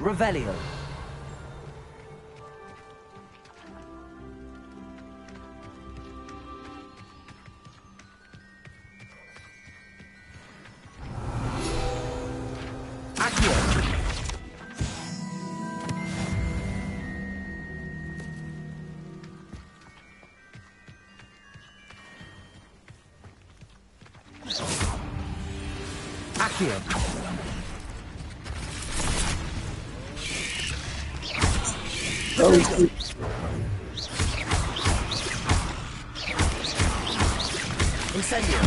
Revelio. Incendio.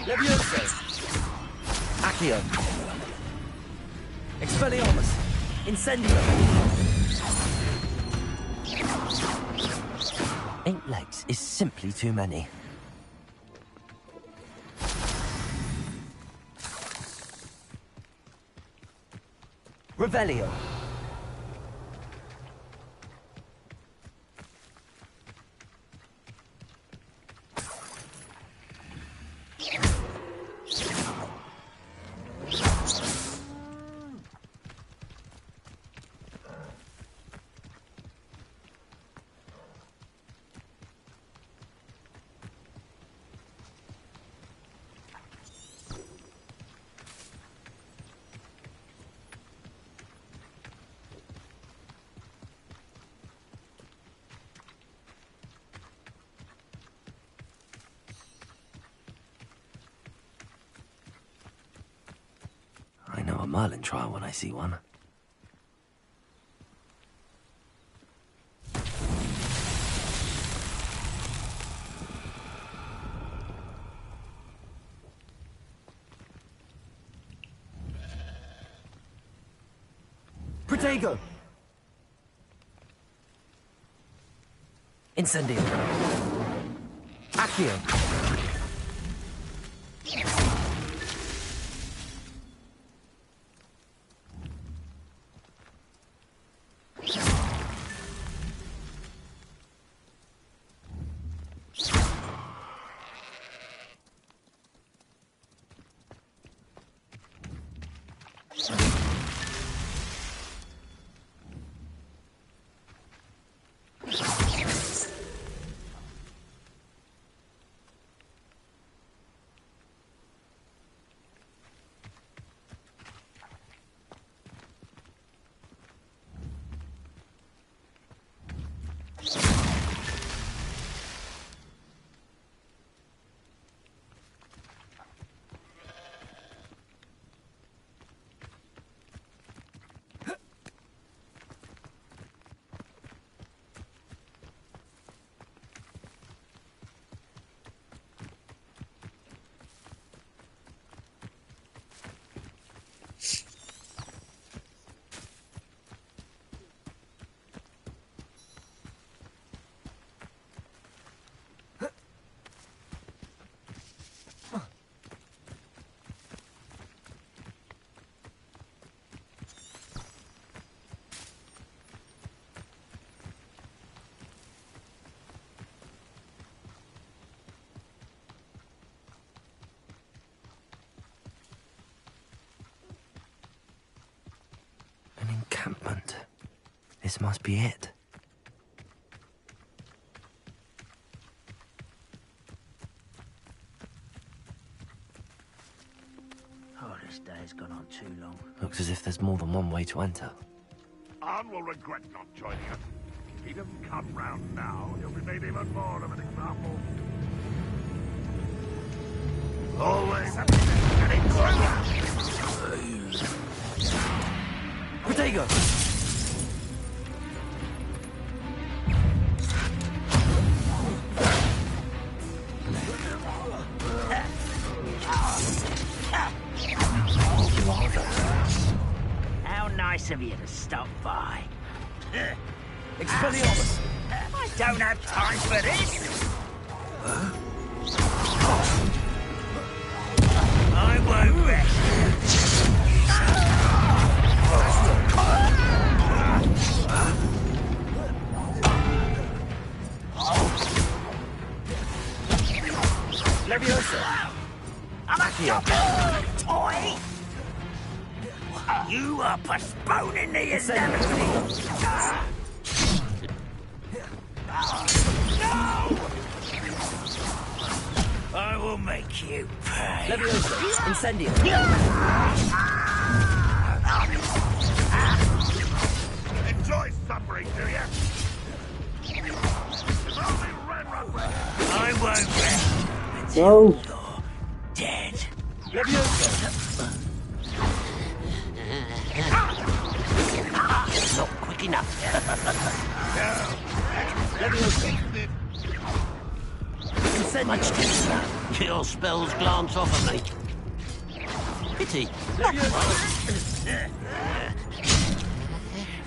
Levioso. Accio. Expelliarmus. Incendio. 8 legs is simply too many. Revelio. I know a Merlin trial when I see one. Protego! Incendio! Accio! Encampment. This must be it. Oh, this day's gone on too long. Looks as if there's more than one way to enter. Arn will regret not joining us. If he doesn't come round now, he'll be made even more of an example. Always getting Protego! How nice of you to stop by. Expelliarmus! I don't have time for this! I won't rest. Leviosa! I'm a toy! You are postponing the inevitable. No! I will make you pay. Leviosa, incendio. Enjoy suffering, do ya? It's only Red Rock left. I won't rest No. until you're dead. Leviosa. Not quick enough. Leviosa. Incendio. Much too slow. Your spells glance off of me. Pity.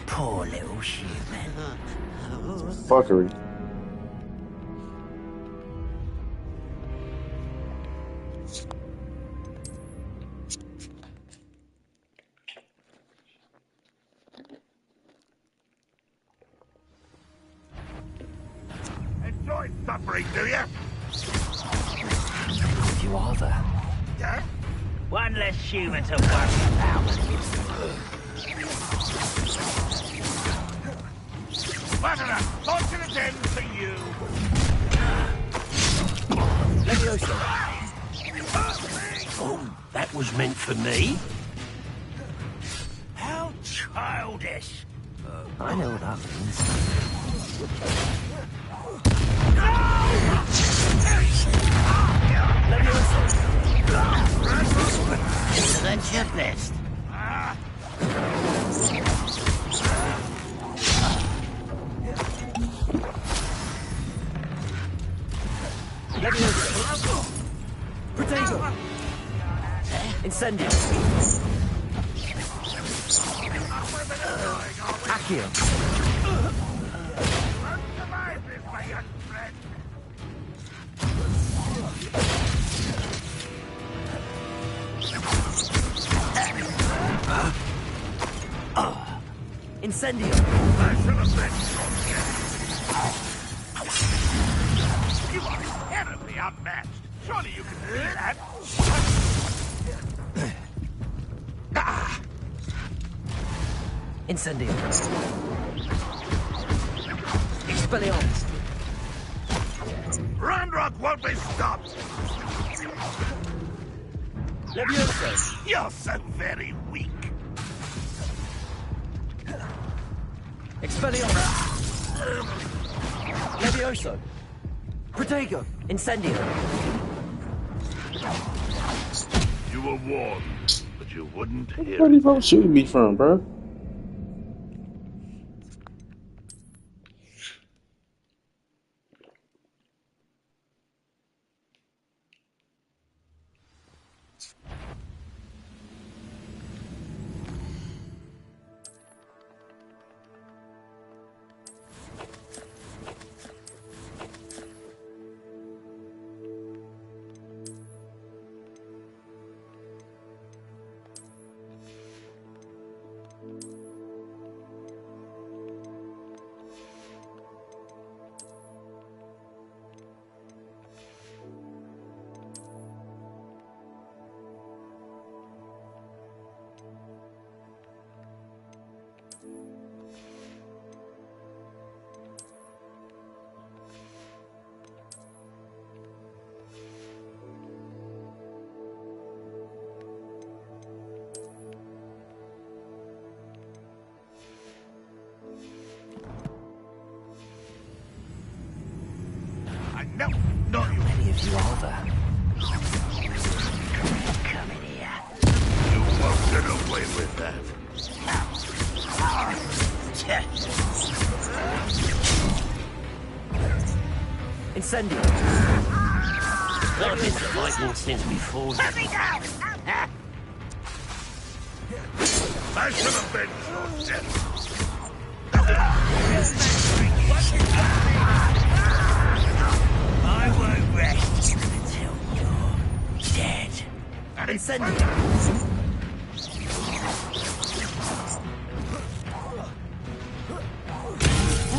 Poor little human. Fuckery. Enjoy suffering, do ya? You are there. Yeah? One less human to worry about. What an unfortunate end for you. Leviosa. Oh, that was meant for me? How childish. I know what that means. So that's your best. Leviosa. Protego. Incendio. Accio. Survive this, my young friend. Incendio. I should have been so You are terribly outmatched. Surely you can see that. Incendio. Expelliarmus. Ranrock won't be stopped. Leviosa. You're so very weak. Expelliarmus. Leviosa. Protego. Incendio. You were warned, but you wouldn't hear Where it. the fuck shooting me from, bro? No, not you. Many of you are there. Come in here. You won't get away with that. Incendio. I've been fighting since before. Let me down! I should have been so dead. I won't rest until you're dead. Incendio.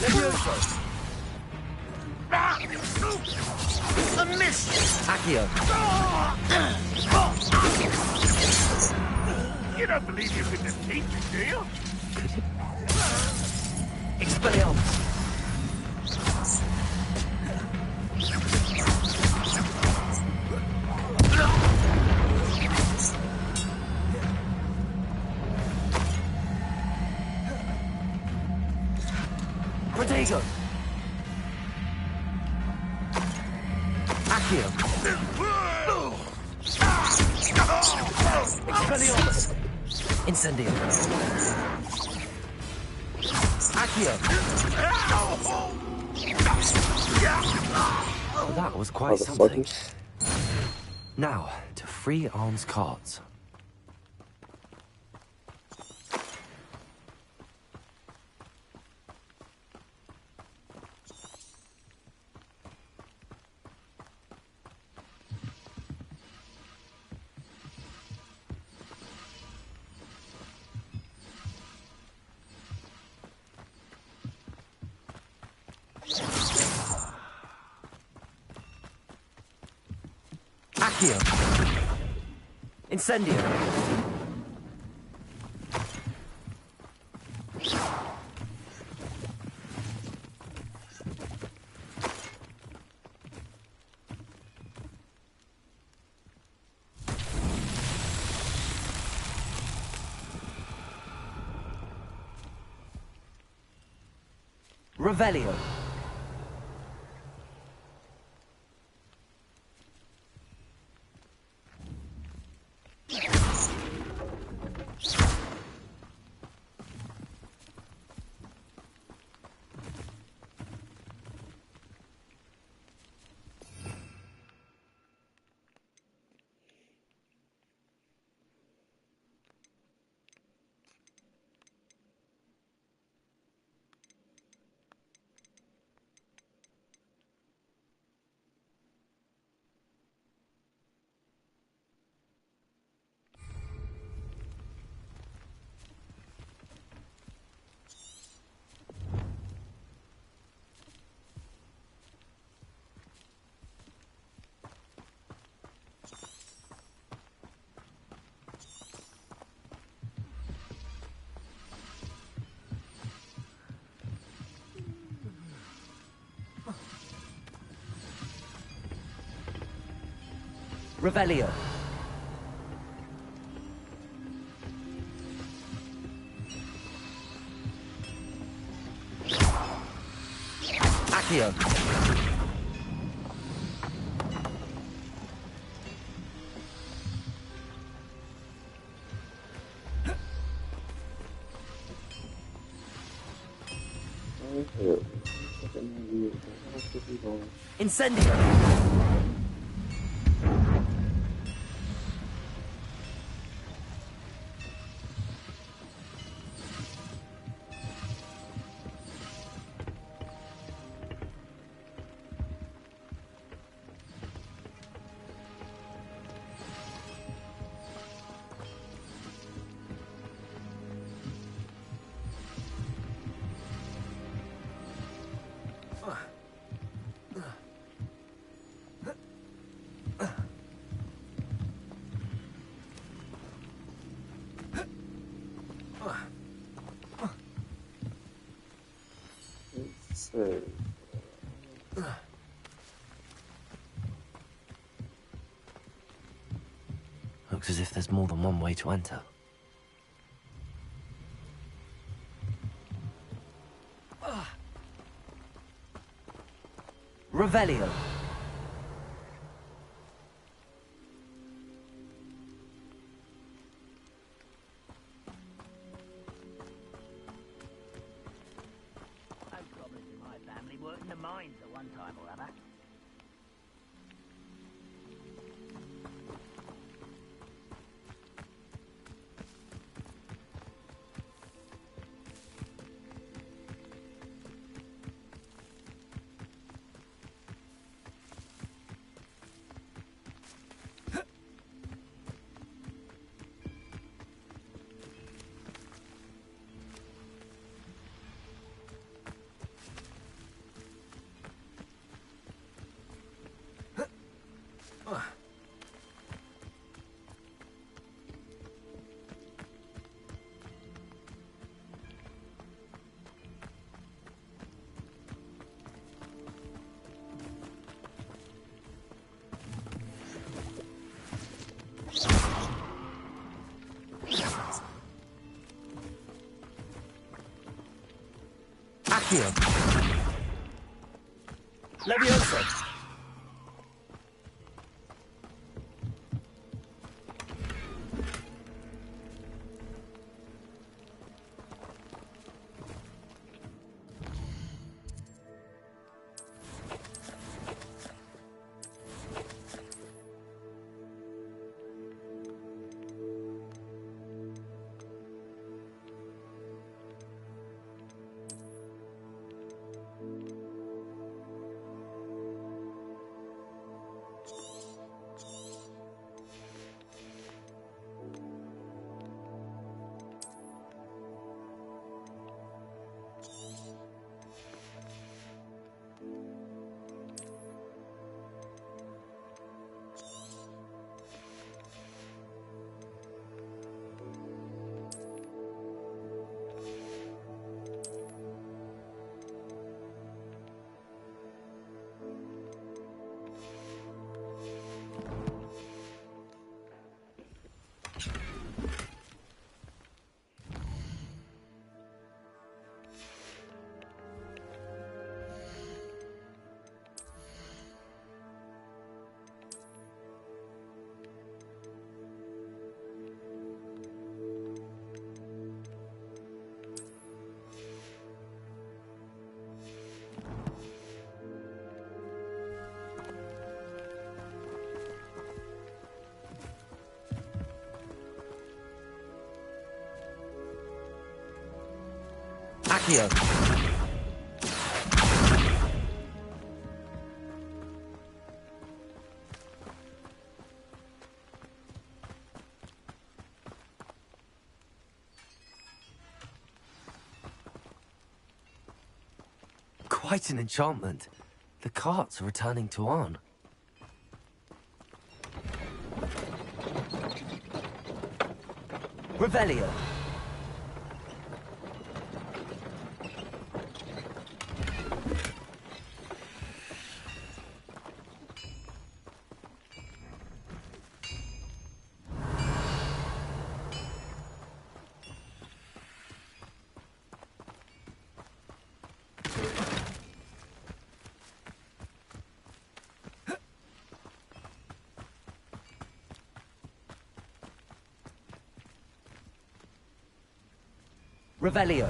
Leviosa. A miss! Accio. You don't believe you can defeat me, do you? Expelliarmus. Protego. Accio. Expelliarmus. Incendio. Accio. Well, that was quite something. Motherfuckers. Now, to free Arm's cards. Accio. Incendio. Revelio. Revelio. Accio. Incendio. Looks as if there's more than one way to enter. Revelio. Brothers in my family worked in the mines at one time or other. Accio. Levioso. Accio. Quite an enchantment. The carts are returning to Arn. Revelio. Revelio.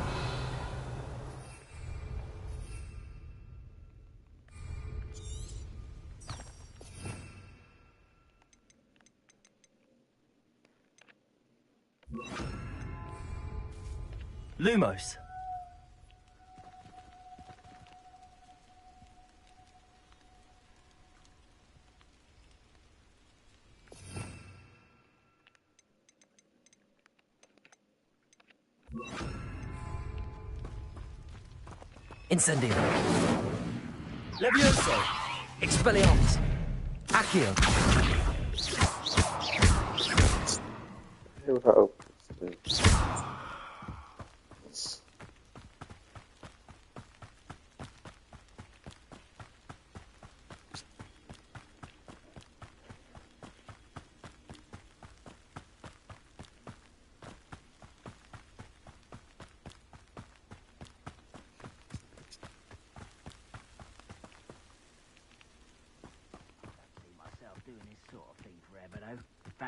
Lumos. Incendio. Levioso. Expelliarmus. Accio. Here we go.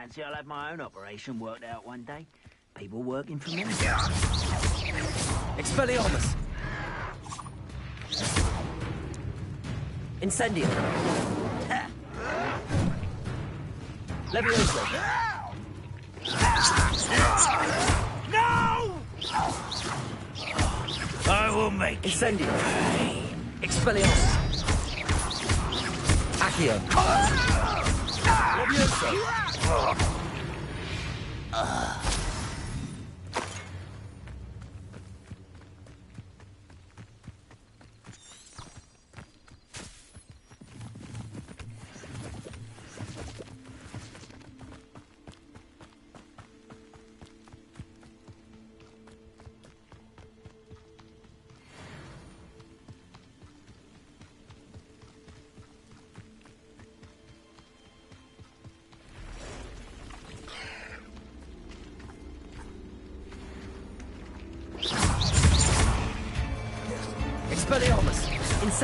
Fancy I'll have my own operation worked out one day. People working for me. Expelliarmus. Incendio. Levioso. No! I will make Incendio. Expelliarmus. Accio. Levioso.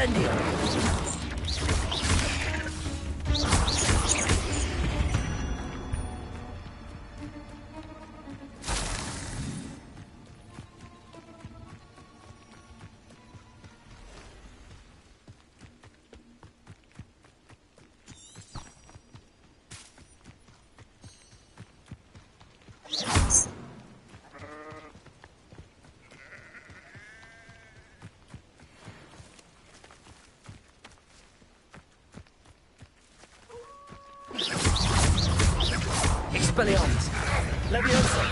Incendio! Expelliarmus! Leviosa!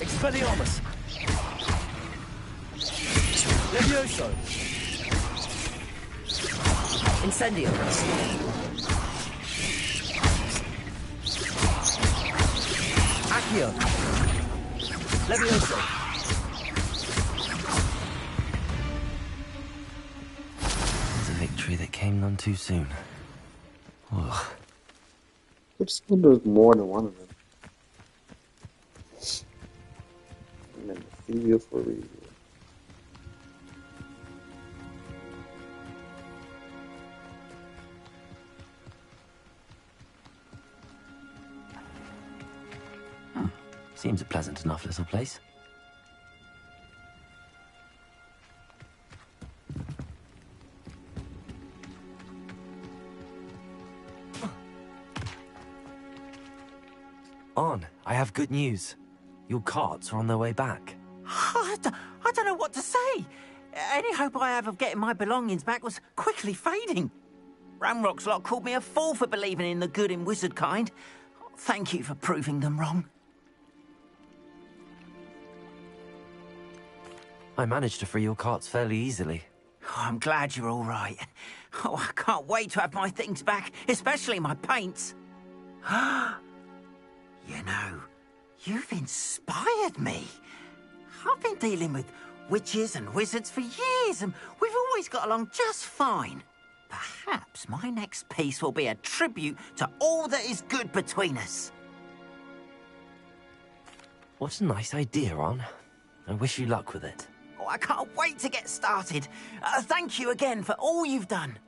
Expelliarmus! Levioso! Incendio! Accio! Levioso! It's a victory that came none too soon. Ugh. Which still does more than one of them. And then the feel for reason. Seems a pleasant enough little place. On, I have good news. Your carts are on their way back. I don't know what to say. Any hope I have of getting my belongings back was quickly fading. Ramrock's lot called me a fool for believing in the good in wizard kind. Thank you for proving them wrong. I managed to free your carts fairly easily. Oh, I'm glad you're all right. Oh, I can't wait to have my things back, especially my paints. You know, you've inspired me. I've been dealing with witches and wizards for years, and we've always got along just fine. Perhaps my next piece will be a tribute to all that is good between us. What a nice idea, Ron. I wish you luck with it. Oh, I can't wait to get started. Thank you again for all you've done.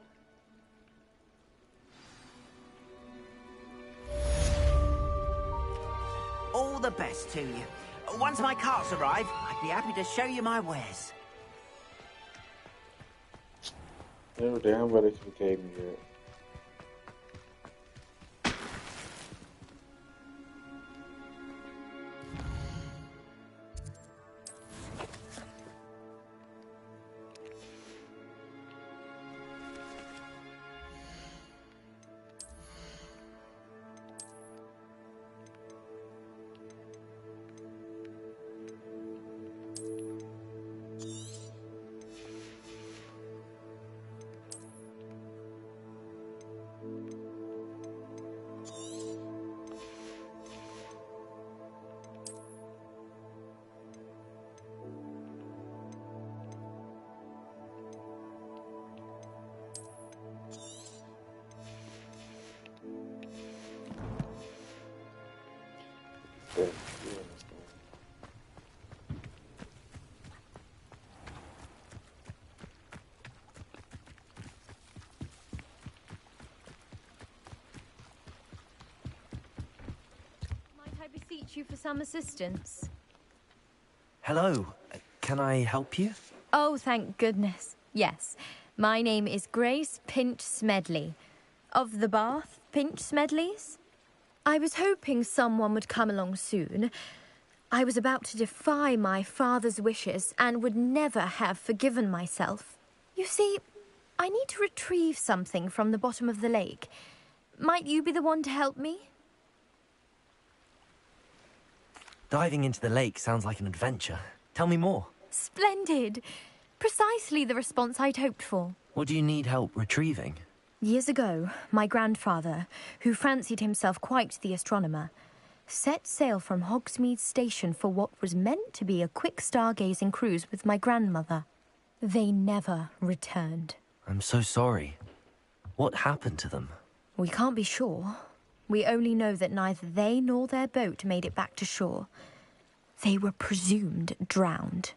All the best to you. Once my carts arrive, I'd be happy to show you my wares. Oh, damn, but it became here. contact you for some assistance? Hello. Can I help you? Oh, thank goodness. Yes. My name is Grace Pinch Smedley. Of the Bath Pinch Smedleys? I was hoping someone would come along soon. I was about to defy my father's wishes and would never have forgiven myself. You see, I need to retrieve something from the bottom of the lake. Might you be the one to help me? Diving into the lake sounds like an adventure. Tell me more. Splendid. Precisely the response I'd hoped for. What do you need help retrieving? Years ago, my grandfather, who fancied himself quite the astronomer, set sail from Hogsmeade Station for what was meant to be a quick stargazing cruise with my grandmother. They never returned. I'm so sorry. What happened to them? We can't be sure. We only know that neither they nor their boat made it back to shore. They were presumed drowned.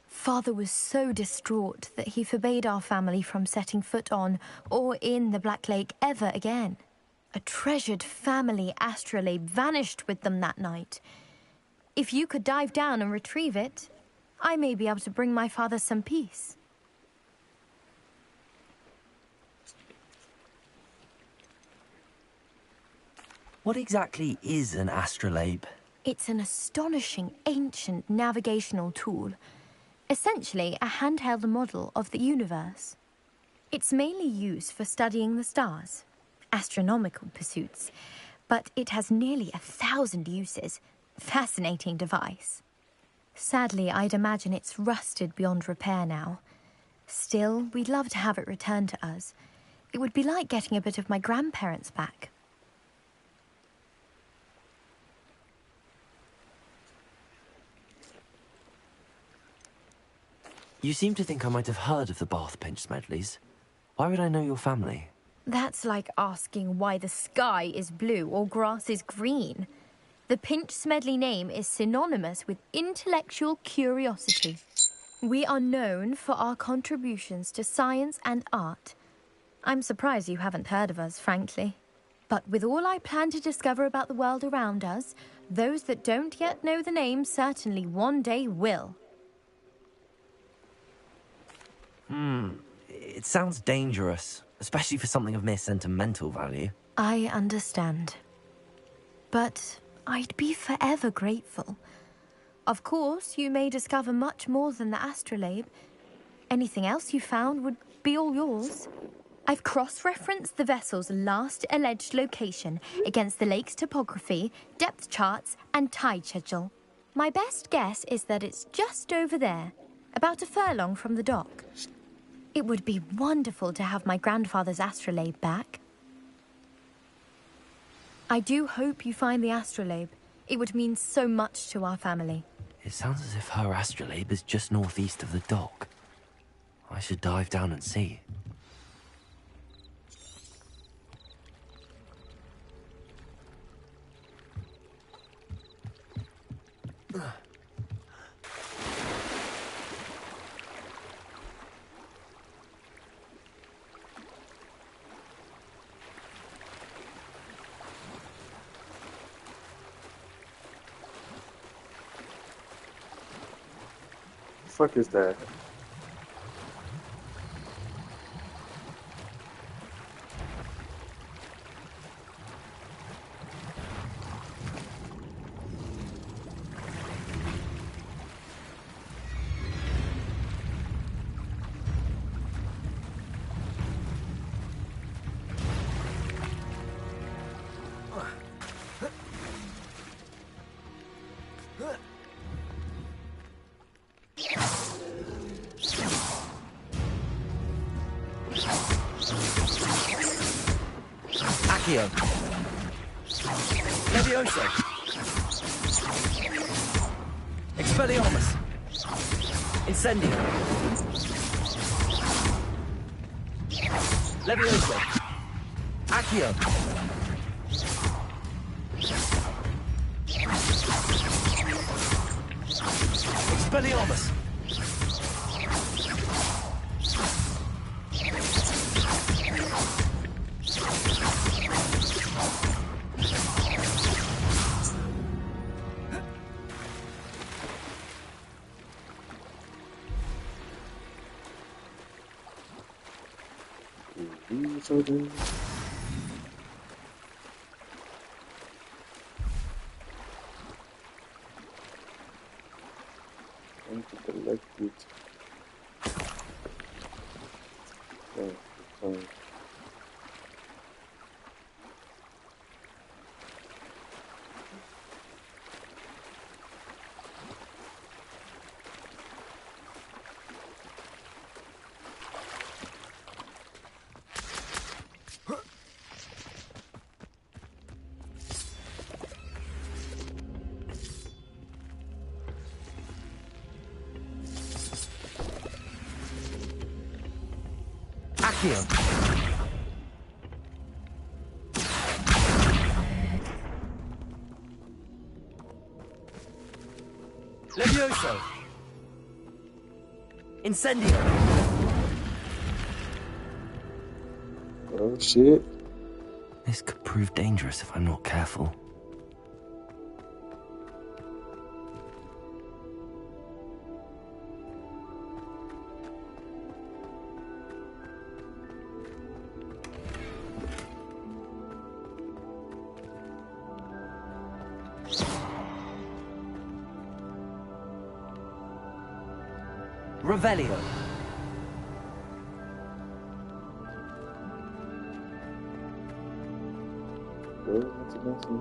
Father was so distraught that he forbade our family from setting foot on or in the Black Lake ever again. A treasured family astrolabe vanished with them that night. If you could dive down and retrieve it, I may be able to bring my father some peace. What exactly is an astrolabe? It's an astonishing ancient navigational tool. Essentially, a handheld model of the universe. It's mainly used for studying the stars, astronomical pursuits, but it has nearly 1,000 uses. Fascinating device. Sadly, I'd imagine it's rusted beyond repair now. Still, we'd love to have it returned to us. It would be like getting a bit of my grandparents back. You seem to think I might have heard of the Bath Pinch Smedleys. Why would I know your family? That's like asking why the sky is blue or grass is green. The Pinch Smedley name is synonymous with intellectual curiosity. We are known for our contributions to science and art. I'm surprised you haven't heard of us, frankly. But with all I plan to discover about the world around us, those that don't yet know the name certainly one day will. It sounds dangerous, especially for something of mere sentimental value. I understand. But I'd be forever grateful. Of course, you may discover much more than the astrolabe. Anything else you found would be all yours. I've cross-referenced the vessel's last alleged location against the lake's topography, depth charts, and tide schedule. My best guess is that it's just over there, about a furlong from the dock. It would be wonderful to have my grandfather's astrolabe back. I do hope you find the astrolabe. It would mean so much to our family. It sounds as if her astrolabe is just northeast of the dock. I should dive down and see. Fuck is that? Accio. Levioso. Expelliarmus. Incendio. Levioso. Accio. Expelliarmus. You so damn. Thank you for the lucky beat. Yeah, fine. Accio! Levioso! Incendio! Oh shit. This could prove dangerous if I'm not careful. Revelio. Well, what's against me?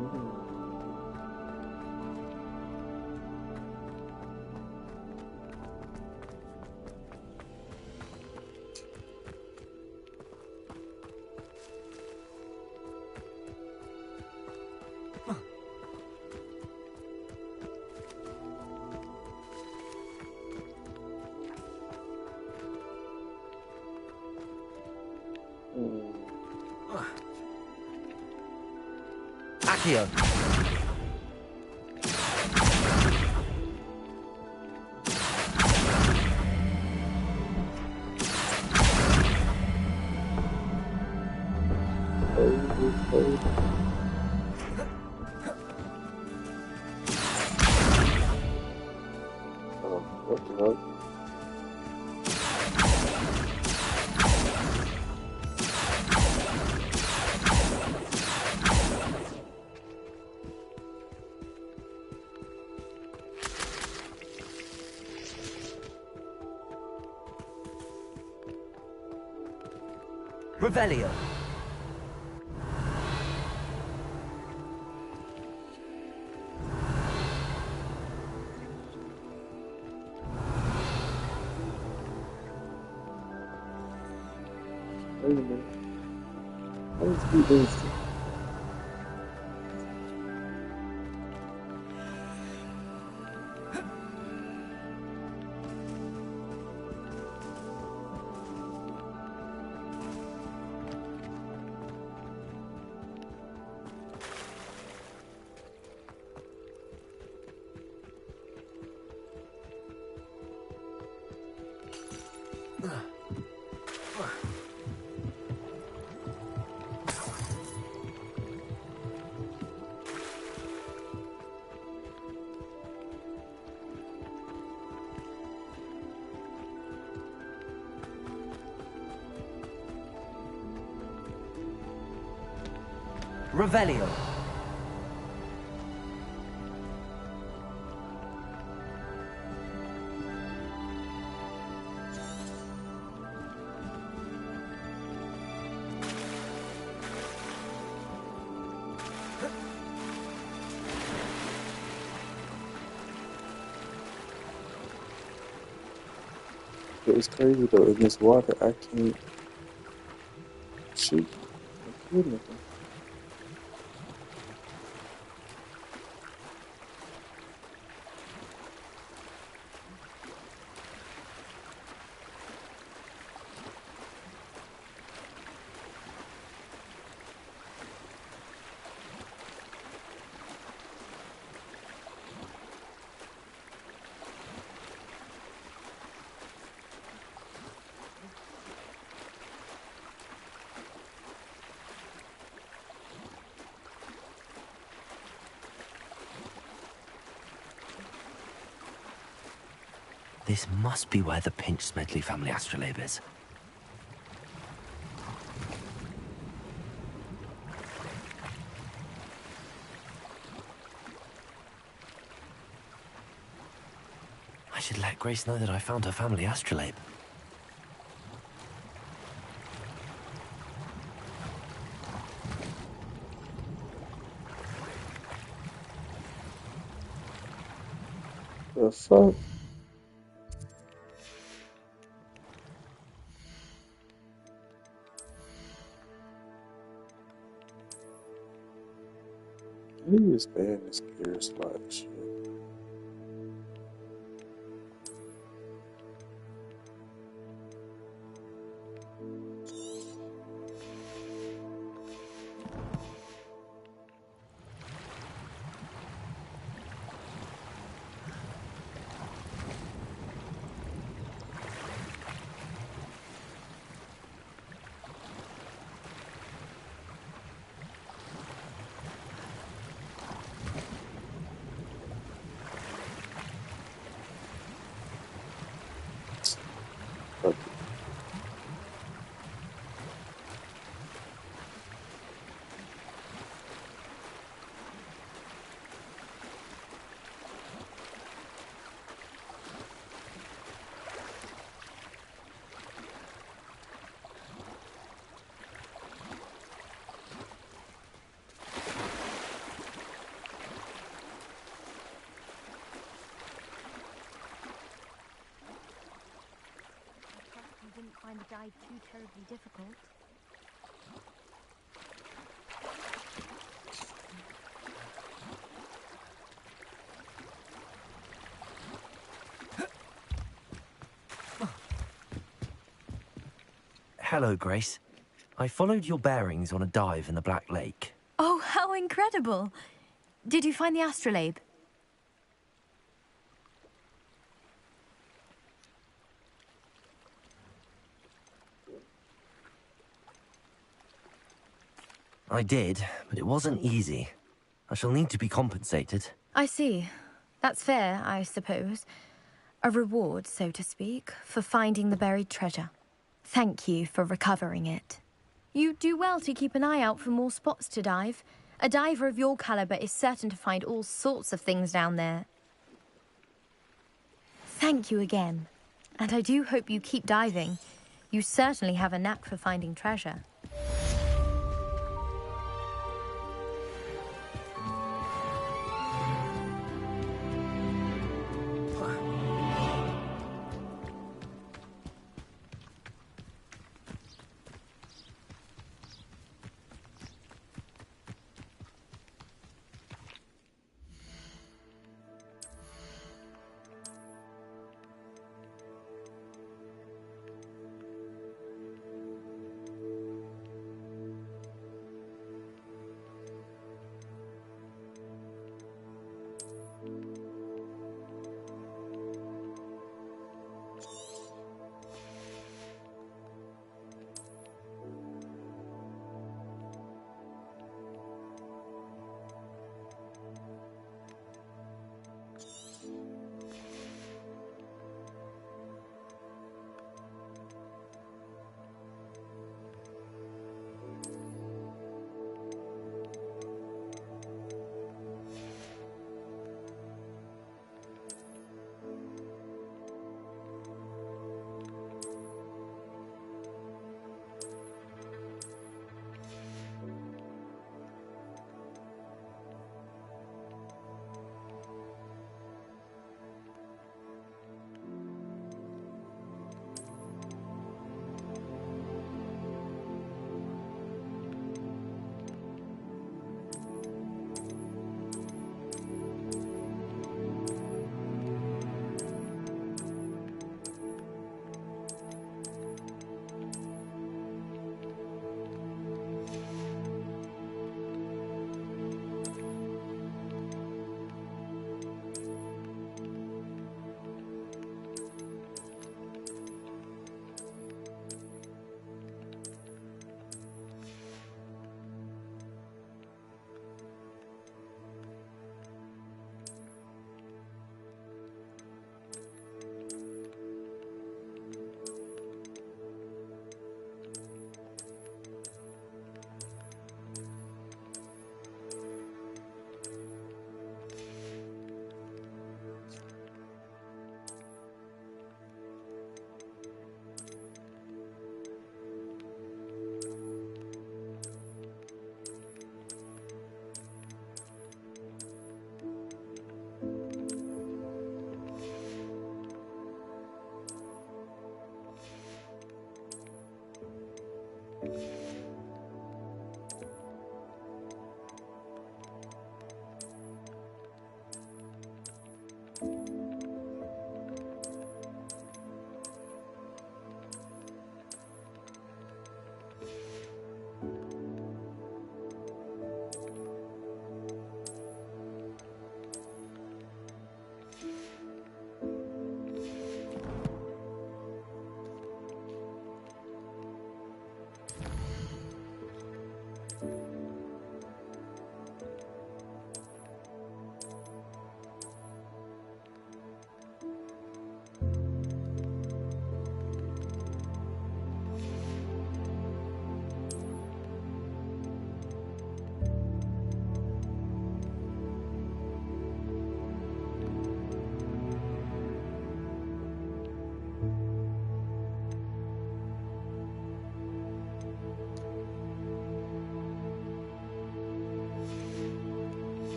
Accio. Oh, what the hell? Revelio. Wait a minute. How does he do this? Revelio. It's crazy though. In this water, I can't shoot. I can't do nothing. This must be where the Pinch Smedley family astrolabe is. I should let Grace know that I found her family astrolabe. The fuck? He is bad in scary spot and shit. Fuck it. You didn't find the dive too terribly difficult. Hello, Grace. I followed your bearings on a dive in the Black Lake. Oh, how incredible! Did you find the astrolabe? I did, but it wasn't easy. I shall need to be compensated. I see. That's fair, I suppose. A reward, so to speak, for finding the buried treasure. Thank you for recovering it. You do well to keep an eye out for more spots to dive. A diver of your caliber is certain to find all sorts of things down there. Thank you again. And I do hope you keep diving. You certainly have a knack for finding treasure.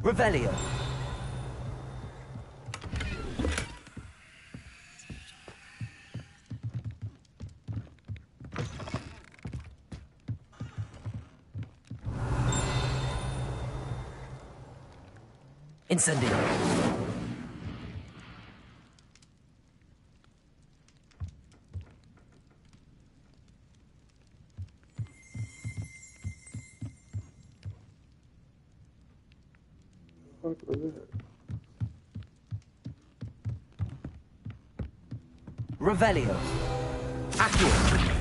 Revelio. Incendio. What was that? Revelio. Accio.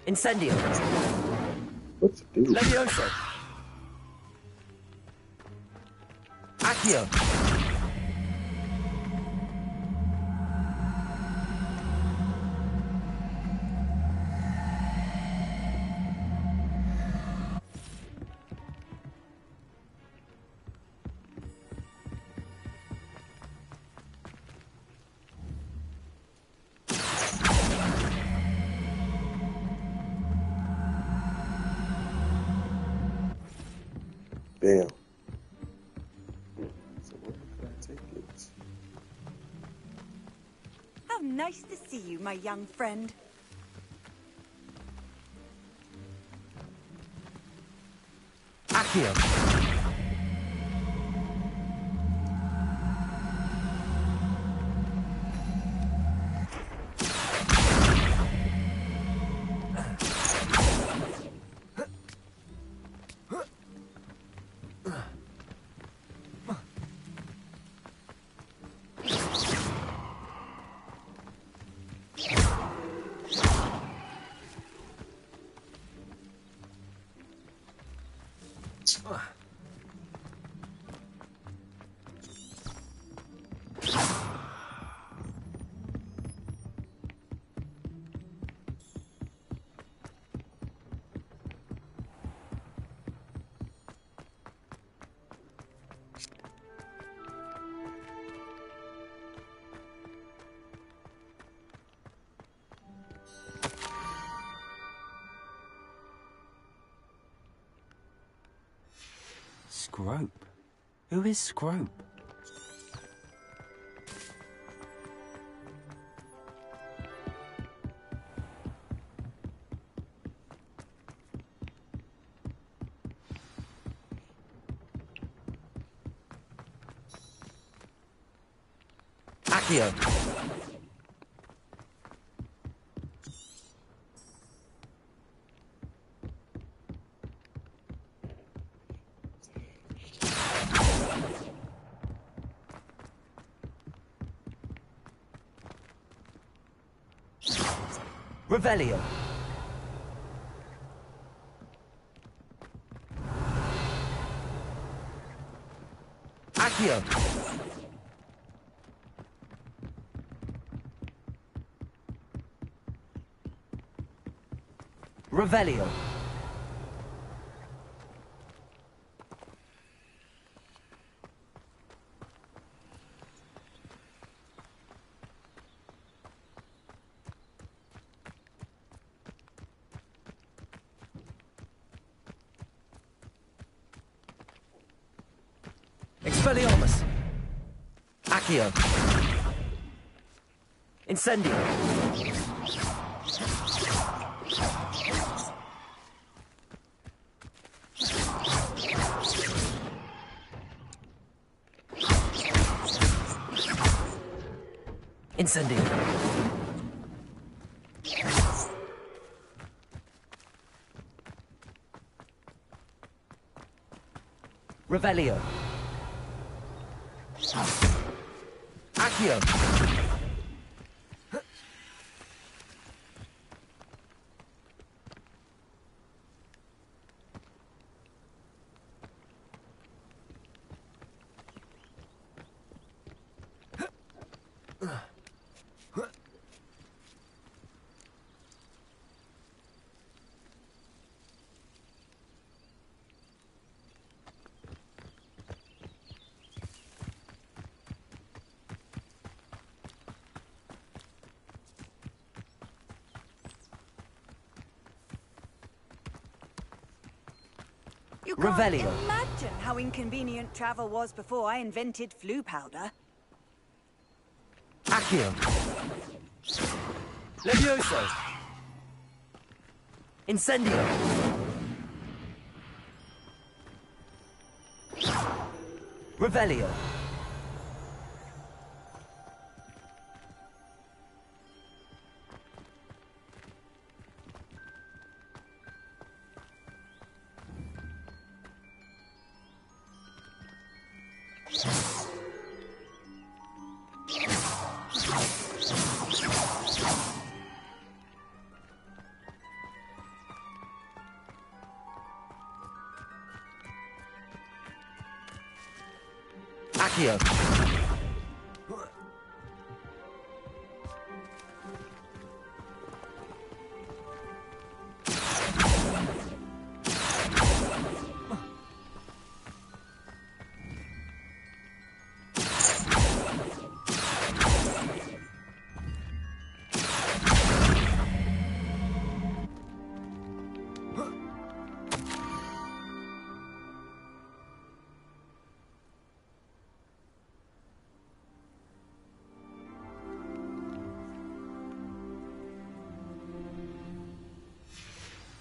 Incendio. What's it do? Levioso. Accio. Damn. So where can I take it? How nice to see you, my young friend. Accio. Scrope? Who is Scrope? Accio! Revelio. Accio. Revelio. Expelliarmus! Accio! Incendio! Incendio! Revelio! Accio! You can't Revelio. imagine how inconvenient travel was before I invented flu powder. Accio! Levioso! Incendio! Revelio! Accio!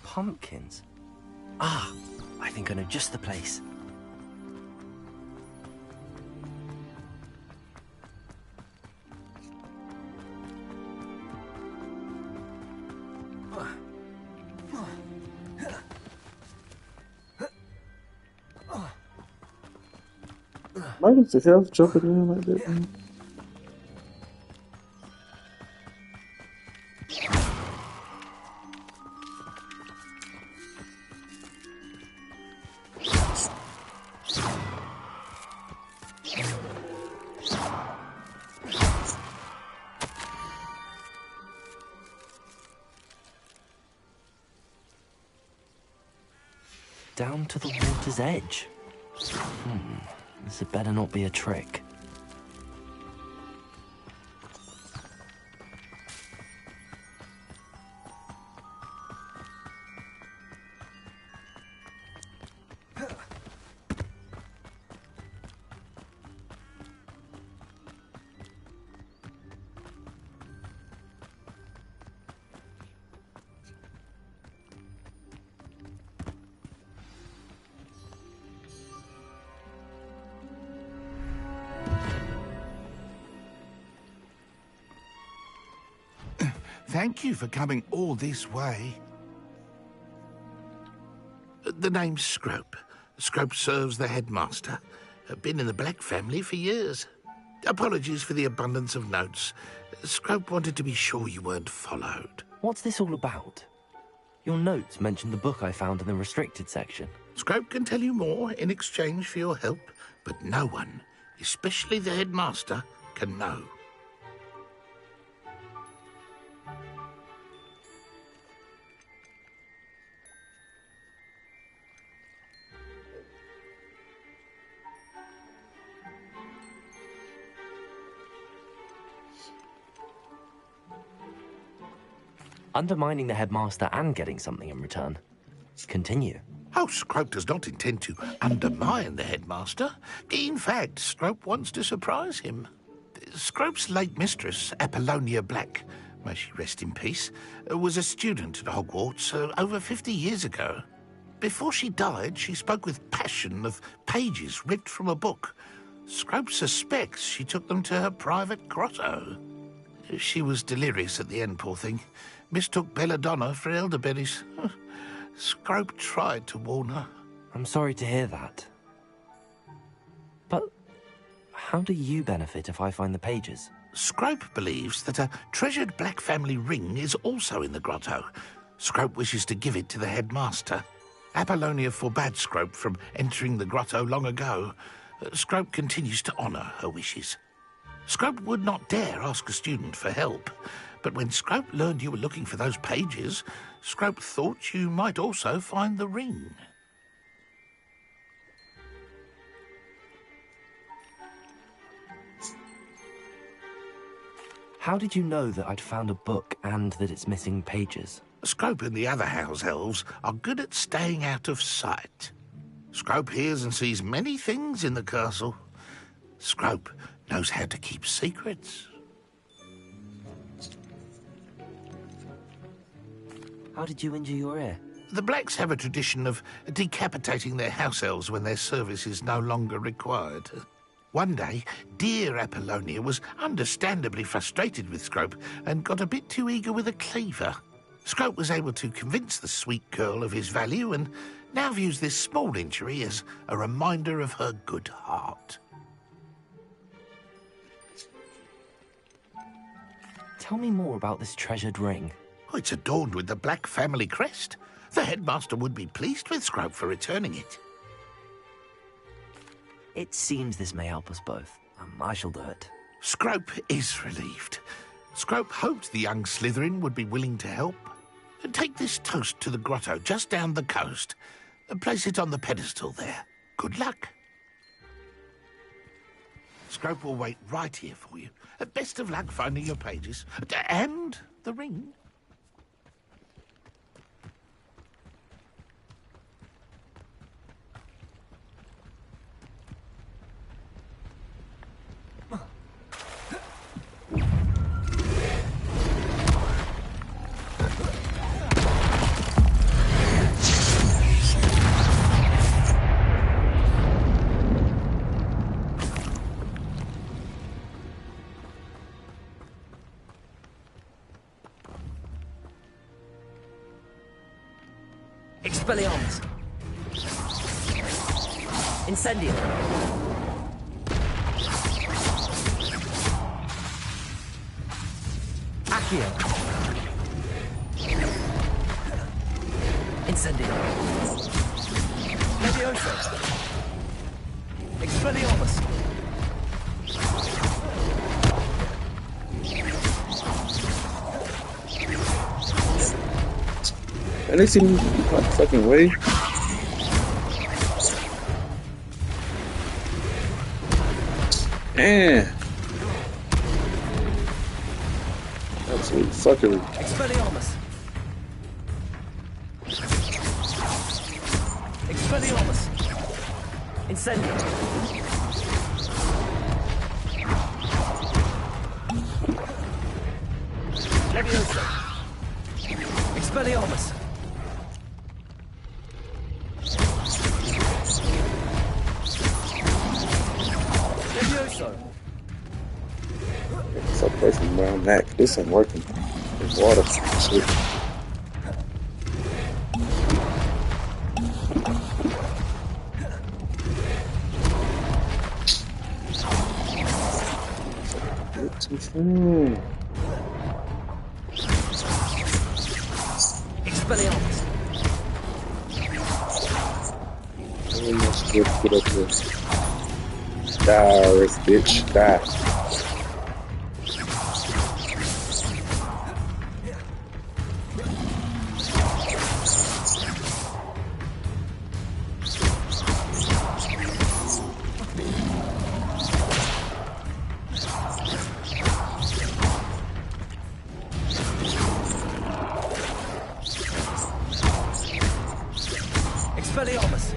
Pumpkins? Ah, I think I know just the place. Why does the health jumping in like that, man? Down to the water's edge. This had better not be a trick. Thank you for coming all this way. The name's Scrope. Scrope serves the headmaster. Been in the Black family for years. Apologies for the abundance of notes. Scrope wanted to be sure you weren't followed. What's this all about? Your notes mentioned the book I found in the restricted section. Scrope can tell you more in exchange for your help, but no one, especially the headmaster, can know. Undermining the headmaster and getting something in return. Continue. Oh, Scrope does not intend to undermine the headmaster. In fact, Scrope wants to surprise him. Scrope's late mistress, Apollonia Black, may she rest in peace, was a student at Hogwarts over 50 years ago. Before she died, she spoke with passion of pages ripped from a book. Scrope suspects she took them to her private grotto. She was delirious at the end, poor thing. Mistook belladonna for elderberries. Scrope tried to warn her. I'm sorry to hear that. But how do you benefit if I find the pages? Scrope believes that a treasured Black family ring is also in the grotto. Scrope wishes to give it to the headmaster. Apollonia forbade Scrope from entering the grotto long ago. Scrope continues to honour her wishes. Scrope would not dare ask a student for help, but when Scrope learned you were looking for those pages, Scrope thought you might also find the ring. How did you know that I'd found a book and that it's missing pages? Scrope and the other house elves are good at staying out of sight. Scrope hears and sees many things in the castle. Scrope knows how to keep secrets. How did you injure your ear? The Blacks have a tradition of decapitating their house elves when their service is no longer required. One day, dear Apollonia was understandably frustrated with Scrope and got a bit too eager with a cleaver. Scrope was able to convince the sweet girl of his value and now views this small injury as a reminder of her good heart. Tell me more about this treasured ring. Oh, it's adorned with the Black family crest. The headmaster would be pleased with Scrope for returning it. It seems this may help us both. I shall do it. Scrope is relieved. Scrope hoped the young Slytherin would be willing to help. Take this toast to the grotto just down the coast and place it on the pedestal there. Good luck. Scrope will wait right here for you. Best of luck finding your pages. And the ring. Expelliarmus! Incendio! Accio! Incendio! Levioso! Expelliarmus! And they see me out the fucking way. Man. Absolute fuckery. Expelliarmus! Expelliarmus! Incendio! Levioso! Expelliarmus! Stop placing around that. This ain't working. The water shit. Expelliarmus! Let's get up this. Die, Rick, bitch. Die. Expelliarmus!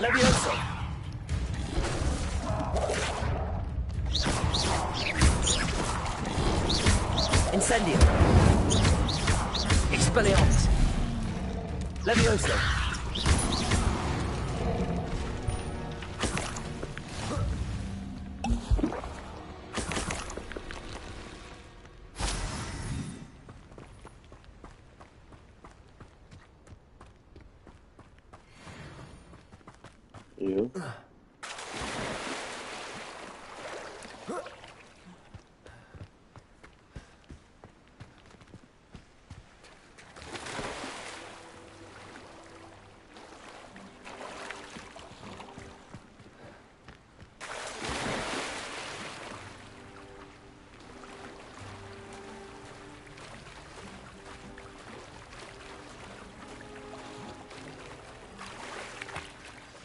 Levioso! Incendio! Expelliarmus! Levioso! Yeah.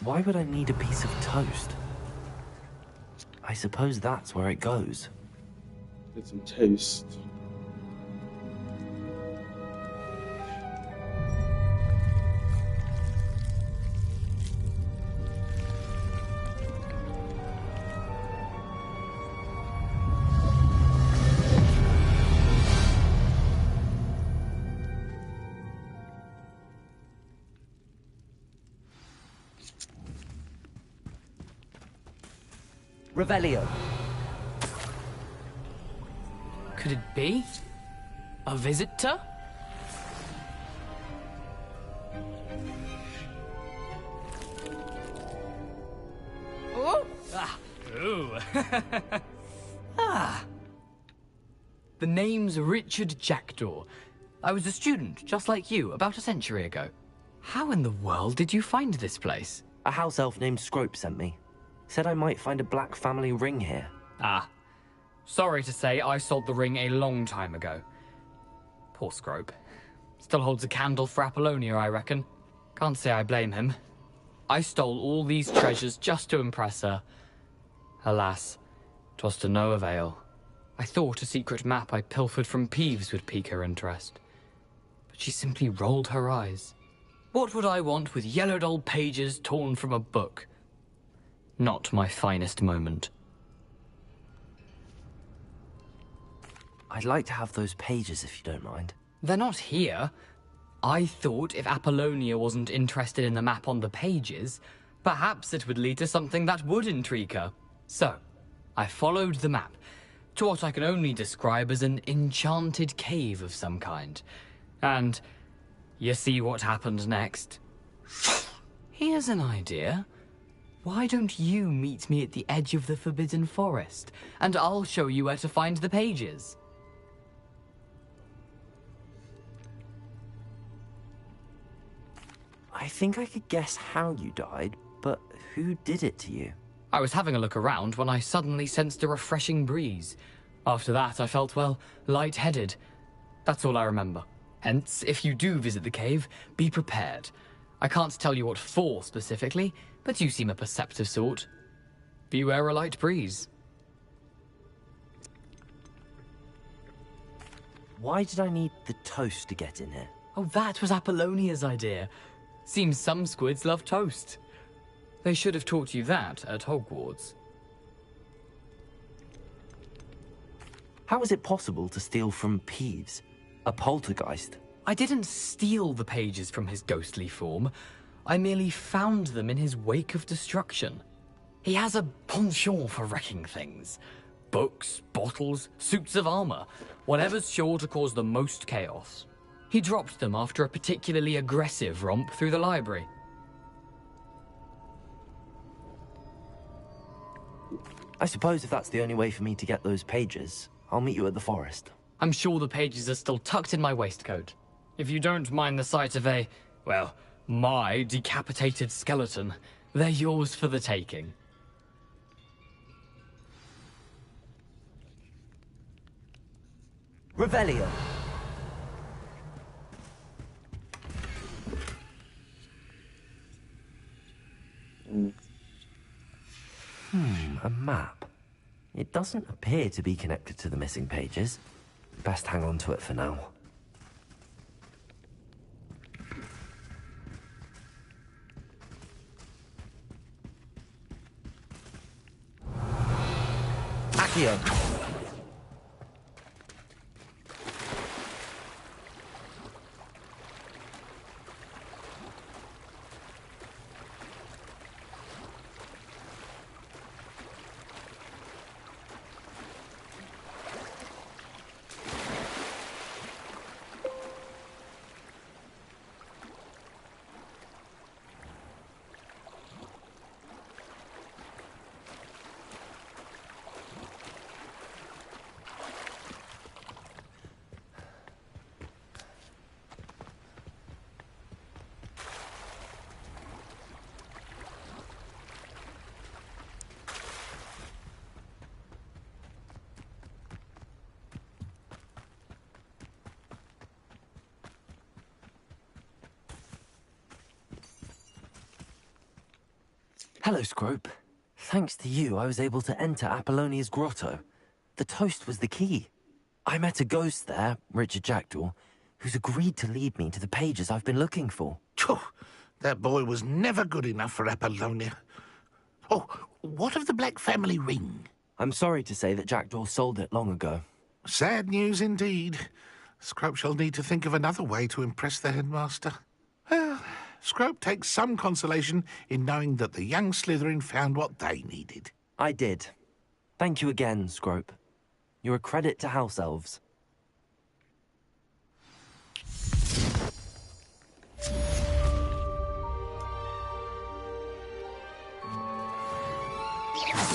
Why would I need a piece of toast? I suppose that's where it goes. Get some taste. Revelio. Could it be? A visitor? Oh! Ah! Ooh! Ah! The name's Richard Jackdaw. I was a student, just like you, about a century ago. How in the world did you find this place? A house elf named Scrope sent me. Said I might find a black family ring here. Ah. Sorry to say, I sold the ring a long time ago. Poor Scrope. Still holds a candle for Apollonia, I reckon. Can't say I blame him. I stole all these treasures just to impress her. Alas, 'twas to no avail. I thought a secret map I pilfered from Peeves would pique her interest. But she simply rolled her eyes. What would I want with yellowed old pages torn from a book? Not my finest moment. I'd like to have those pages if you don't mind. They're not here. I thought if Apollonia wasn't interested in the map on the pages, perhaps it would lead to something that would intrigue her. So, I followed the map to what I can only describe as an enchanted cave of some kind. And you see what happened next? Here's an idea. Why don't you meet me at the edge of the Forbidden Forest, and I'll show you where to find the pages? I think I could guess how you died, but who did it to you? I was having a look around when I suddenly sensed a refreshing breeze. After that, I felt, well, lightheaded. That's all I remember. Hence, if you do visit the cave, be prepared. I can't tell you what for specifically, but you seem a perceptive sort. Beware a light breeze. Why did I need the toast to get in here? Oh, that was Apollonia's idea. Seems some squids love toast. They should have taught you that at Hogwarts. How is it possible to steal from Peeves, a poltergeist? I didn't steal the pages from his ghostly form. I merely found them in his wake of destruction. He has a penchant for wrecking things. Books, bottles, suits of armor, whatever's sure to cause the most chaos. He dropped them after a particularly aggressive romp through the library. I suppose if that's the only way for me to get those pages, I'll meet you at the forest. I'm sure the pages are still tucked in my waistcoat. If you don't mind the sight of a, well, my decapitated skeleton, they're yours for the taking. Revelio. A map. It doesn't appear to be connected to the missing pages. Best hang on to it for now. Accio. Hello, Scrope. Thanks to you, I was able to enter Apollonia's grotto. The toast was the key. I met a ghost there, Richard Jackdaw, who's agreed to lead me to the pages I've been looking for. Phew, that boy was never good enough for Apollonia. Oh, what of the Black family ring? I'm sorry to say that Jackdaw sold it long ago. Sad news indeed. Scrope shall need to think of another way to impress the headmaster. Well, Scrope takes some consolation in knowing that the young Slytherin found what they needed. I did. Thank you again, Scrope. You're a credit to House Elves.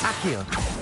Accio.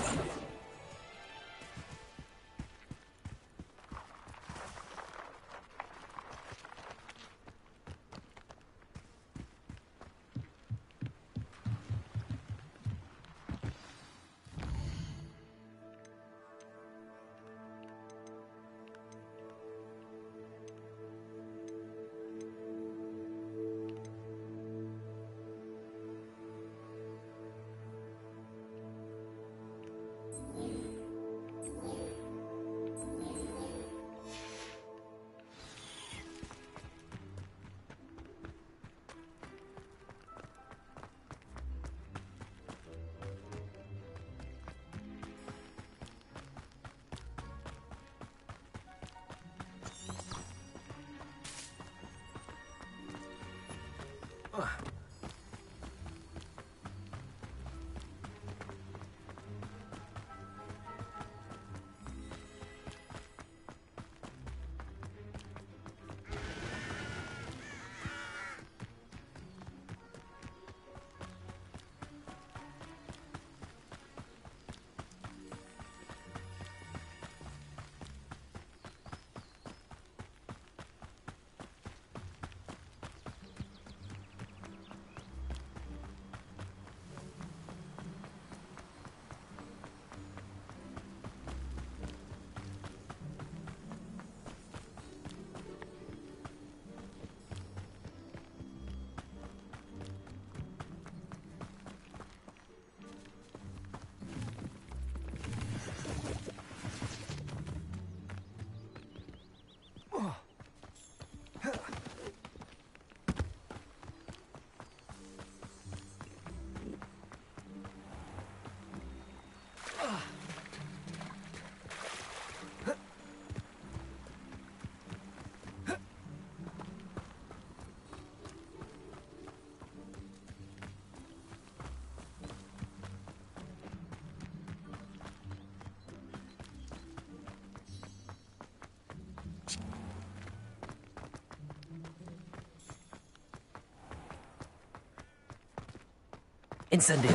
Incendio.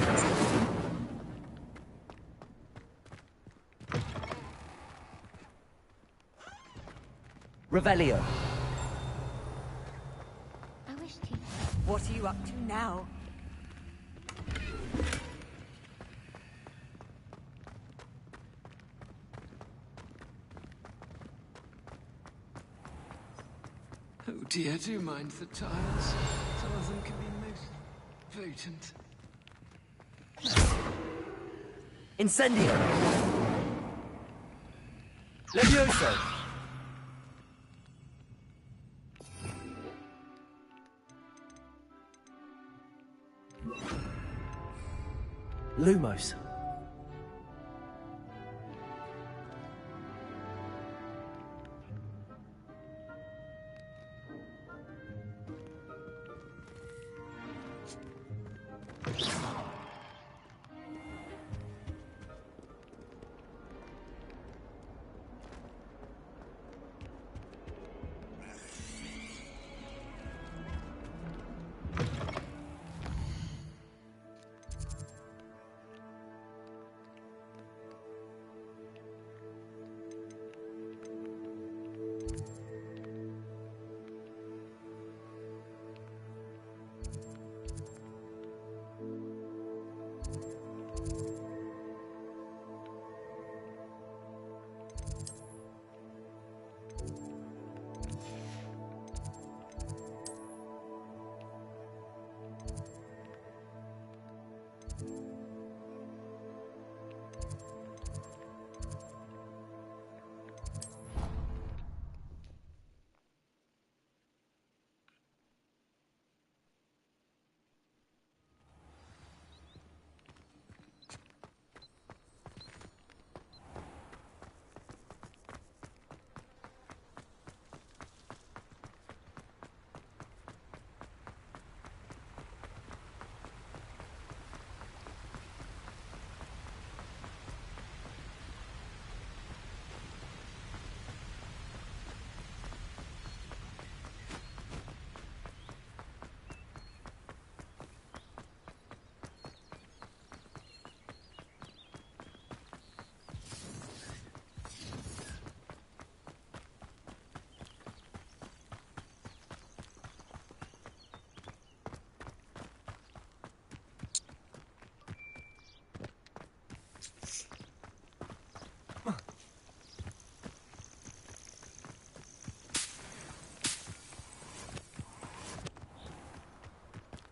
Revelio. I wish to. What are you up to now? Oh dear, do mind the tiles. Some of them can be most potent. Incendio. Levioso. Lumos.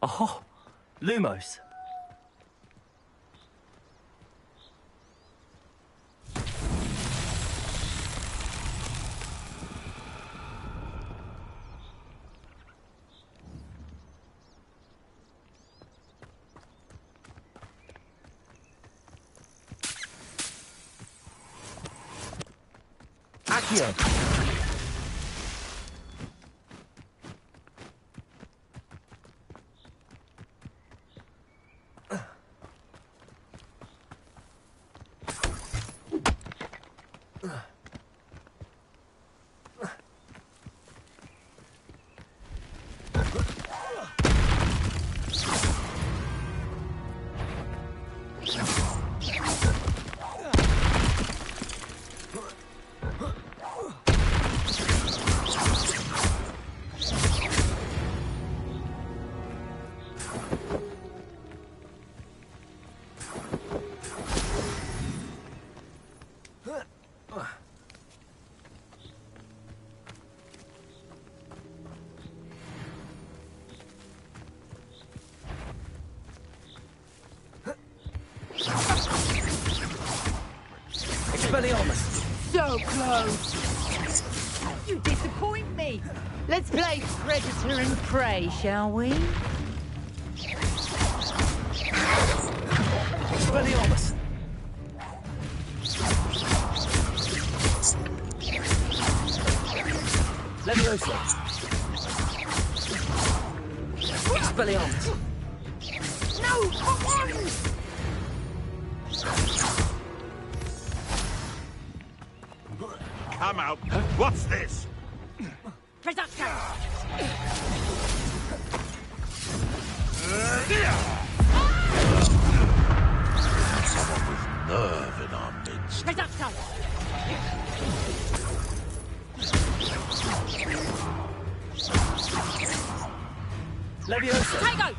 Oh, Lumos. Accio. Expelliarmus. So close! You disappoint me! Let's play predator and prey, shall we? Expelliarmus. Levioso. Expelliarmus. No! Come on! Come out. What's this? Predator! nerve in our midst. Leviosa! Tango!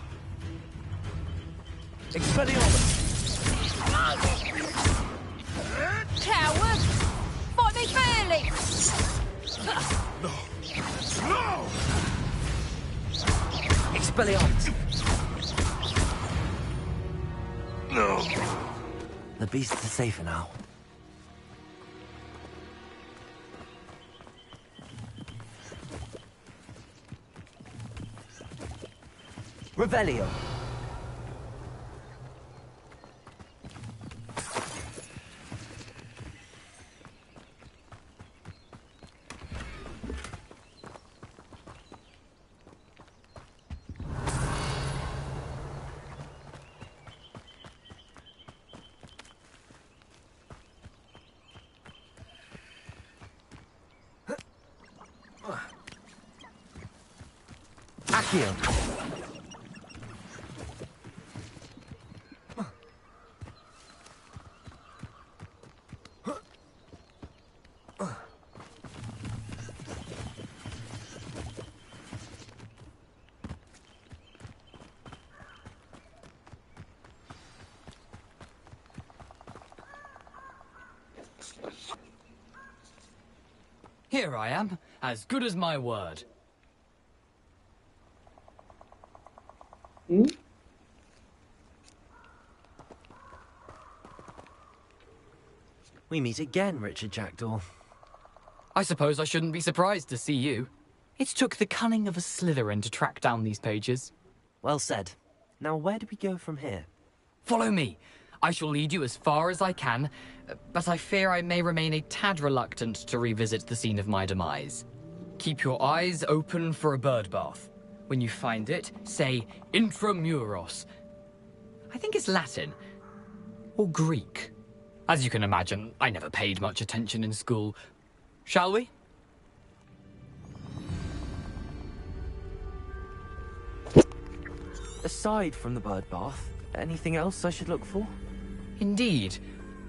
Expelliarmus! Coward! Fight me fairly! No! Expelliarmus! No! The beasts are safer now. Revelio! Accio! Here I am, as good as my word. Hmm? We meet again, Richard Jackdaw. I suppose I shouldn't be surprised to see you. It took the cunning of a Slytherin to track down these pages. Well said. Now where do we go from here? Follow me. I shall lead you as far as I can, but I fear I may remain a tad reluctant to revisit the scene of my demise. Keep your eyes open for a bird bath. When you find it, say intramuros. I think it's Latin. Or Greek. As you can imagine, I never paid much attention in school. Shall we? Aside from the bird bath, anything else I should look for? Indeed.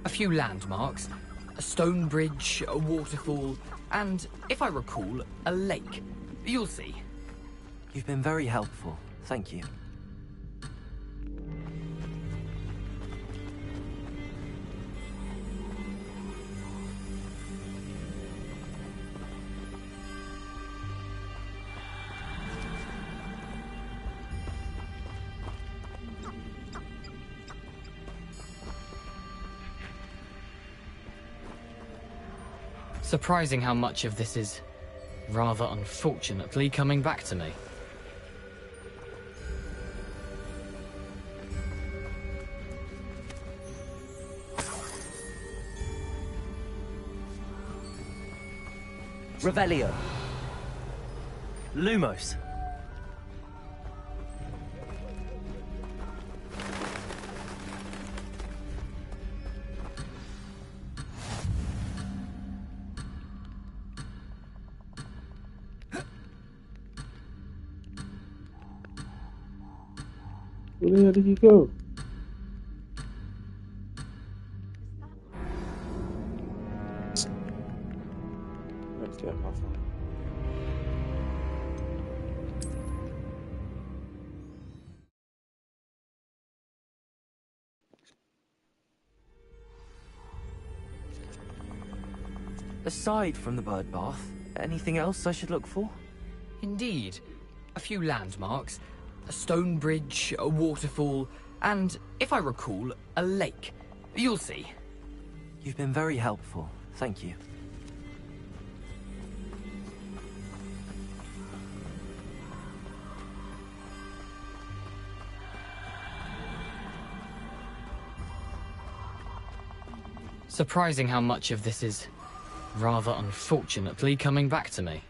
A few landmarks. A stone bridge, a waterfall, and, if I recall, a lake. You'll see. You've been very helpful. Thank you. Surprising how much of this is, rather unfortunately, coming back to me. Revelio. Lumos. Where the hell did he go? Let's get my phone. Aside from the bird bath, anything else I should look for? Indeed. A few landmarks. A stone bridge, a waterfall, and, if I recall, a lake. You'll see. You've been very helpful. Thank you. Surprising how much of this is, rather unfortunately, coming back to me.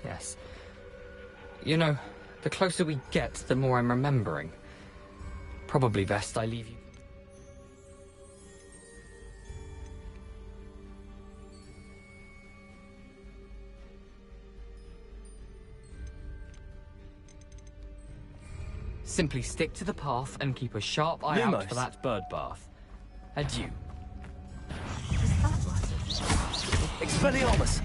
Yes. You know, the closer we get, the more I'm remembering. Probably best I leave you. Simply stick to the path and keep a sharp eye out for that bird bath. Adieu. Expelliarmus!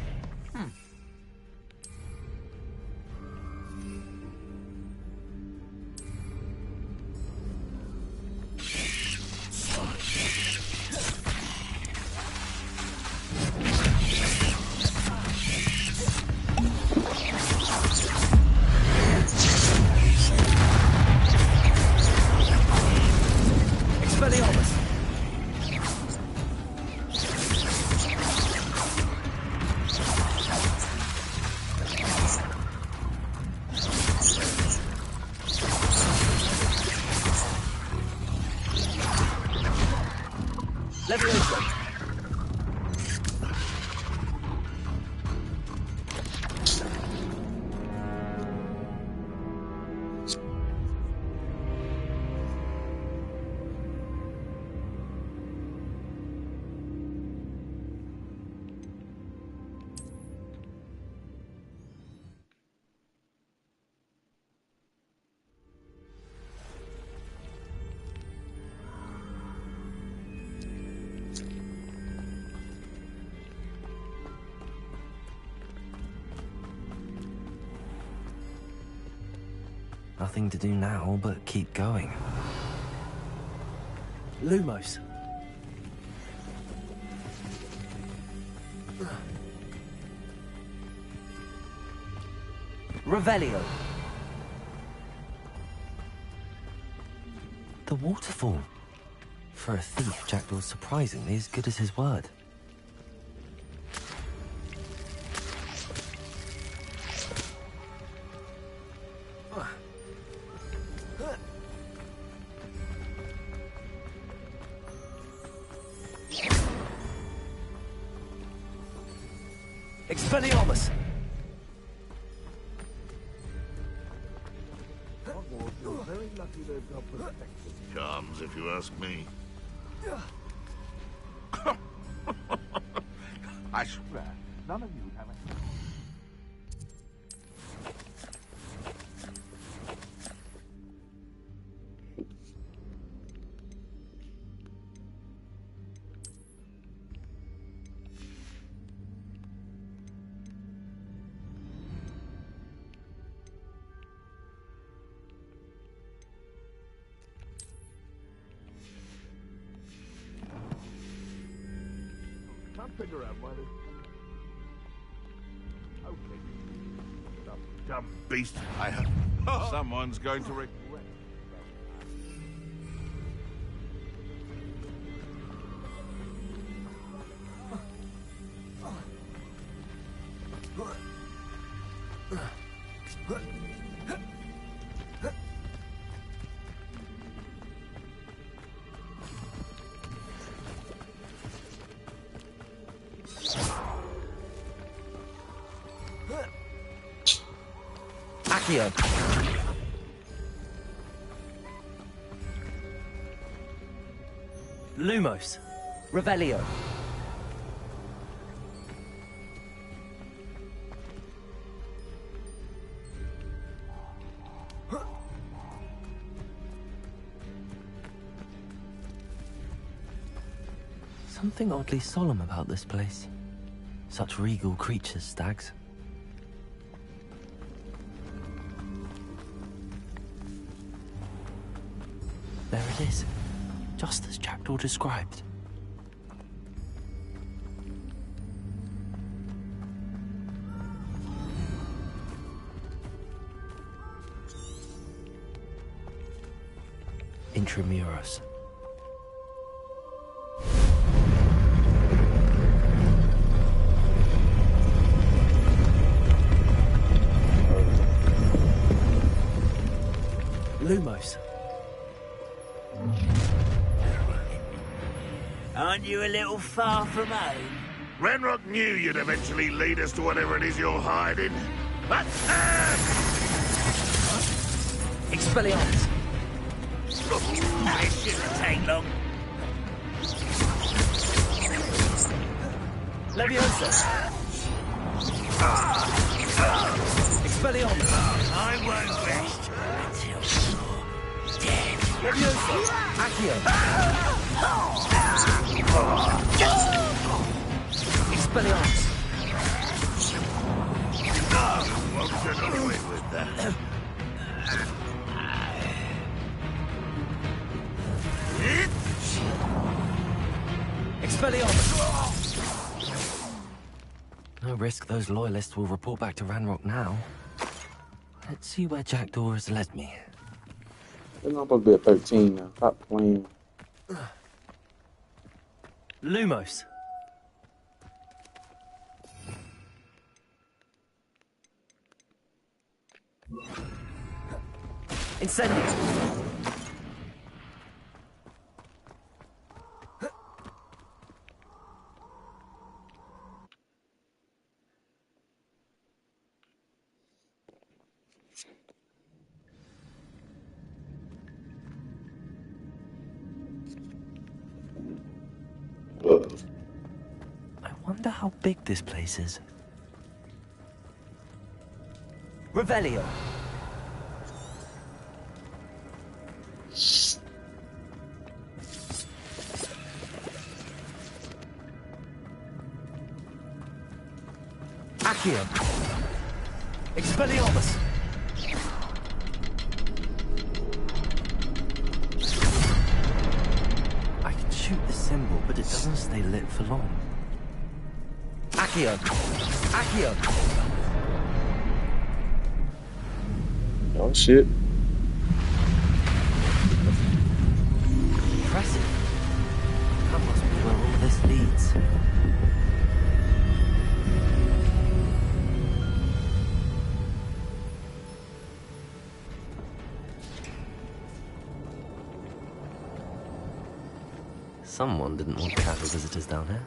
Expelliarmus! Leviosa! Nothing to do now but keep going. Lumos. Revelio. The waterfall. For a thief, Jackdaw's surprisingly as good as his word. Expelliarmus! Charms, if you ask me. I swear, none of you have a... Can't figure out why they... Okay. Dumb beast. I hope someone's going to regret. Accio. Lumos. Revelio. Something oddly solemn about this place. Such regal creatures, stags. There it is, just as Jackdaw described. Intramuros. Lumos. Aren't you a little far from home? Renrock knew you'd eventually lead us to whatever it is you're hiding. Expelliarmus. It shouldn't take long. Leviosa. Expelliarmus. I won't rest until Levioso! Accio! Expelliarmus! Won't get away with that. Expelliarmus! No risk those loyalists will report back to Ranrock now. Let's see where Jackdaw has led me. I'm supposed to be at 13 now. Stop playing. Lumos! Incendio! I wonder how big this place is. Revelio! Accio! Expelliarmus! I can shoot the symbol, but it doesn't stay lit for long. Accio! Accio! Oh shit. Impressive. That must be where all this leads. Someone didn't want casual visitors down here.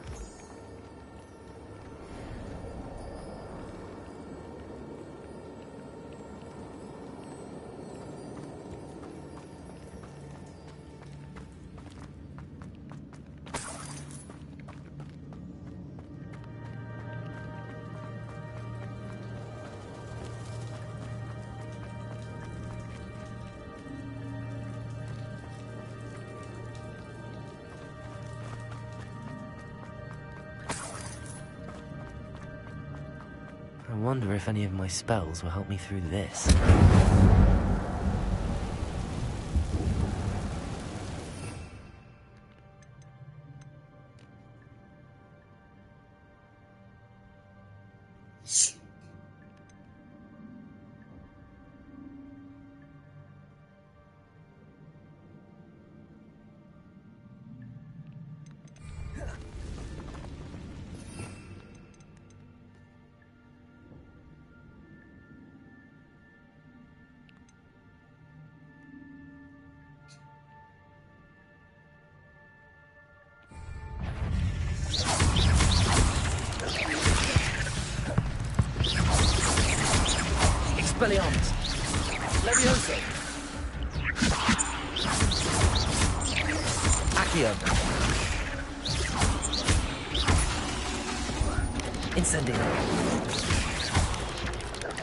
I wonder if any of my spells will help me through this. Expelliarmus! Levioso! Accio! Incendio!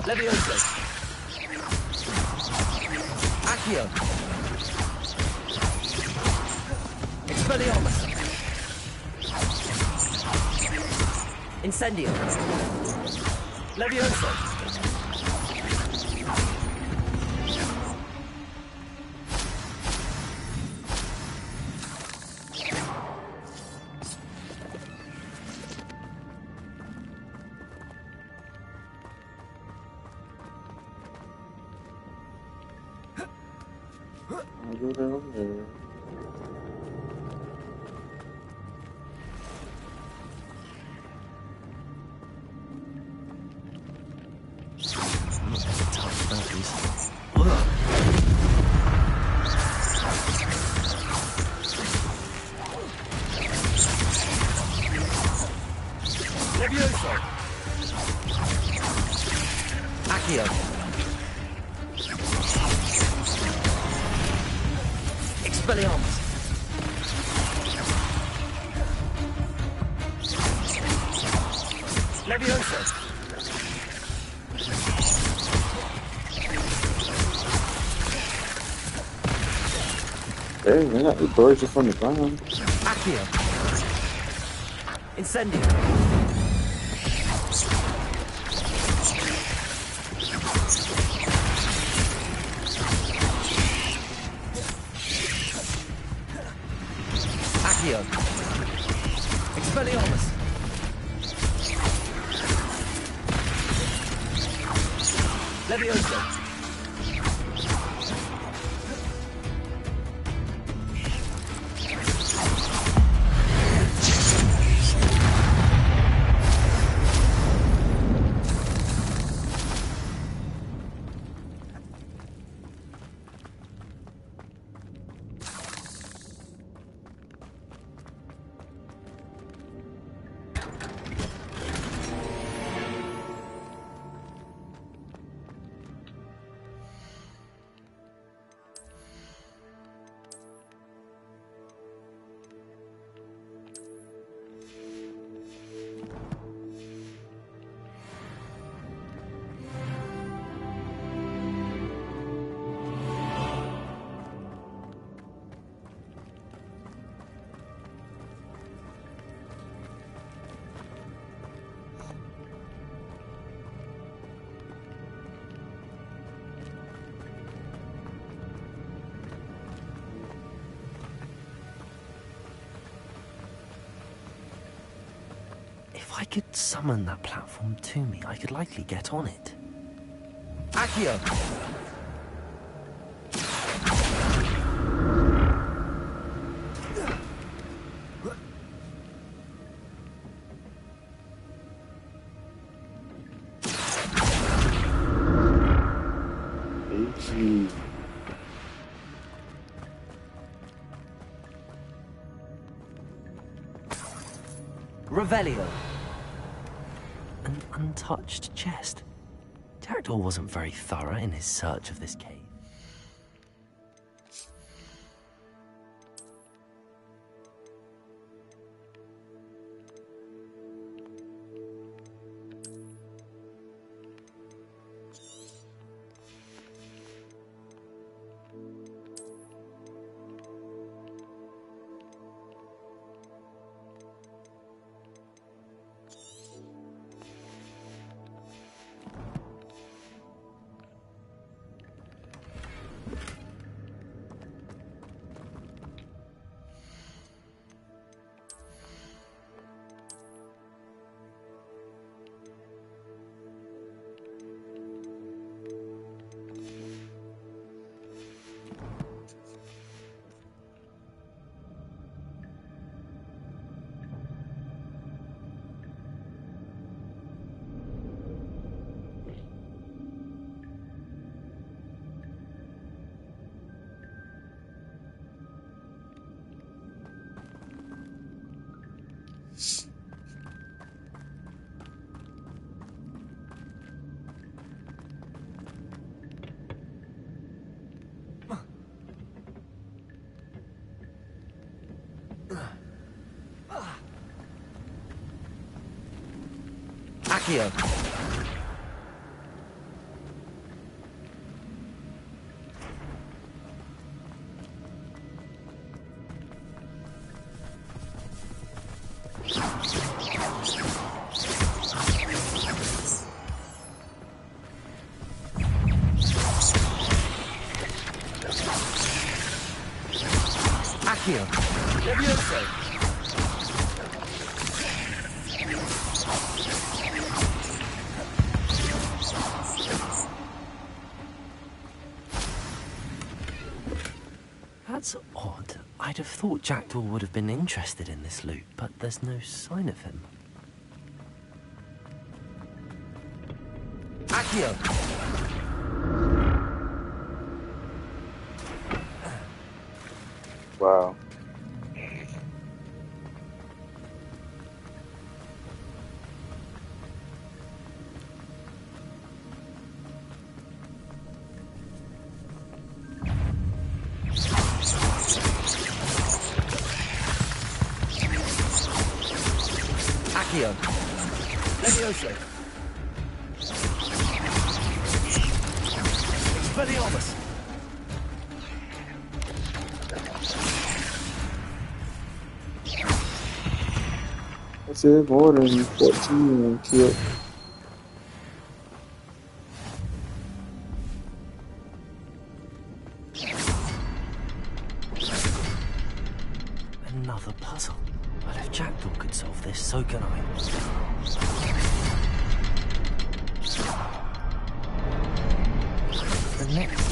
Levioso! Accio! Expelliarmus! Incendio! Levioso! I'll go down there. Levioso! Accio! Expelliarmus! Levioso! Hey, man, got the birds just on the ground. Accio. Incendio. Accio. Expelliarmus. Levioso. If I could summon that platform to me, I could likely get on it. Accio! Revelio. An untouched chest. Jackdaw wasn't very thorough in his search of this cave. Accio. Accio. Levioso. That's odd. I'd have thought Jackdaw would have been interested in this loot, but there's no sign of him. Accio! Wow. Accio. Levioso. Expelliarmus. said more than 14 killed. Another puzzle. Well, if Jackdaw could solve this, so can I. The next.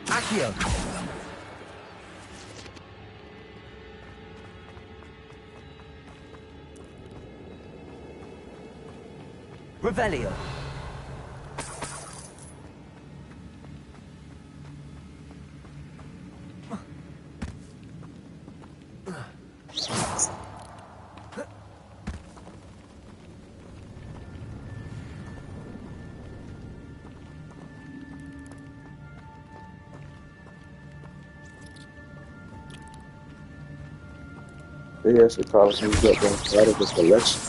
Accio. Revelio. They actually call me get them out of the collection.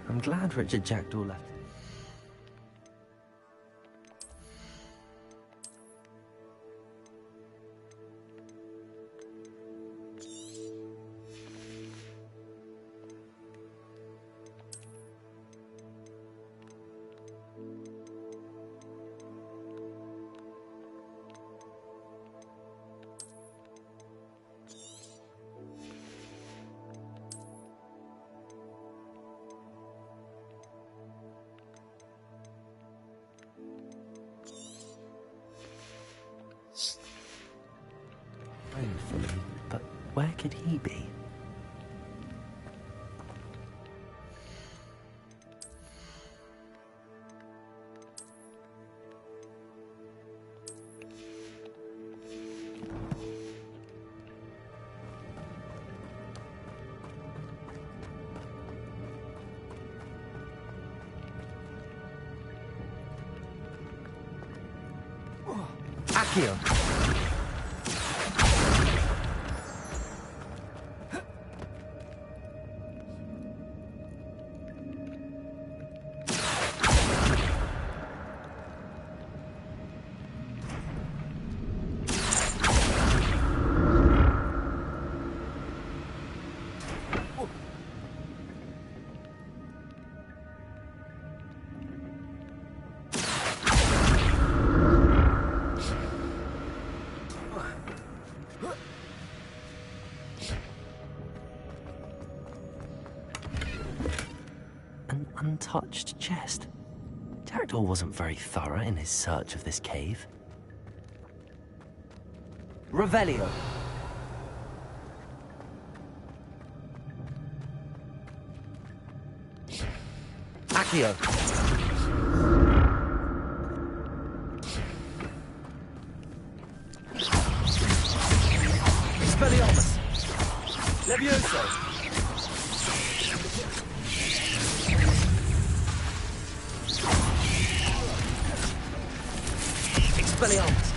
I'm glad Richard Jackdaw left. But where could he be? Accio. An untouched chest. Jackdaw wasn't very thorough in his search of this cave. Revelio. Accio. Expelliarmus. Levioso. Expelliarmus.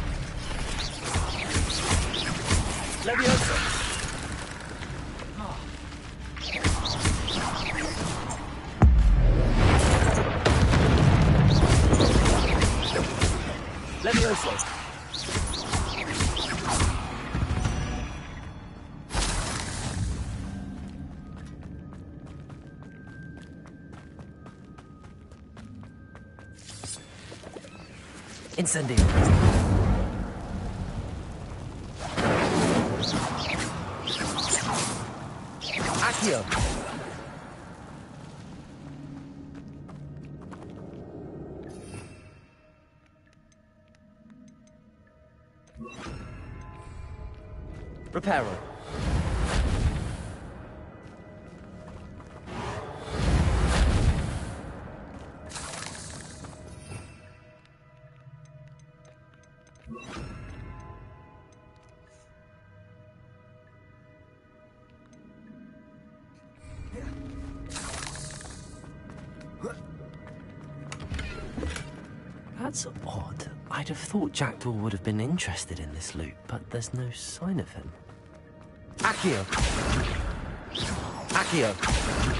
Levioso. Levioso. Incendio. Accio! Reparo. That's odd. I'd have thought Jackdaw would have been interested in this loot, but there's no sign of him. Accio! Accio!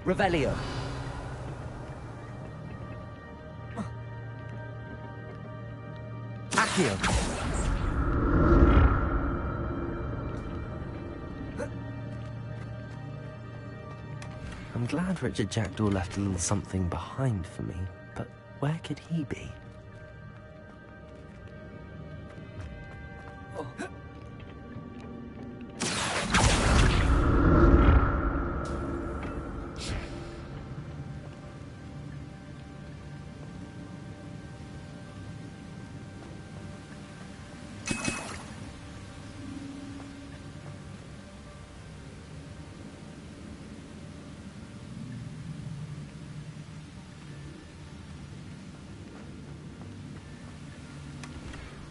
Revelio. Accio. I'm glad Richard Jackdaw left a little something behind for me, but where could he be?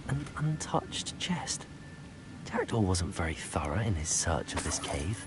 An untouched chest. Jackdaw wasn't very thorough in his search of this cave.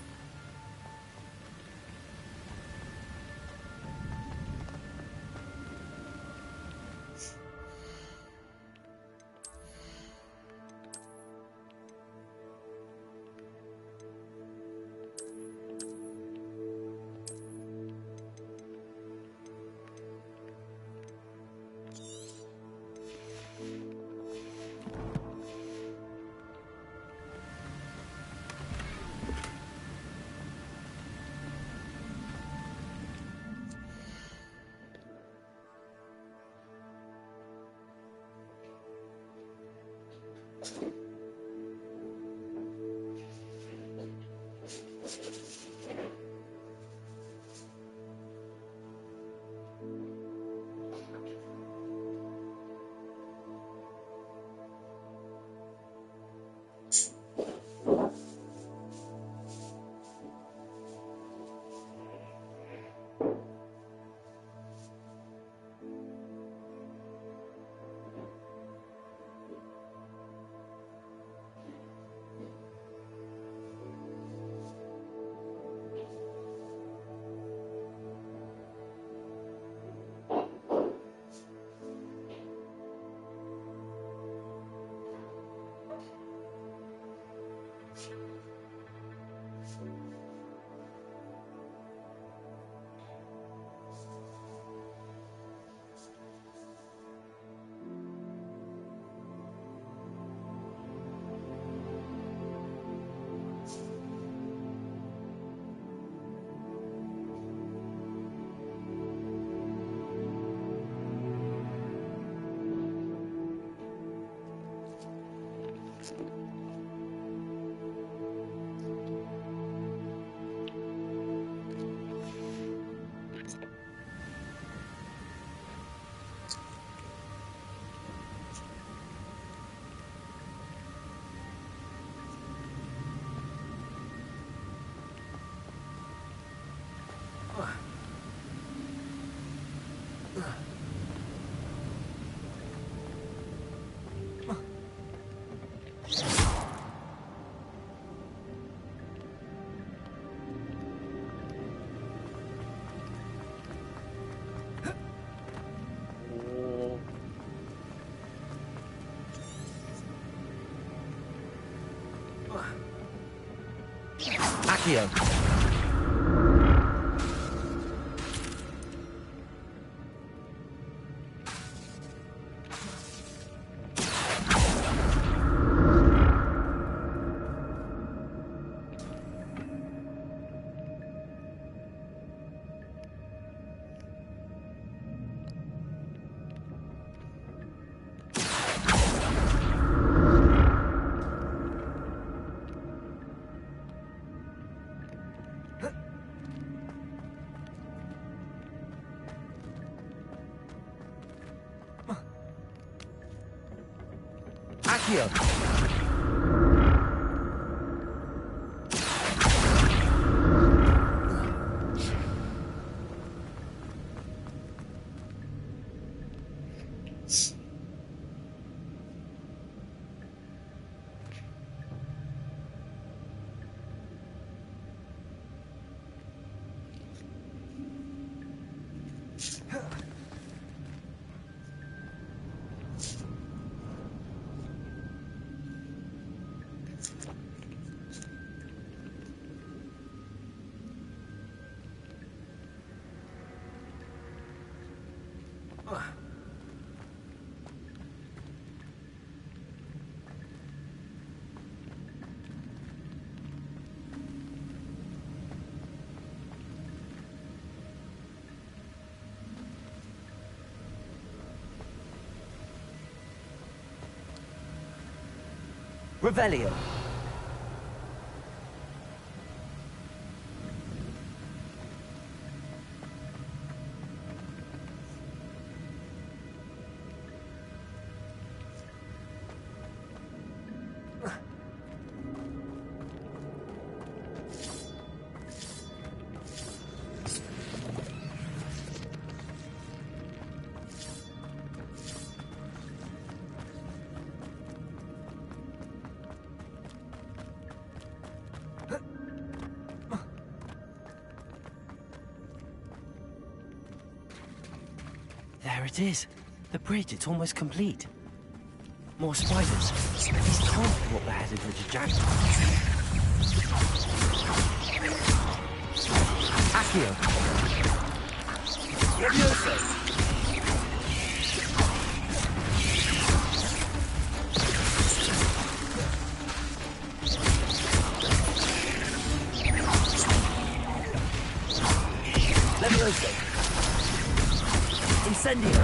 Accio. Accio. Revelio. There it is. The bridge, it's almost complete. More spiders. These can't be what beheaded Richard Jackson. Accio. Levioso. Levioso. Incendio.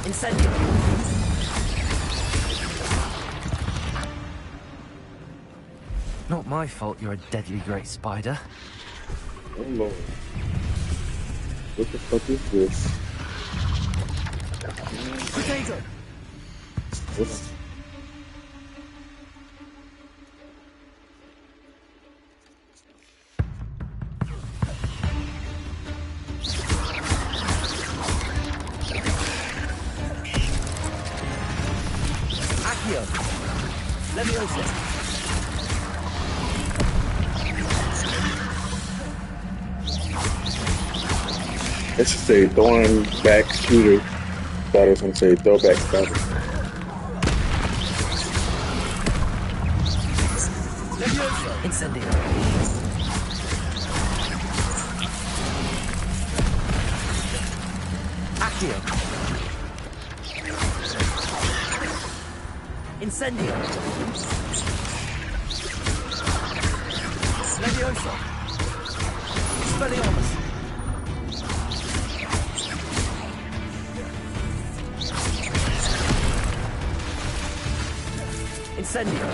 Incendio. Not my fault you're a deadly great spider. Oh Lord. What the fuck is this? Potato. What's... Accio. Leviosa. It should say throwing back shooter. Thought it was gonna say throwback spider. Leviosa. Incendio. Accio. Incendio. Leviosa. Expelliarmus. Incendio.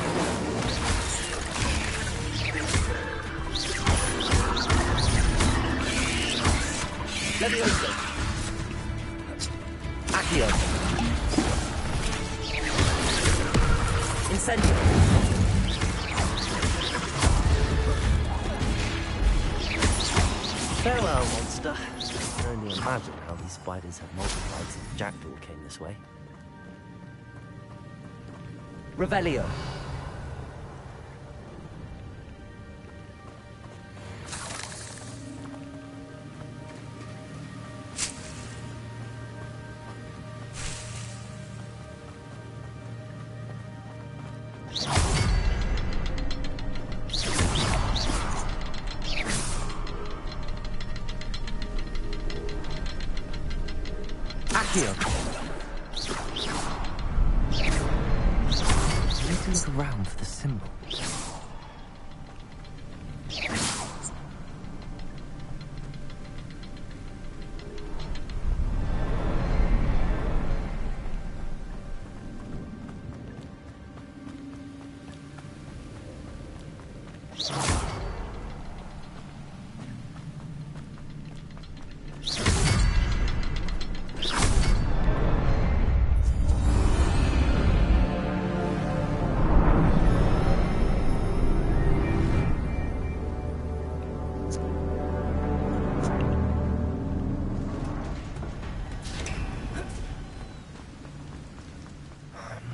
Leviosa. Accio. Incendio. Farewell, monster. I can only imagine how these spiders have multiplied since Jackdaw came this way. Revelio. Accio. I need to look around for the symbol.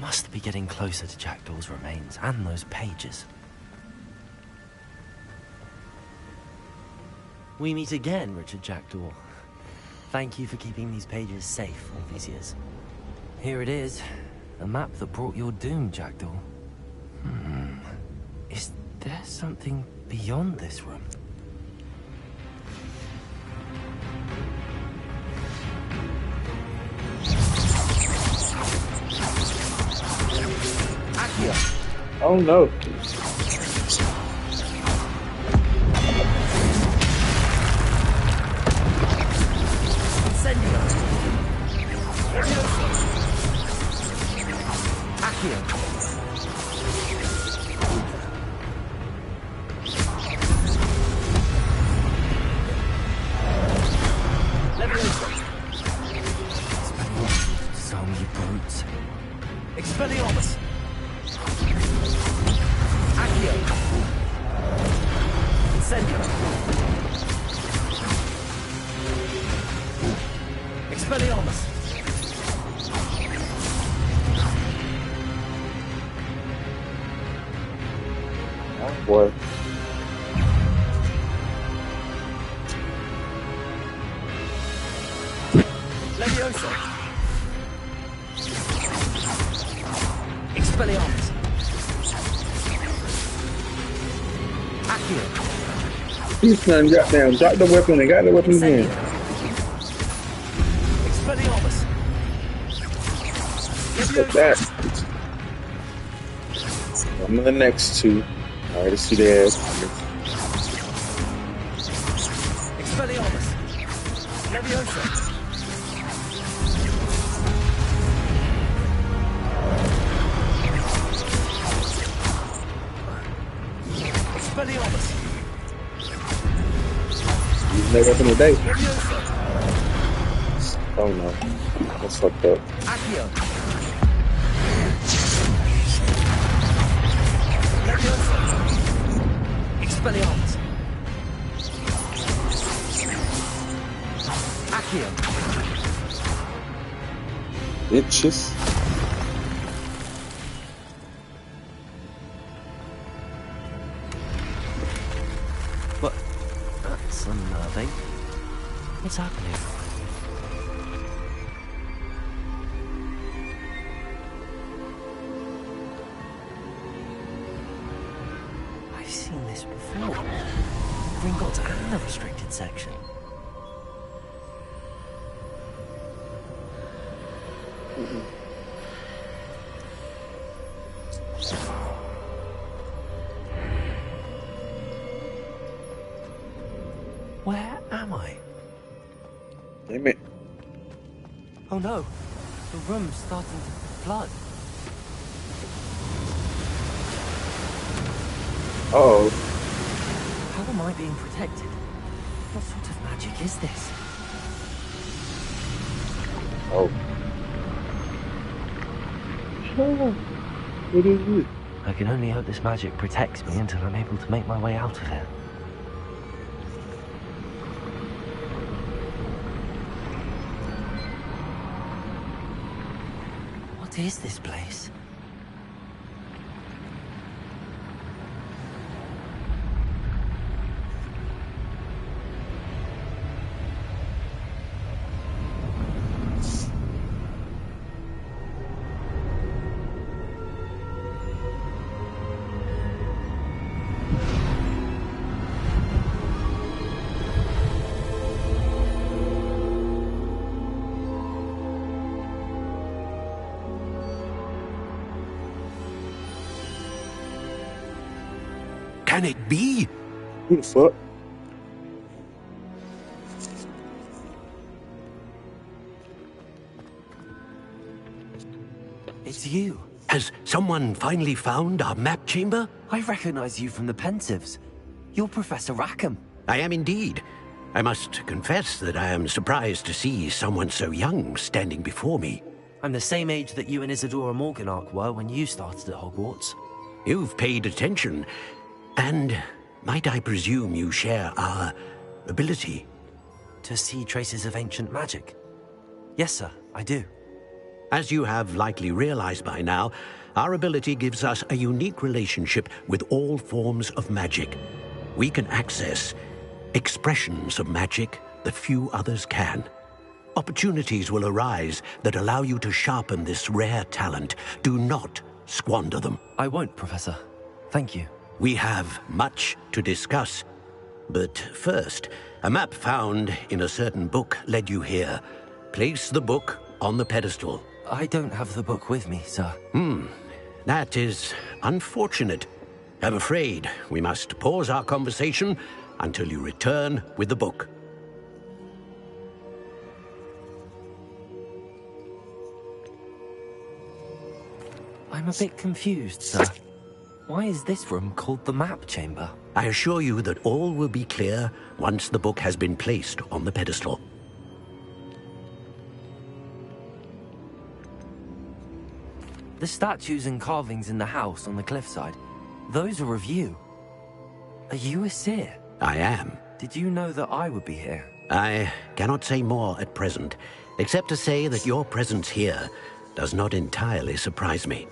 Must be getting closer to Jackdaw's remains and those pages. We meet again, Richard Jackdaw. Thank you for keeping these pages safe all these years. Here it is, the map that brought your doom, Jackdaw. Is there something beyond this room? Oh no. Incendio. Accio. Levioso. So many brutes. Expelliarmus. Accio. Incendio. Expelliarmus. Oh boy. Levioso. Expelliarmus. Accio. He's trying to goddamn drop the weapon and got the weapon again. Expelliarmus. Look at that. I'm in the next two. Alright, let's see the ass. Expelliarmus. Levioso. Expelliarmus. Using that weapon today. Levioso. Oh no. That's fucked up. Accio. Levioso. Expelliarmus. Accio. Bitches. What? That's unnerving. What's happening? I've seen this before. Gringotts and the restricted section. Where am I? Damn it. Oh no, the room's starting to flood. Uh-oh. How am I being protected? What sort of magic is this? Oh. What is it? I can only hope this magic protects me until I'm able to make my way out of here. What is this place? can it be? Who the fuck? It's you. Has someone finally found our map chamber? I recognize you from the Pensieves. You're Professor Rackham. I am indeed. I must confess that I am surprised to see someone so young standing before me. I'm the same age that you and Isadora Morganach were when you started at Hogwarts. You've paid attention, and might I presume you share our ability? To see traces of ancient magic? Yes, sir, I do. As you have likely realized by now, our ability gives us a unique relationship with all forms of magic. We can access expressions of magic that few others can. Opportunities will arise that allow you to sharpen this rare talent. Do not squander them. I won't, Professor. Thank you. We have much to discuss. But first, a map found in a certain book led you here. Place the book on the pedestal. I don't have the book with me, sir. That is unfortunate. I'm afraid we must pause our conversation until you return with the book. I'm a bit confused, sir. Why is this room called the map chamber? I assure you that all will be clear once the book has been placed on the pedestal. The statues and carvings in the house on the cliffside, those are of you. Are you a seer? I am. Did you know that I would be here? I cannot say more at present, except to say that your presence here does not entirely surprise me.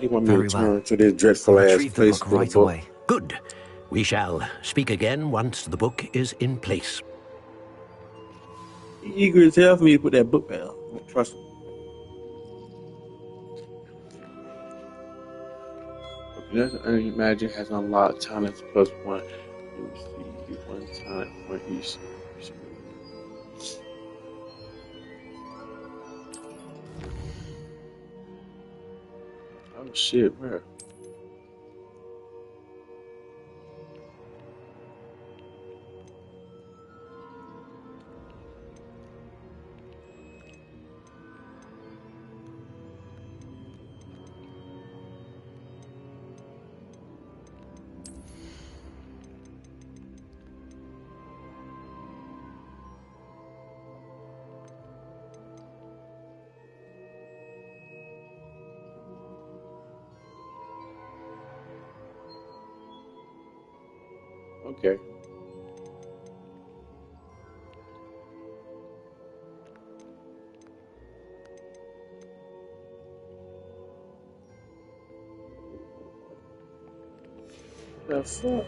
He want me to Very return well. to this dreadful I'll ass retrieve the place book for the right book. away. Good. We shall speak again once the book is in place. He eager as hell for me to put that book down. Trust me. Okay, that's Earning Magic has unlocked talents +1. You receive 1 talent point each. Oh shit, where? Okay. The fuck?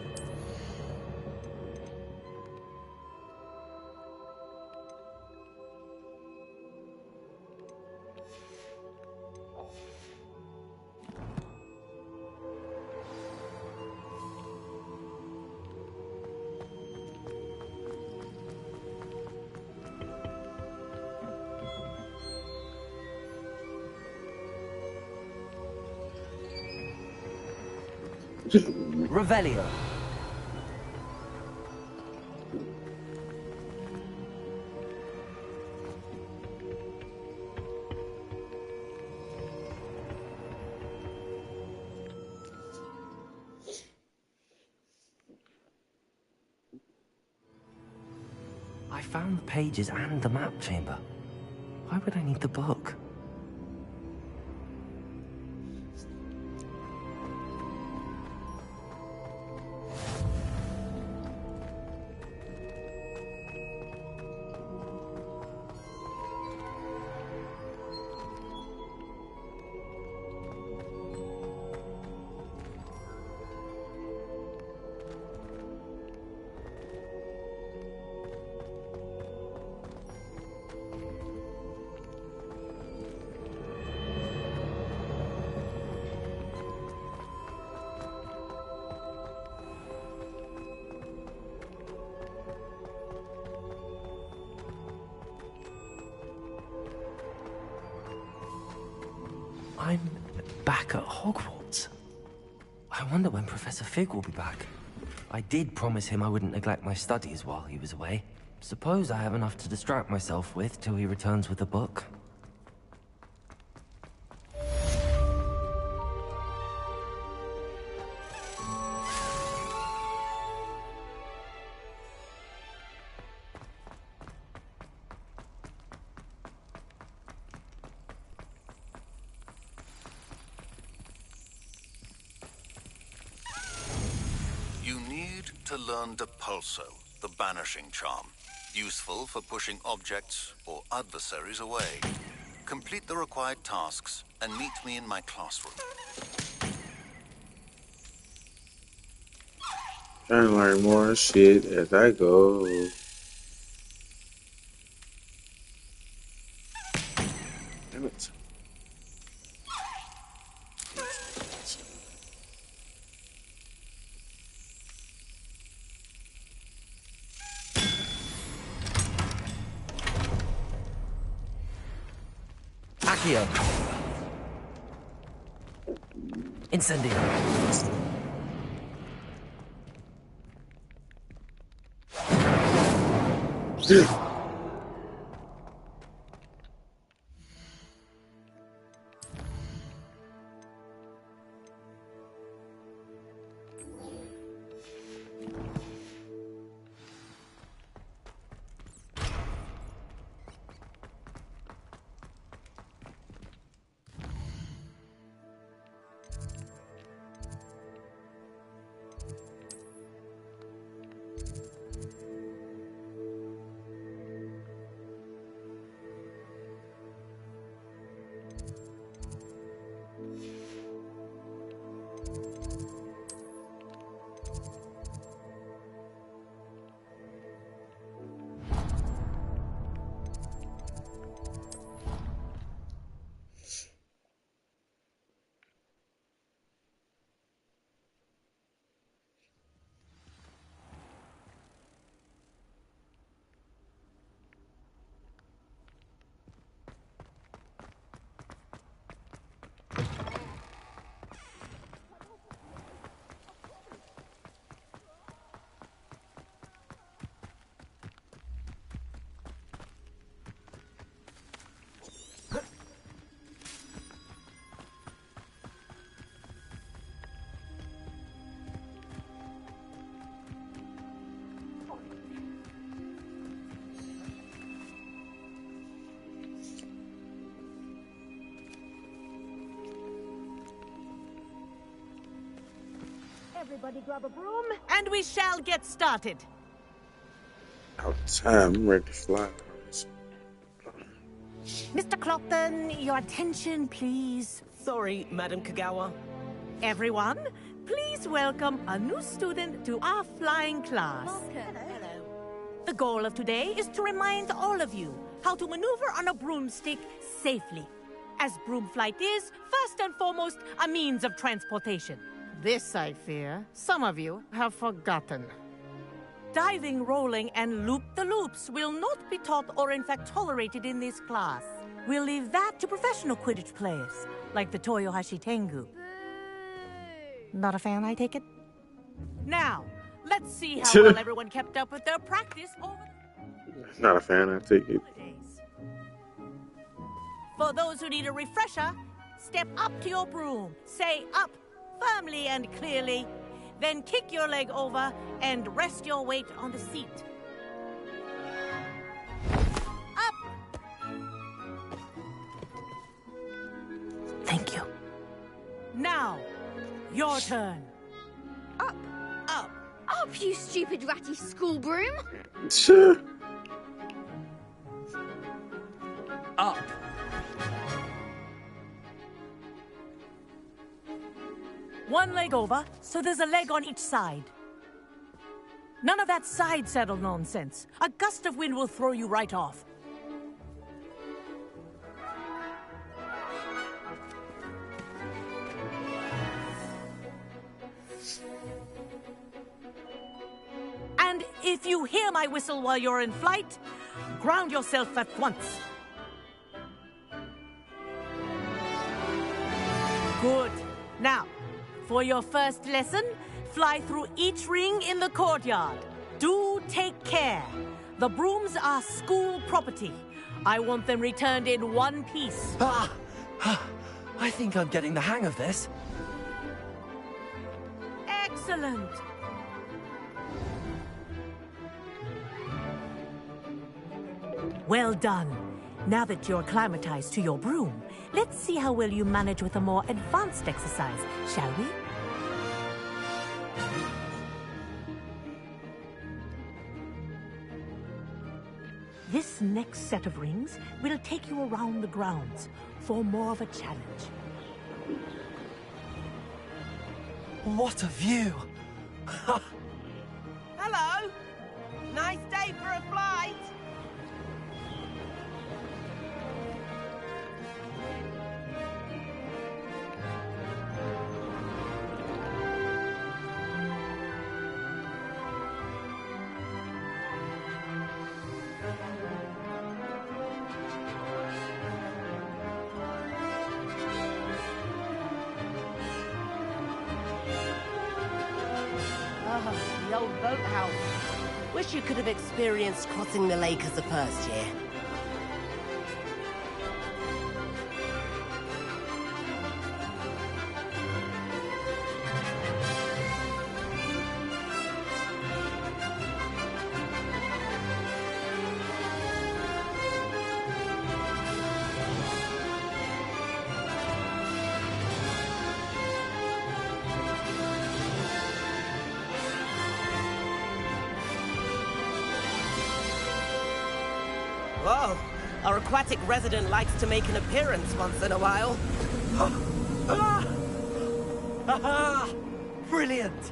Revelio. I found the pages and the map chamber. Why would I need the book? I'm back at Hogwarts. I wonder when Professor Fig will be back. I did promise him I wouldn't neglect my studies while he was away. Suppose I have enough to distract myself with till he returns with a book. You need to learn Depulso, the banishing charm. Useful for pushing objects or adversaries away. Complete the required tasks and meet me in my classroom. Trying to learn more shit as I go. Damn it. Accio! Incendio! Everybody grab a broom, and we shall get started. Out of time, I'm ready to fly. Mr. Clopton, your attention, please. Sorry, Madam Kagawa. Everyone, please welcome a new student to our flying class. Hello. The goal of today is to remind all of you how to maneuver on a broomstick safely, as broom flight is, first and foremost, a means of transportation. This, I fear, some of you have forgotten. Diving, rolling, and loop-the-loops will not be taught or in fact tolerated in this class. We'll leave that to professional Quidditch players, like the Toyohashi Tengu. Not a fan, I take it? Now, let's see how well everyone kept up with their practice over Not a fan, I take it. the holidays. For those who need a refresher, step up to your broom, say up firmly and clearly, then kick your leg over and rest your weight on the seat. Up! Thank you. Now, your turn. Up. Up. Up, you stupid ratty school broom. Sure. Up. One leg over, so there's a leg on each side. None of that side saddle nonsense. A gust of wind will throw you right off. And if you hear my whistle while you're in flight, ground yourself at once. Good. Now, for your first lesson, fly through each ring in the courtyard. Do take care. The brooms are school property. I want them returned in one piece. I think I'm getting the hang of this. Excellent. Well done. Now that you're acclimatized to your broom, let's see how well you manage with a more advanced exercise, shall we? This next set of rings will take you around the grounds for more of a challenge. What a view! Hello! Nice day for a flight! The old boathouse. Wish you could have experienced crossing the lake as a first year. Whoa, our aquatic resident likes to make an appearance once in a while. Brilliant!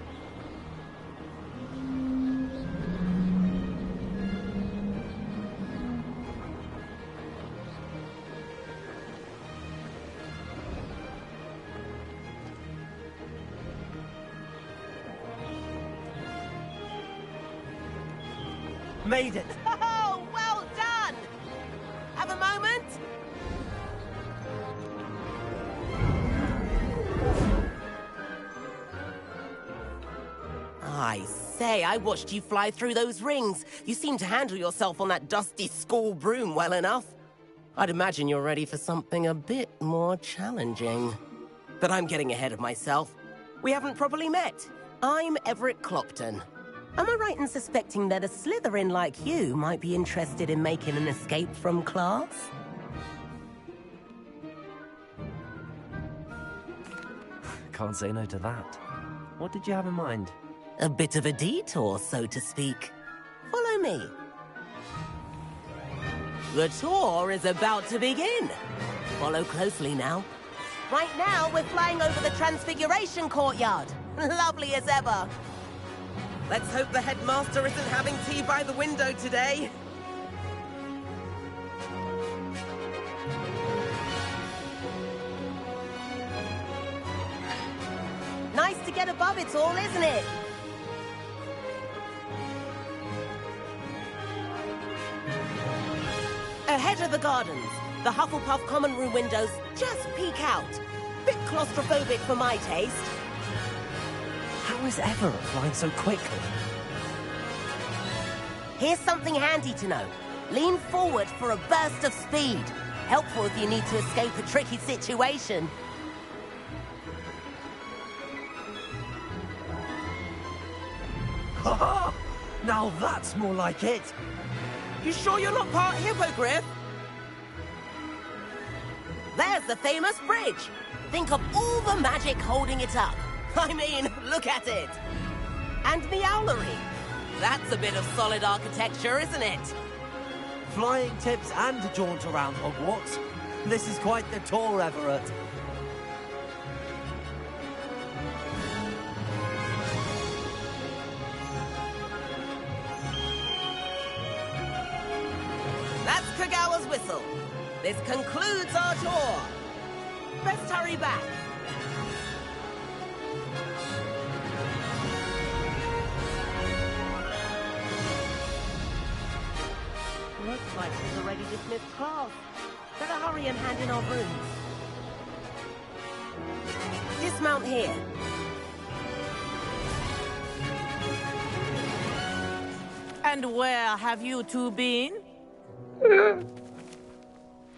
Made it! Oh, well done! Have a moment? I say, I watched you fly through those rings. You seem to handle yourself on that dusty school broom well enough. I'd imagine you're ready for something a bit more challenging. But I'm getting ahead of myself. We haven't properly met. I'm Everett Clopton. Am I right in suspecting that a Slytherin like you might be interested in making an escape from class? Can't say no to that. What did you have in mind? A bit of a detour, so to speak. Follow me. The tour is about to begin. Follow closely now. Right now, we're flying over the Transfiguration Courtyard. Lovely as ever. Let's hope the headmaster isn't having tea by the window today. Nice to get above it all, isn't it? Ahead of the gardens, the Hufflepuff common room windows just peek out. Bit claustrophobic for my taste. How is Everett flying so quickly? Here's something handy to know. Lean forward for a burst of speed. Helpful if you need to escape a tricky situation. Ha ha! Now that's more like it! You sure you're not part hippogriff? There's the famous bridge. Think of all the magic holding it up. I mean, look at it. And the owlery. That's a bit of solid architecture, isn't it? Flying tips and a jaunt around Hogwarts. This is quite the tour, Everett. That's Kagawa's whistle. This concludes our tour. Best hurry back. Looks like we've already dismissed class. Better hurry and hand in our brooms. Dismount here. And where have you two been?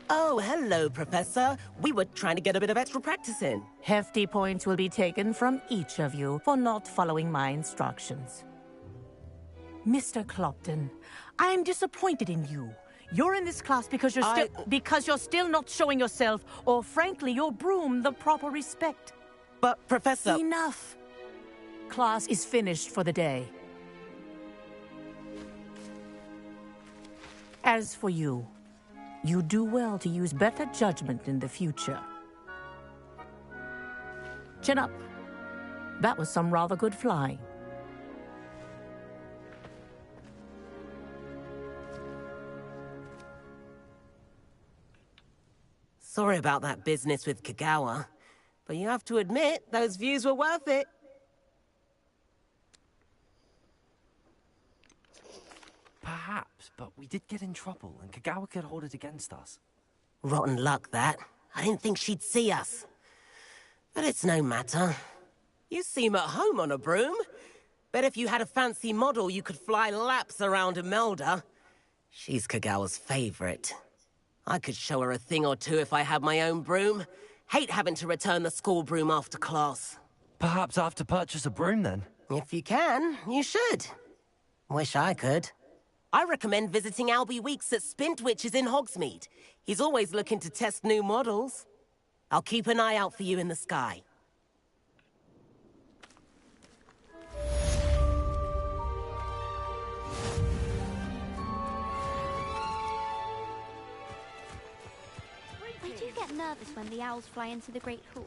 Oh, hello, Professor. We were trying to get a bit of extra practice in. Hefty points will be taken from each of you for not following my instructions. Mr. Clopton, I'm disappointed in you. You're in this class because you're still not showing yourself, or frankly, your broom, the proper respect. But, Professor... Enough. Class is finished for the day. As for you, you do well to use better judgment in the future. Chin up. That was some rather good flying. Sorry about that business with Kagawa, but you have to admit, those views were worth it. Perhaps, but we did get in trouble, and Kagawa could hold it against us. Rotten luck, that. I didn't think she'd see us. But it's no matter. You seem at home on a broom. Bet if you had a fancy model, you could fly laps around Imelda. She's Kagawa's favorite. I could show her a thing or two if I had my own broom. Hate having to return the school broom after class. Perhaps I have to purchase a broom, then? If you can, you should. Wish I could. I recommend visiting Albie Weeks at Spintwitches in Hogsmeade. He's always looking to test new models. I'll keep an eye out for you in the sky. I do get nervous when the owls fly into the Great Hall.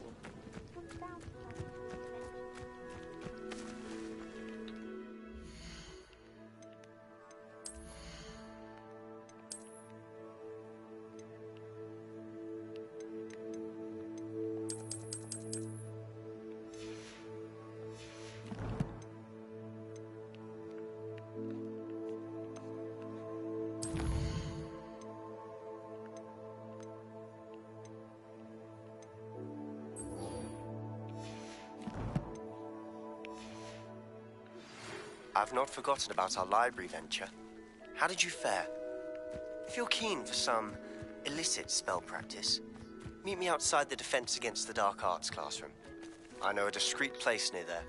I've not forgotten about our library venture. How did you fare? If you're keen for some illicit spell practice, meet me outside the Defense Against the Dark Arts classroom. I know a discreet place near there.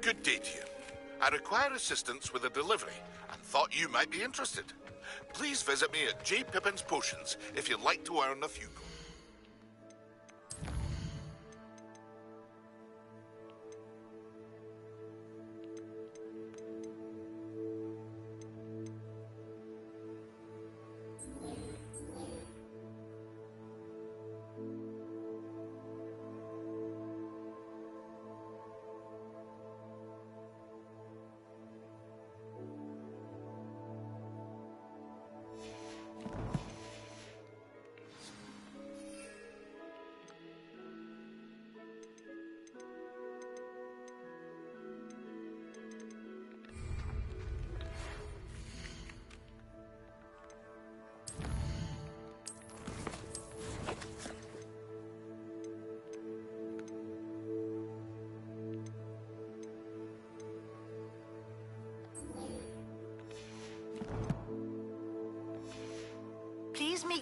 Good day to you. I require assistance with a delivery and thought you might be interested. Please visit me at J. Pippin's Potions if you'd like to earn a few gold.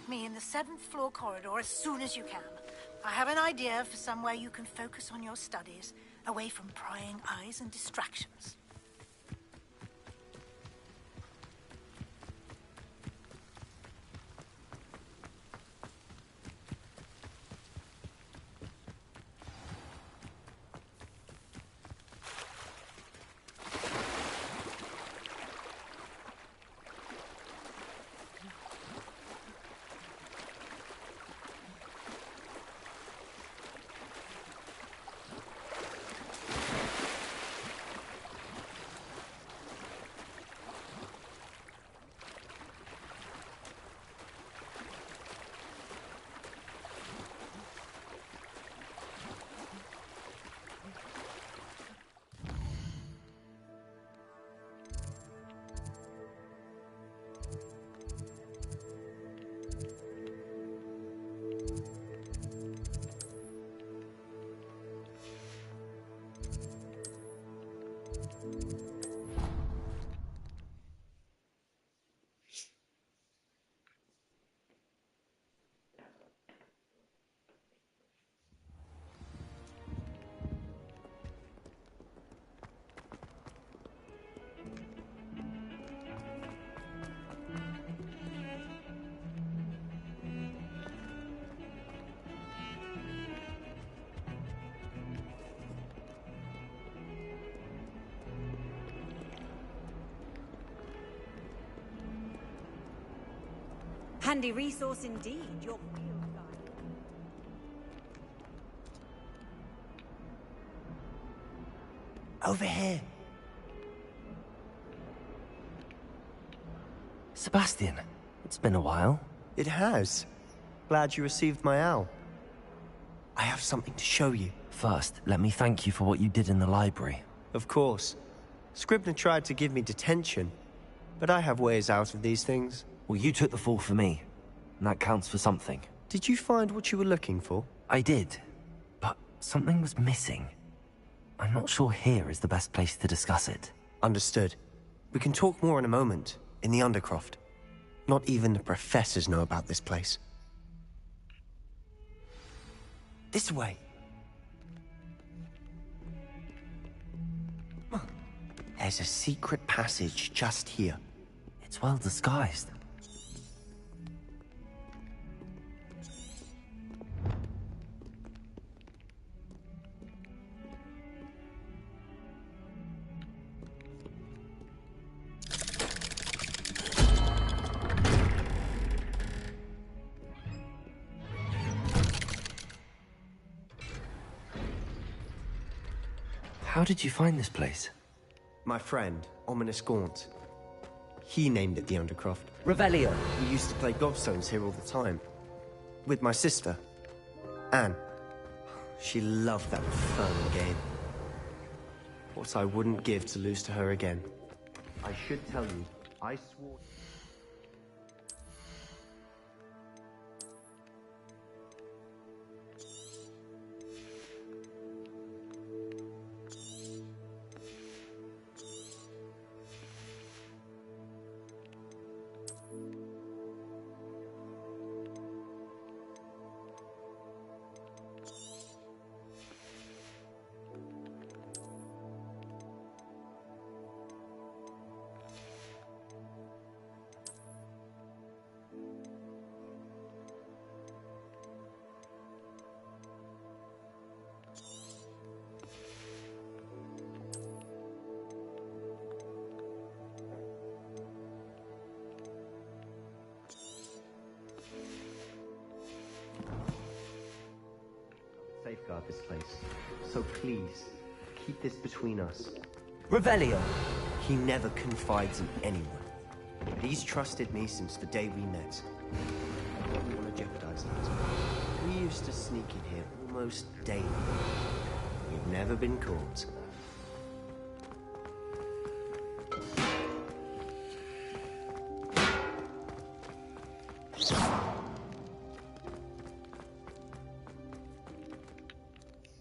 meet me in the 7th floor corridor as soon as you can. I have an idea for somewhere you can focus on your studies, away from prying eyes and distractions. Handy resource indeed, your field guide. Over here. Sebastian, it's been a while. It has. Glad you received my owl. I have something to show you. First, let me thank you for what you did in the library. Of course. Scribner tried to give me detention, but I have ways out of these things. Well, you took the fall for me, and that counts for something. Did you find what you were looking for? I did, but something was missing. I'm not sure here is the best place to discuss it. Understood. We can talk more in a moment, in the Undercroft. Not even the professors know about this place. This way. There's a secret passage just here. It's well disguised. How did you find this place? My friend, Ominous Gaunt. He named it the Undercroft. Revelio. We used to play gobstones here all the time. With my sister, Anne. She loved that infernal game. What I wouldn't give to lose to her again. I should tell you, I swore... Safeguard this place. So please, keep this between us. Revelio. He never confides in anyone. But he's trusted me since the day we met. I don't want to jeopardize that. We used to sneak in here almost daily. We've never been caught.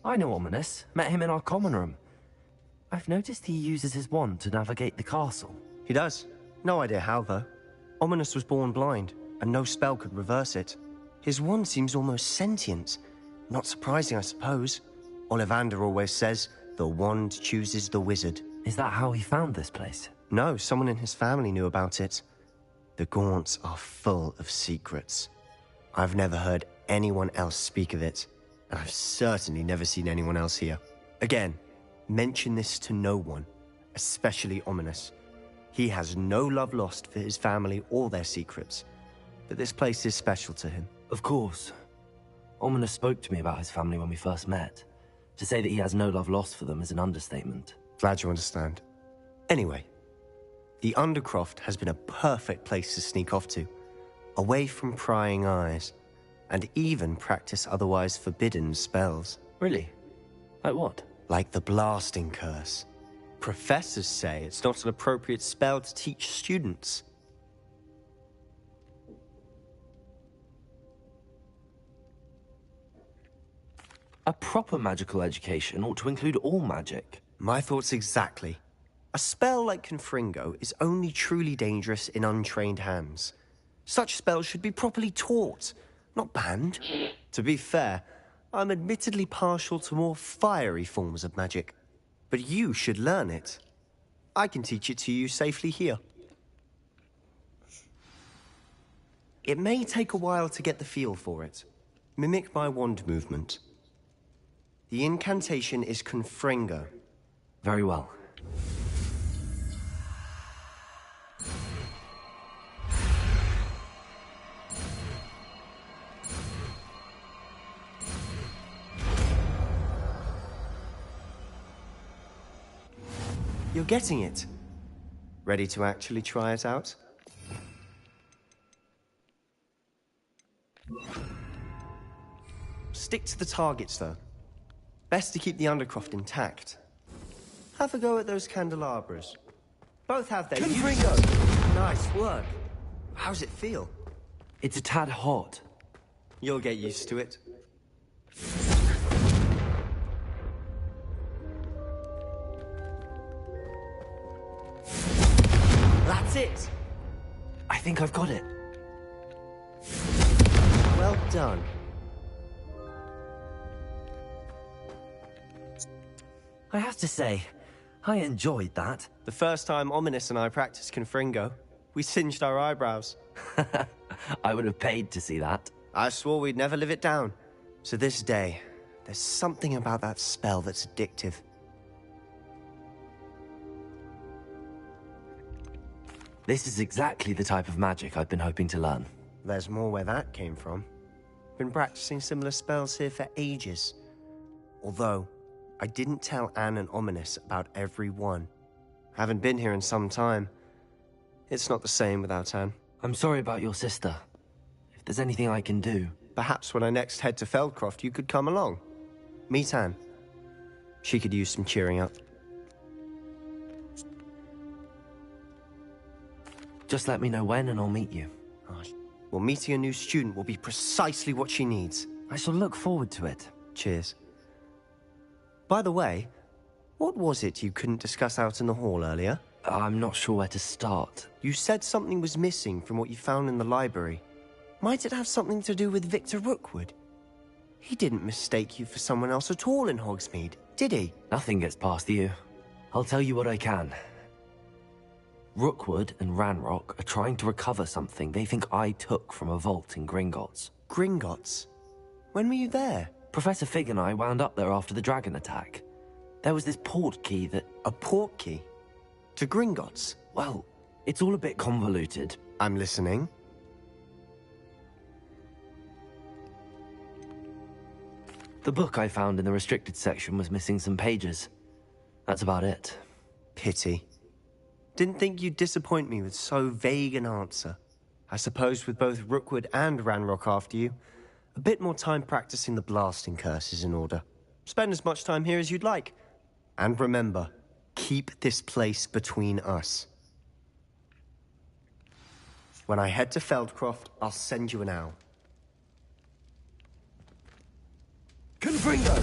I know Ominous. Met him in our common room. I've noticed he uses his wand to navigate the castle. He does. No idea how, though. Ominous was born blind. and no spell could reverse it. His wand seems almost sentient. Not surprising, I suppose. Ollivander always says, the wand chooses the wizard. Is that how he found this place? No, someone in his family knew about it. The Gaunts are full of secrets. I've never heard anyone else speak of it, and I've certainly never seen anyone else here. Again, mention this to no one, especially Ominous. He has no love lost for his family or their secrets, but this place is special to him. Of course. Ominous spoke to me about his family when we first met. To say that he has no love lost for them is an understatement. Glad you understand. Anyway, the Undercroft has been a perfect place to sneak off to, away from prying eyes, and even practice otherwise forbidden spells. Really? Like what? Like the Blasting Curse. Professors say it's not an appropriate spell to teach students. A proper magical education ought to include all magic. My thoughts exactly. A spell like Confringo is only truly dangerous in untrained hands. Such spells should be properly taught, not banned. To be fair, I'm admittedly partial to more fiery forms of magic. But you should learn it. I can teach it to you safely here. It may take a while to get the feel for it. Mimic my wand movement. The incantation is Confringo. Very well. You're getting it. Ready to actually try it out? Stick to the targets, though. Best to keep the Undercroft intact. Have a go at those candelabras. Both have their Confringo! Nice work. How's it feel? It's a tad hot. You'll get used to it. That's it! I think I've got it. Well done. I have to say, I enjoyed that. The first time Ominous and I practiced Confringo, we singed our eyebrows. I would have paid to see that. I swore we'd never live it down. To this day, there's something about that spell that's addictive. This is exactly the type of magic I've been hoping to learn. There's more where that came from. Been practicing similar spells here for ages. Although, I didn't tell Anne and Ominous about every one. Haven't been here in some time. It's not the same without Anne. I'm sorry about your sister. If there's anything I can do... Perhaps when I next head to Feldcroft, you could come along. Meet Anne. She could use some cheering up. Just let me know when and I'll meet you. Well, meeting a new student will be precisely what she needs. I shall look forward to it. Cheers. By the way, what was it you couldn't discuss out in the hall earlier? I'm not sure where to start. You said something was missing from what you found in the library. Might it have something to do with Victor Rookwood? He didn't mistake you for someone else at all in Hogsmeade, did he? Nothing gets past you. I'll tell you what I can. Rookwood and Ranrock are trying to recover something they think I took from a vault in Gringotts. Gringotts? When were you there? Professor Fig and I wound up there after the dragon attack. There was this port key that... A port key? To Gringotts? Well, it's all a bit convoluted. I'm listening. The book I found in the restricted section was missing some pages. That's about it. Pity. Didn't think you'd disappoint me with so vague an answer. I suppose with both Rookwood and Ranrock after you, a bit more time practicing the Blasting Curse is in order. Spend as much time here as you'd like. And remember, keep this place between us. When I head to Feldcroft, I'll send you an owl. Confringo!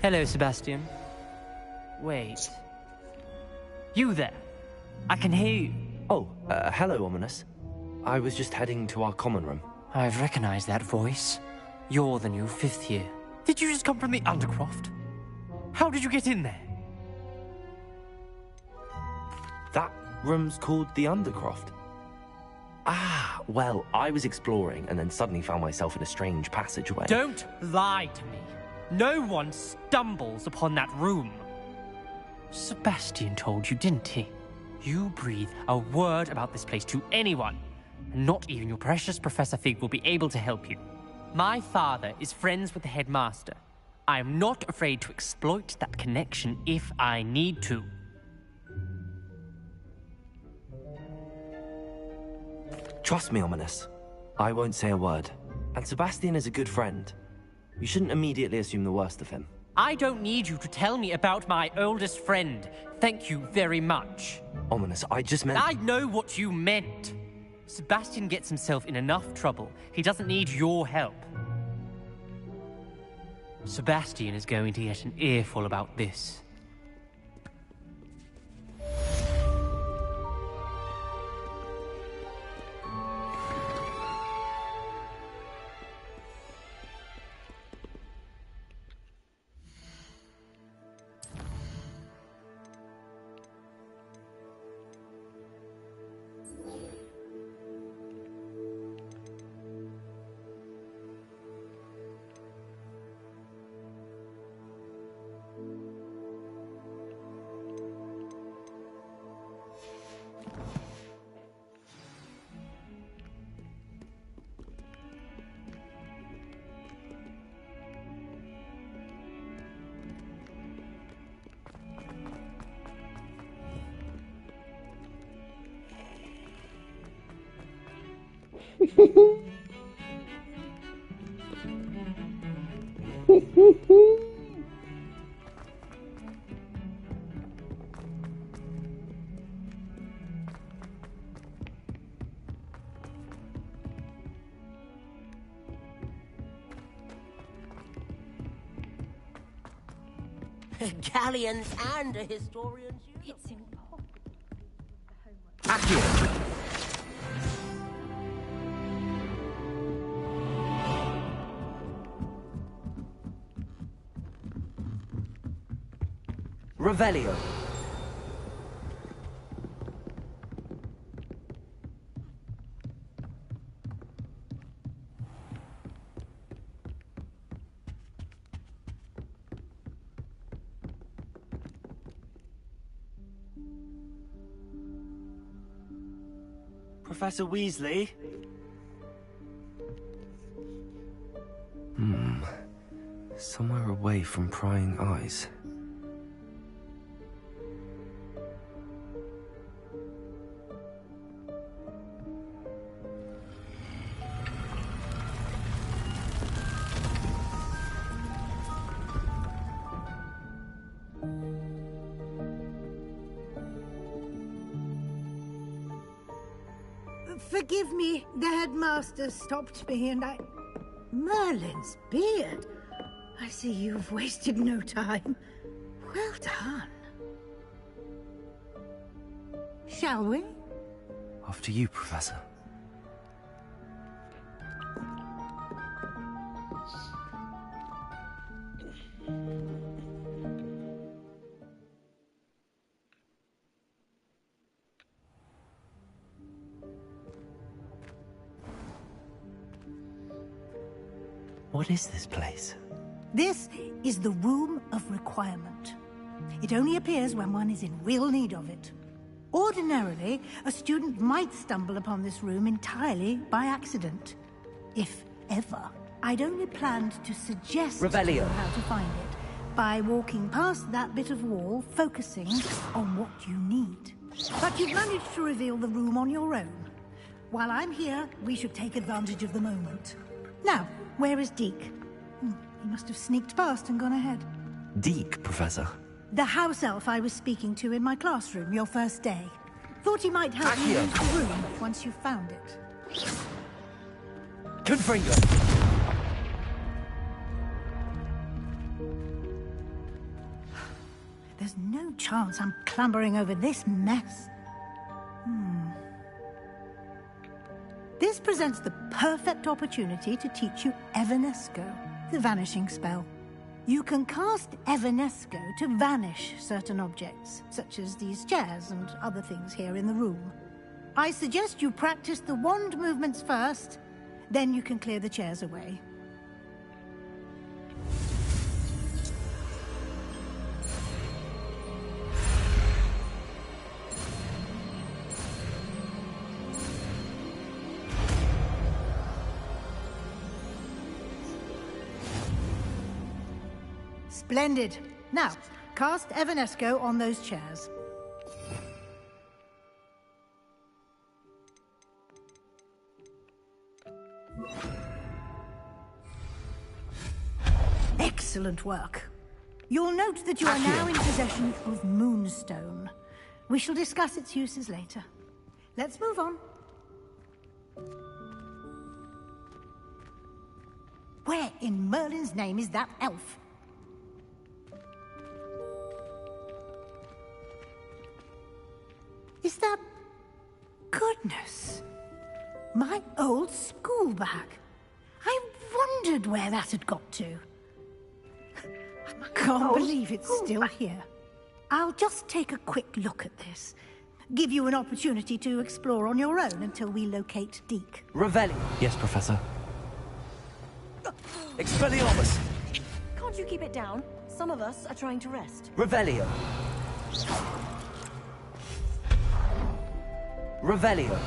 Hello, Sebastian. Wait. You there? I can hear you. Oh, hello, Ominous. I was just heading to our common room. I've recognized that voice. You're the new 5th year. Did you just come from the Undercroft? How did you get in there? That room's called the Undercroft. Ah, well, I was exploring and then suddenly found myself in a strange passageway. Don't lie to me. No one stumbles upon that room. Sebastian told you, didn't he? You breathe a word about this place to anyone, and not even your precious Professor Fig will be able to help you. My father is friends with the headmaster. I am not afraid to exploit that connection if I need to. Trust me, Ominous. I won't say a word. And Sebastian is a good friend. You shouldn't immediately assume the worst of him. I don't need you to tell me about my oldest friend. Thank you very much. Ominous, I just meant... I know what you meant. Sebastian gets himself in enough trouble. He doesn't need your help. Sebastian is going to get an earful about this. Galleons and a historian's uniform. It's impossible. Accio! Revelio. Professor Weasley? Somewhere away from prying eyes. Forgive me, the headmaster stopped me and I... Merlin's beard. I see you've wasted no time. Well done. Shall we? After you, Professor. What is this place? This is the Room of Requirement. It only appears when one is in real need of it. Ordinarily, a student might stumble upon this room entirely by accident. If ever. I'd only planned to suggest to you Revelio. how to find it by walking past that bit of wall, focusing on what you need. But you've managed to reveal the room on your own. While I'm here, we should take advantage of the moment. Now, where is Deke? He must have sneaked past and gone ahead. Deke, Professor. The house elf I was speaking to in my classroom your first day. Thought he might help you Accio. use the room once you found it. Confringo. There's no chance I'm clambering over this mess. This presents the perfect opportunity to teach you Evanesco, the vanishing spell. You can cast Evanesco to vanish certain objects, such as these chairs and other things here in the room. I suggest you practice the wand movements first, then you can clear the chairs away. Splendid. Now, cast Evanesco on those chairs. Excellent work. You'll note that you are now in possession of Moonstone. We shall discuss its uses later. Let's move on. Where in Merlin's name is that elf? Is that... Goodness! My old school bag. I wondered where that had got to. I can't believe it's still here. I'll just take a quick look at this. Give you an opportunity to explore on your own until we locate Deke. Revelio. Yes, Professor. Expelliarmus. Can't you keep it down? Some of us are trying to rest. Revelio. Revelio.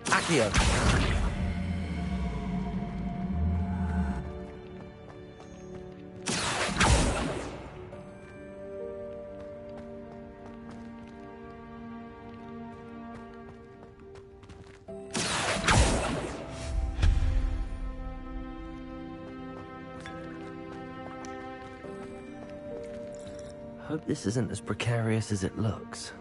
Accio. Hope this isn't as precarious as it looks.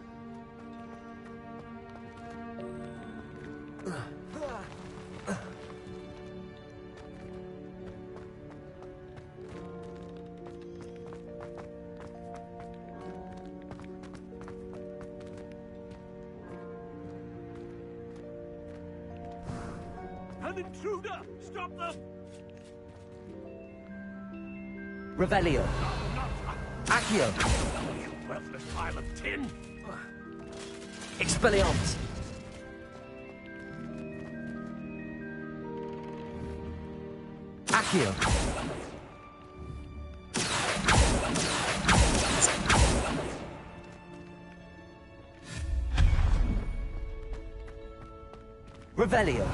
An intruder! Stop them! Revelio. Accio. You worthless pile of tin! Expelliarmus. Accio. Revelio.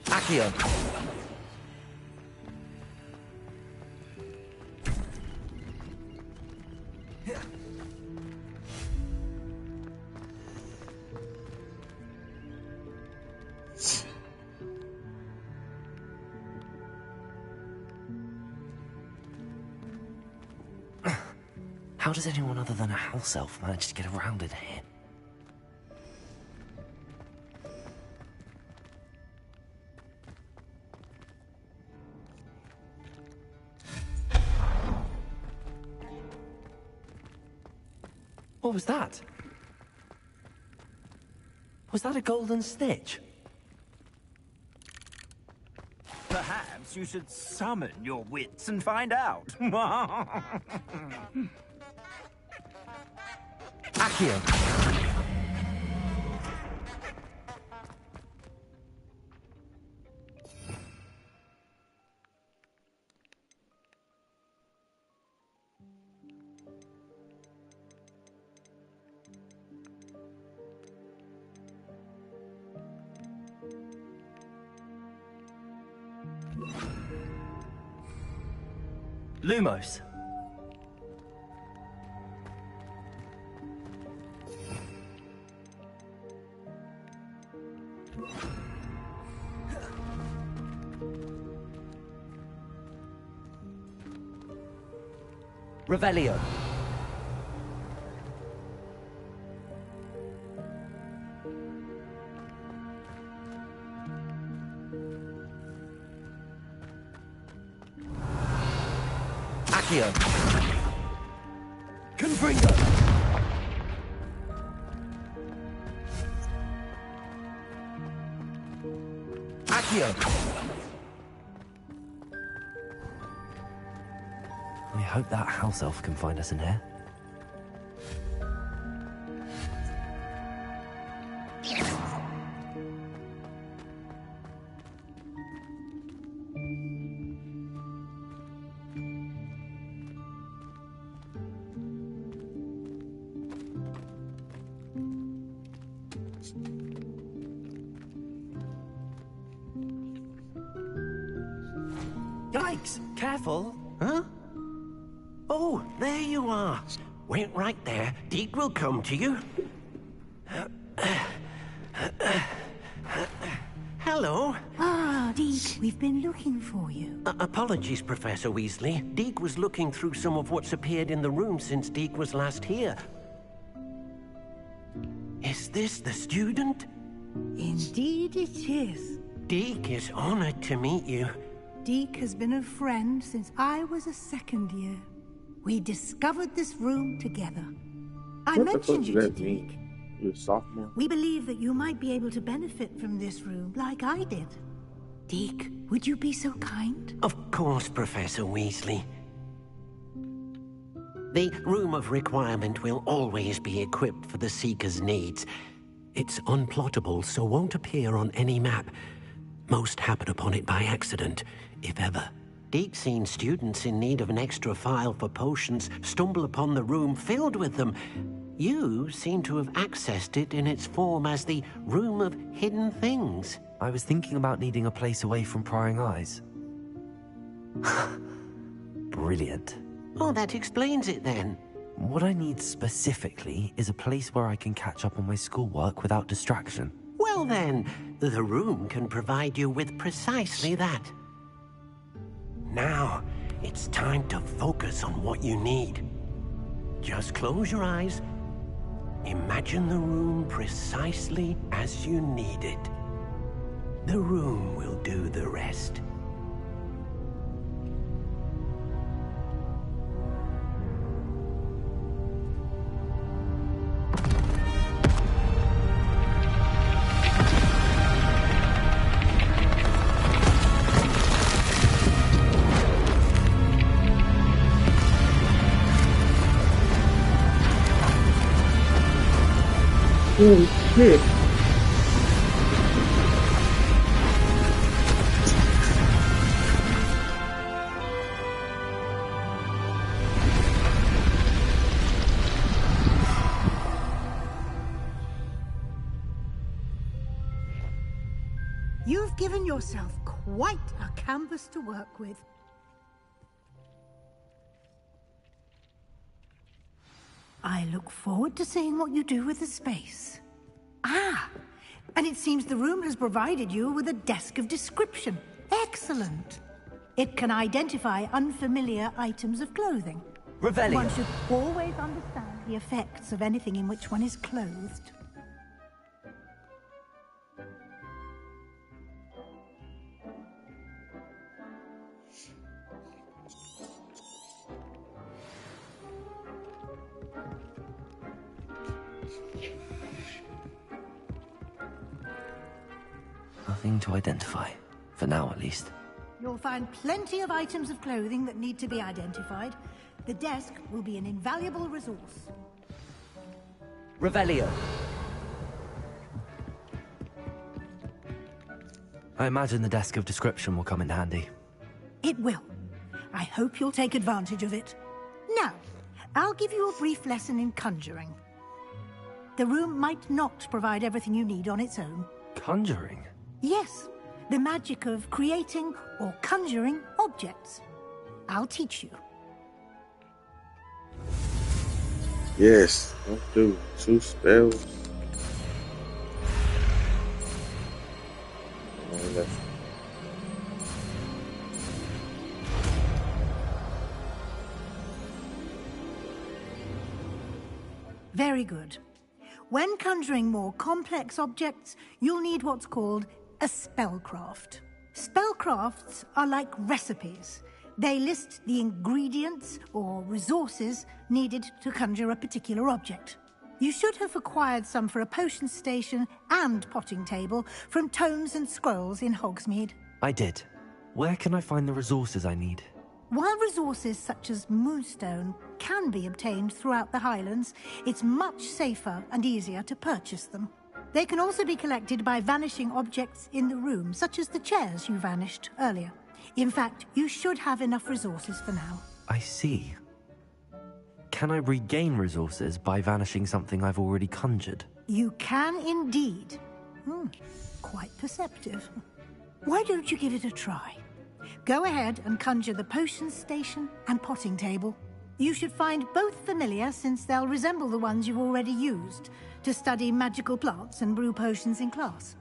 Accio. How does anyone other than a house elf manage to get around in here? What was that? Was that a golden stitch? Perhaps you should summon your wits and find out. Accio. Lumos. Revelio. Accio. Confringo. Accio. I hope that house elf can find us in here. Yikes! Careful! Huh? Oh, there you are. Wait right there. Deke will come to you. Hello. Ah, Deke, we've been looking for you. Apologies, Professor Weasley. Deke was looking through some of what's appeared in the room since Deke was last here. Is this the student? Indeed it is. Deke is honored to meet you. Deke has been a friend since I was a second year. We discovered this room together. I mentioned you to Deke. You're a sophomore. We believe that you might be able to benefit from this room like I did. Deke, would you be so kind? Of course, Professor Weasley. The Room of Requirement will always be equipped for the Seeker's needs. It's unplottable, so won't appear on any map. Most happen upon it by accident, if ever. Deke's seen students in need of an extra file for potions stumble upon the room filled with them. You seem to have accessed it in its form as the Room of Hidden Things. I was thinking about needing a place away from prying eyes. Brilliant. Oh, that explains it then. What I need specifically is a place where I can catch up on my schoolwork without distraction. Well then, the room can provide you with precisely that. Now, it's time to focus on what you need. Just close your eyes. Imagine the room precisely as you need it. The room will do the rest. Holy shit. You've given yourself quite a canvas to work with. I look forward to seeing what you do with the space. Ah, and it seems the room has provided you with a desk of description. Excellent. It can identify unfamiliar items of clothing. Revelio. One should always understand the effects of anything in which one is clothed. Nothing to identify. For now, at least. You'll find plenty of items of clothing that need to be identified. The desk will be an invaluable resource. Revelio. I imagine the desk of description will come in handy. It will. I hope you'll take advantage of it. Now, I'll give you a brief lesson in conjuring. The room might not provide everything you need on its own. Conjuring? Yes, the magic of creating or conjuring objects. I'll teach you. Yes, let's do 2 spells. Very good. When conjuring more complex objects, you'll need what's called a spellcraft. Spellcrafts are like recipes. They list the ingredients or resources needed to conjure a particular object. You should have acquired some for a potion station and potting table from tomes and scrolls in Hogsmeade. I did. Where can I find the resources I need? While resources such as moonstone can be obtained throughout the Highlands, it's much safer and easier to purchase them. They can also be collected by vanishing objects in the room, such as the chairs you vanished earlier. In fact, you should have enough resources for now. I see. Can I regain resources by vanishing something I've already conjured? You can indeed. Quite perceptive. Why don't you give it a try? Go ahead and conjure the potion station and potting table. You should find both familiar, since they'll resemble the ones you've already used to study magical plants and brew potions in class.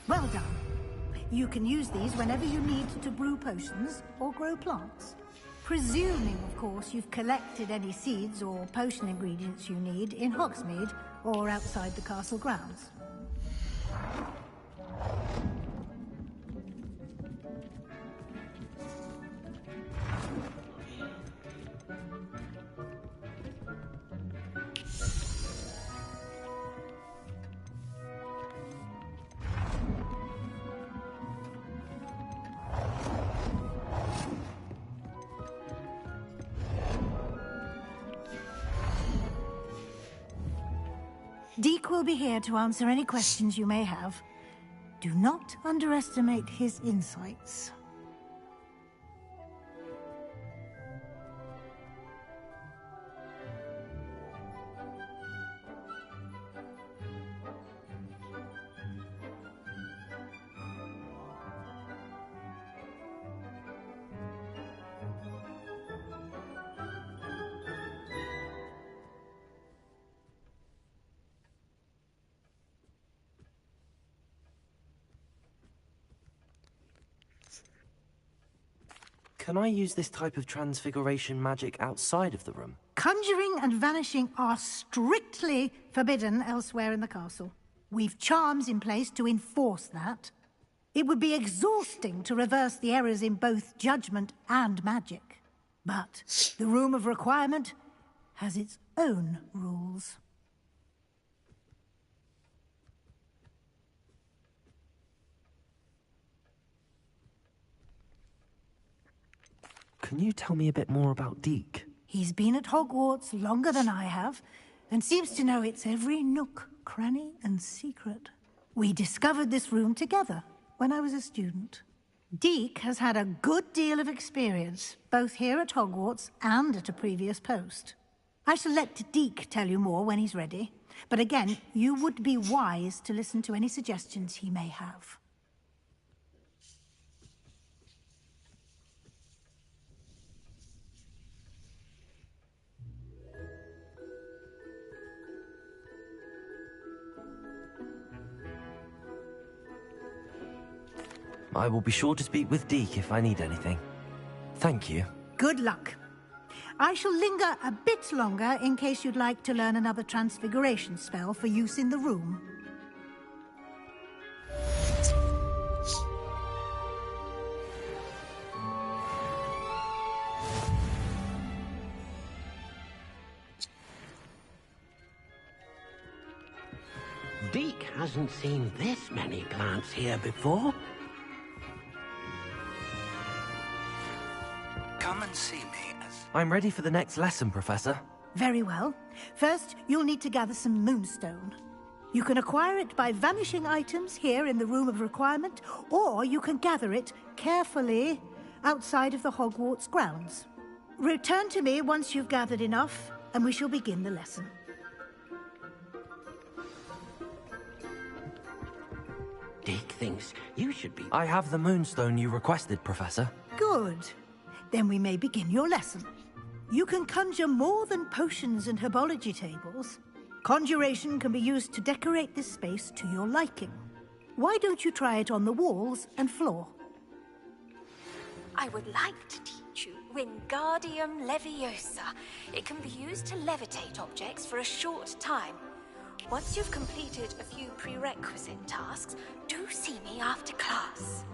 Well done. You can use these whenever you need to brew potions or grow plants. Presuming, of course, you've collected any seeds or potion ingredients you need in Hogsmeade or outside the castle grounds. Deke will be here to answer any questions you may have. Do not underestimate his insights. Can I use this type of transfiguration magic outside of the room? Conjuring and vanishing are strictly forbidden elsewhere in the castle. We've charms in place to enforce that. It would be exhausting to reverse the errors in both judgment and magic. But the Room of Requirement has its own rules. Can you tell me a bit more about Deke? He's been at Hogwarts longer than I have, and seems to know its every nook, cranny, and secret. We discovered this room together when I was a student. Deke has had a good deal of experience, both here at Hogwarts and at a previous post. I shall let Deke tell you more when he's ready, but again, you would be wise to listen to any suggestions he may have. I will be sure to speak with Deke if I need anything. Thank you. Good luck. I shall linger a bit longer in case you'd like to learn another transfiguration spell for use in the room. Deke hasn't seen this many plants here before. Come and see me as... I'm ready for the next lesson, Professor. Very well. First, you'll need to gather some moonstone. You can acquire it by vanishing items here in the Room of Requirement, or you can gather it carefully outside of the Hogwarts grounds. Return to me once you've gathered enough, and we shall begin the lesson. Deke thinks you should be... I have the moonstone you requested, Professor. Good. Then we may begin your lesson. You can conjure more than potions and herbology tables. Conjuration can be used to decorate this space to your liking. Why don't you try it on the walls and floor? I would like to teach you Wingardium Leviosa. It can be used to levitate objects for a short time. Once you've completed a few prerequisite tasks, do see me after class.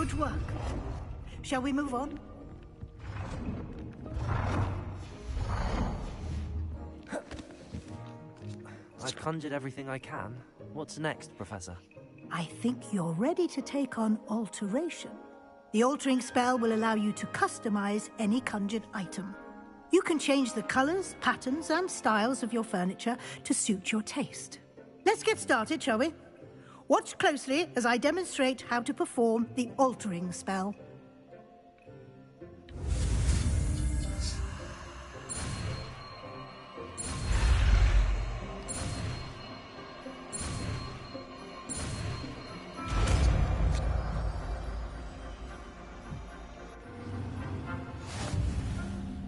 Good work. Shall we move on? I've conjured everything I can. What's next, Professor? I think you're ready to take on alteration. The altering spell will allow you to customize any conjured item. You can change the colors, patterns, and styles of your furniture to suit your taste. Let's get started, shall we? Watch closely as I demonstrate how to perform the altering spell.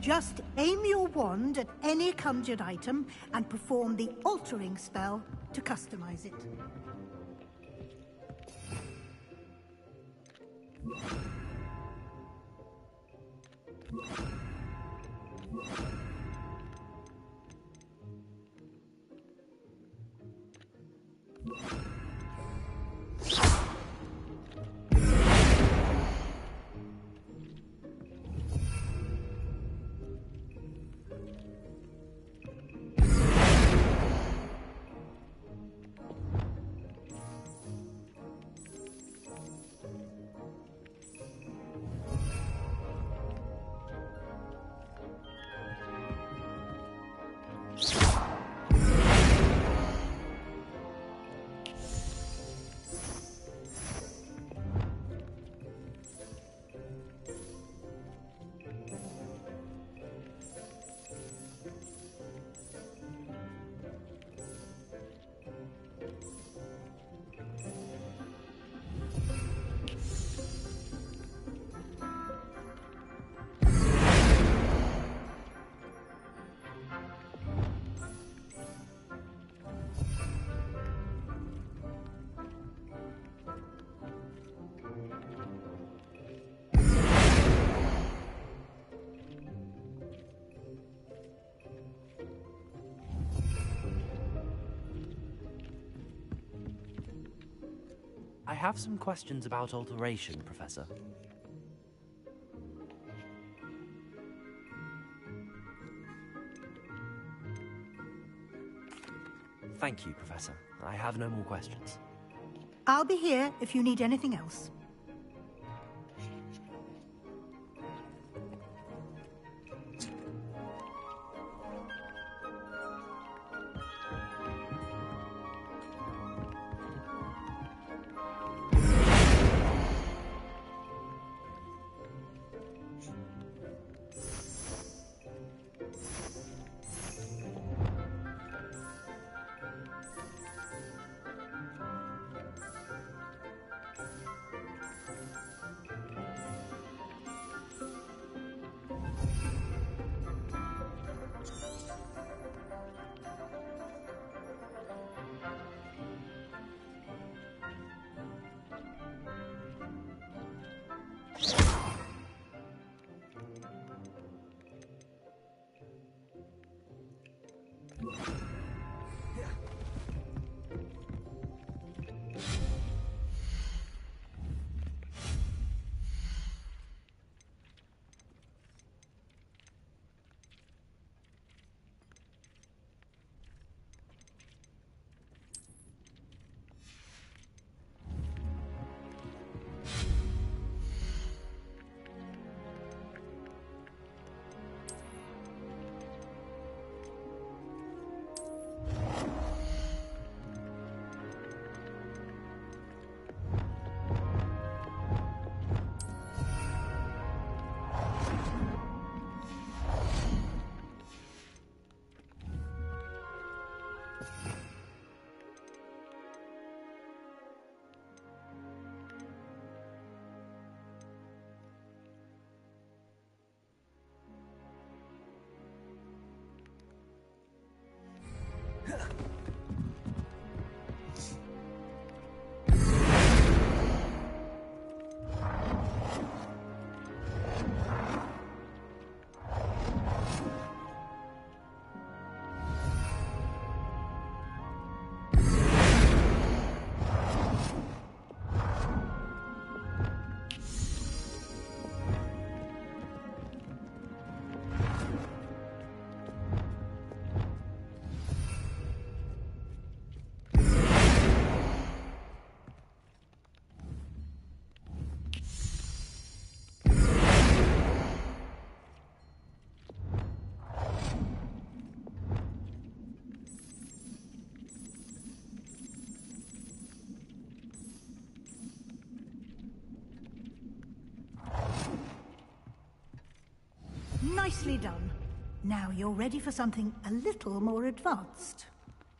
Just aim your wand at any conjured item and perform the altering spell to customize it. I have some questions about alteration, Professor. Thank you, Professor. I have no more questions. I'll be here if you need anything else. Nicely done. Now you're ready for something a little more advanced.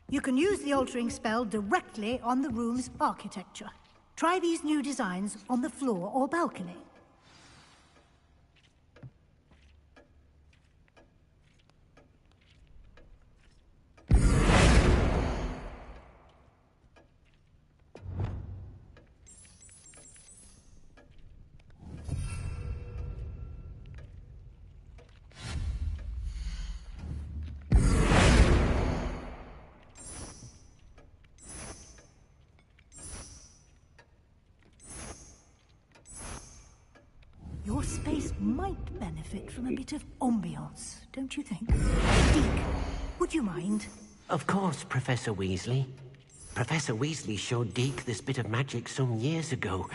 You can use the altering spell directly on the room's architecture. Try these new designs on the floor or balcony. Your space might benefit from a bit of ambiance, don't you think? Deke, would you mind? Of course, Professor Weasley. Professor Weasley showed Deke this bit of magic some years ago.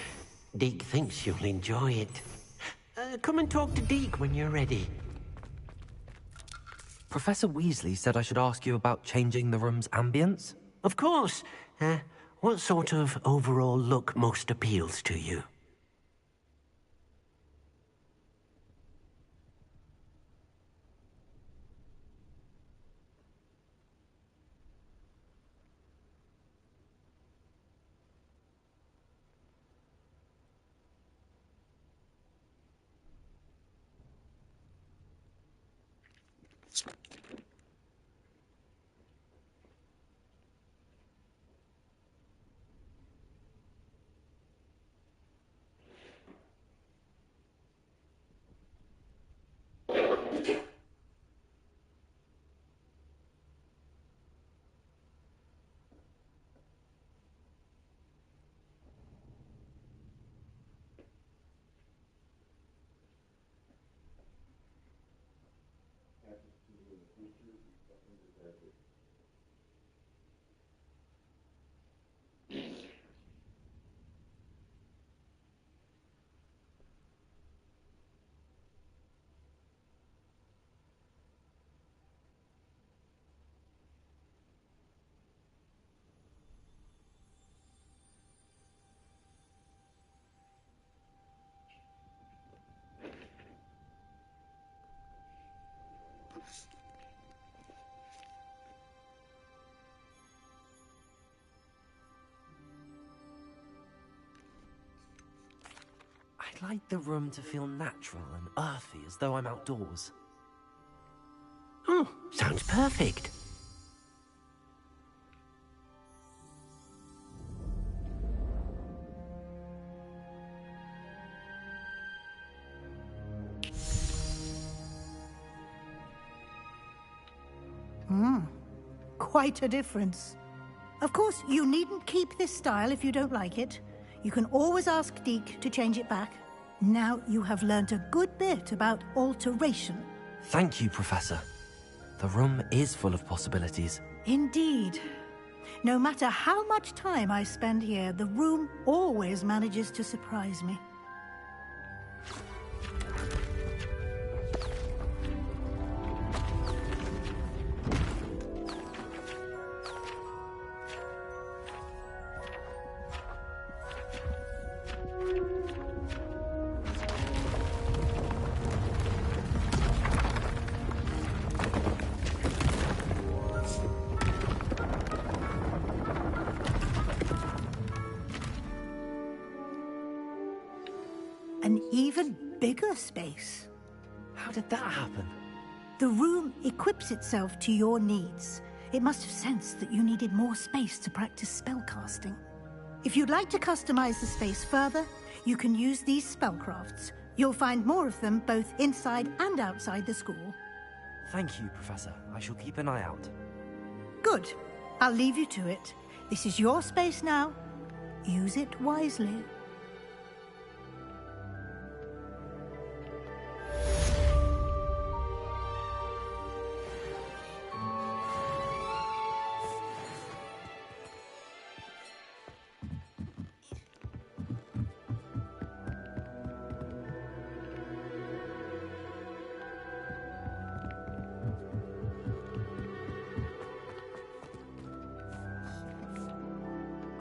Deke thinks you'll enjoy it. Come and talk to Deke when you're ready. Professor Weasley said I should ask you about changing the room's ambience? Of course. What sort of overall look most appeals to you? I'd like the room to feel natural and earthy, as though I'm outdoors. Oh, sounds perfect. Quite a difference. Of course, you needn't keep this style if you don't like it. You can always ask Deke to change it back. Now you have learnt a good bit about alteration. Thank you, Professor. The room is full of possibilities. Indeed. No matter how much time I spend here, the room always manages to surprise me. An even bigger space. How did that happen? The room equips itself to your needs. It must have sensed that you needed more space to practice spellcasting. If you'd like to customize the space further, you can use these spellcrafts. You'll find more of them both inside and outside the school. Thank you, Professor. I shall keep an eye out. Good. I'll leave you to it. This is your space now. Use it wisely.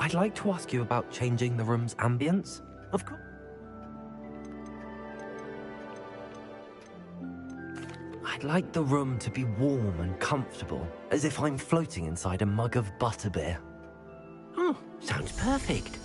I'd like to ask you about changing the room's ambience. Of course. I'd like the room to be warm and comfortable, as if I'm floating inside a mug of butterbeer. Oh, sounds perfect.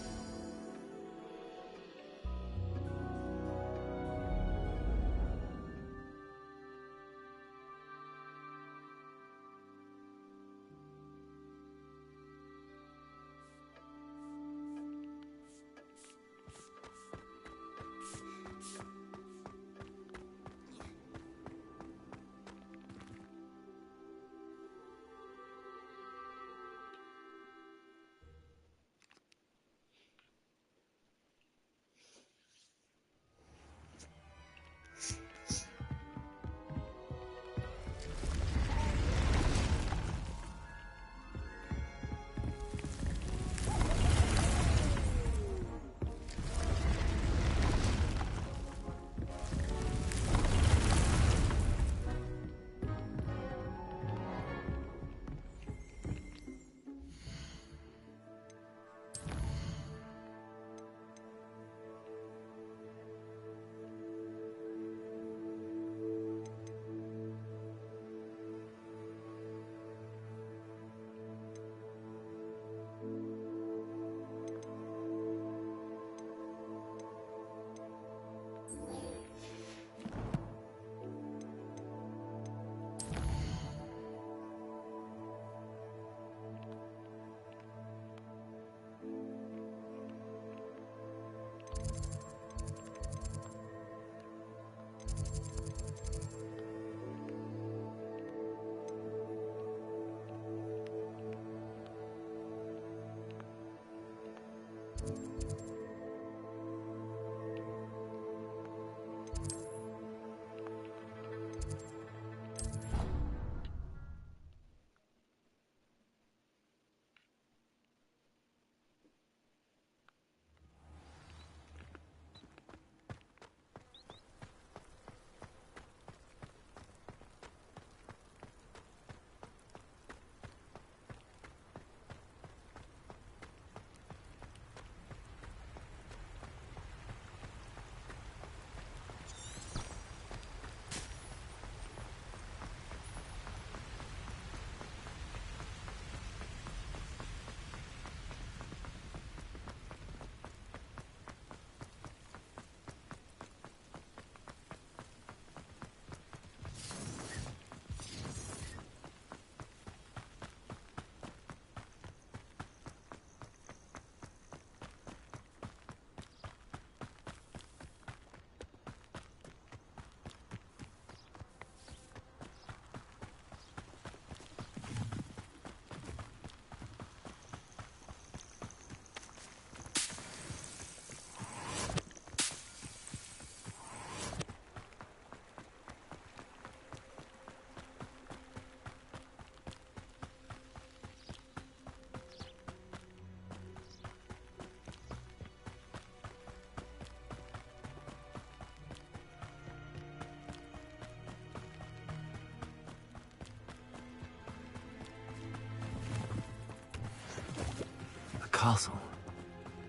Castle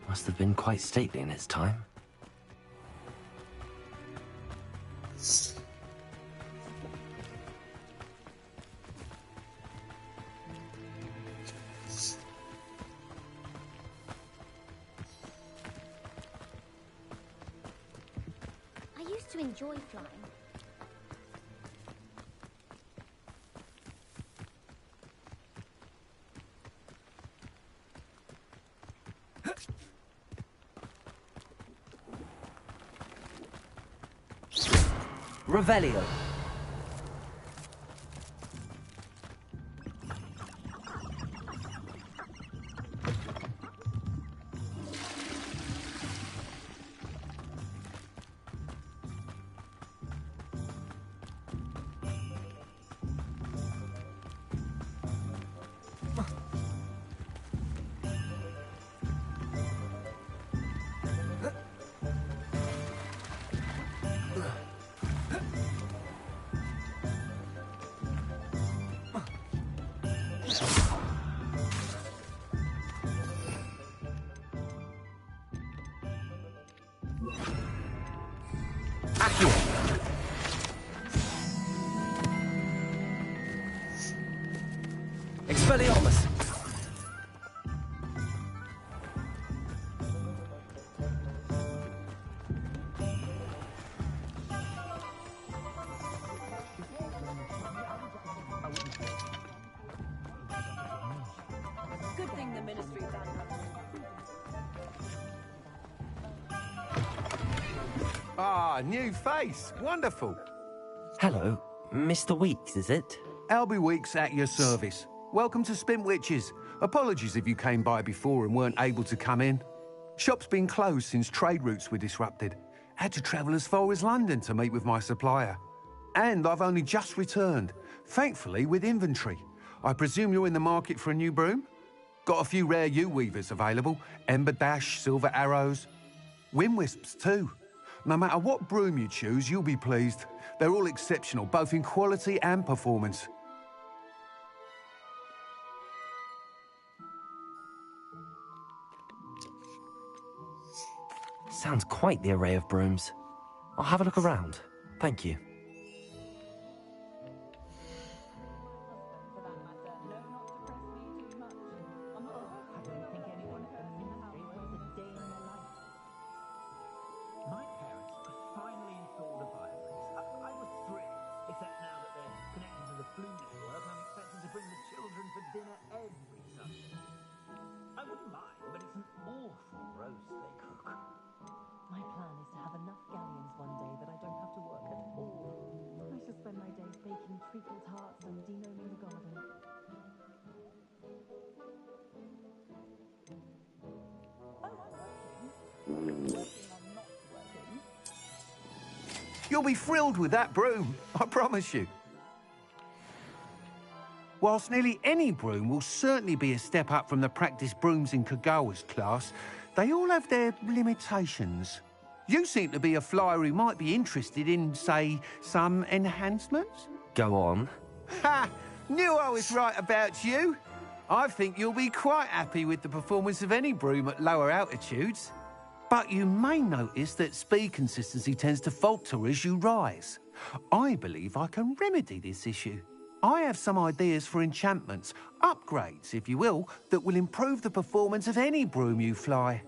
must have been quite stately in its time. I used to enjoy flying. Revelio. Good thing the Ministry banned us. Ah, new face. Wonderful. Hello, Mr. Weeks, is it? Albie Weeks at your service. Welcome to Spintwitches. Apologies if you came by before and weren't able to come in. Shop's been closed since trade routes were disrupted. Had to travel as far as London to meet with my supplier. And I've only just returned, thankfully with inventory. I presume you're in the market for a new broom? Got a few rare U-weavers available. Ember Dash, Silver Arrows. Wind Wisps too. No matter what broom you choose, you'll be pleased. They're all exceptional, both in quality and performance. Sounds quite the array of brooms. I'll have a look around. Thank you. My plan is to have enough galleons one day that I don't have to work at all. I shall spend my days baking treacle tarts and denoming the garden. You'll be thrilled with that broom, I promise you. Whilst nearly any broom will certainly be a step up from the practice brooms in Kagawa's class, they all have their limitations. You seem to be a flyer who might be interested in, say, some enhancements? Go on. Ha! Knew I was right about you. I think you'll be quite happy with the performance of any broom at lower altitudes. But you may notice that speed consistency tends to falter as you rise. I believe I can remedy this issue. I have some ideas for enchantments, upgrades, if you will, that will improve the performance of any broom you fly.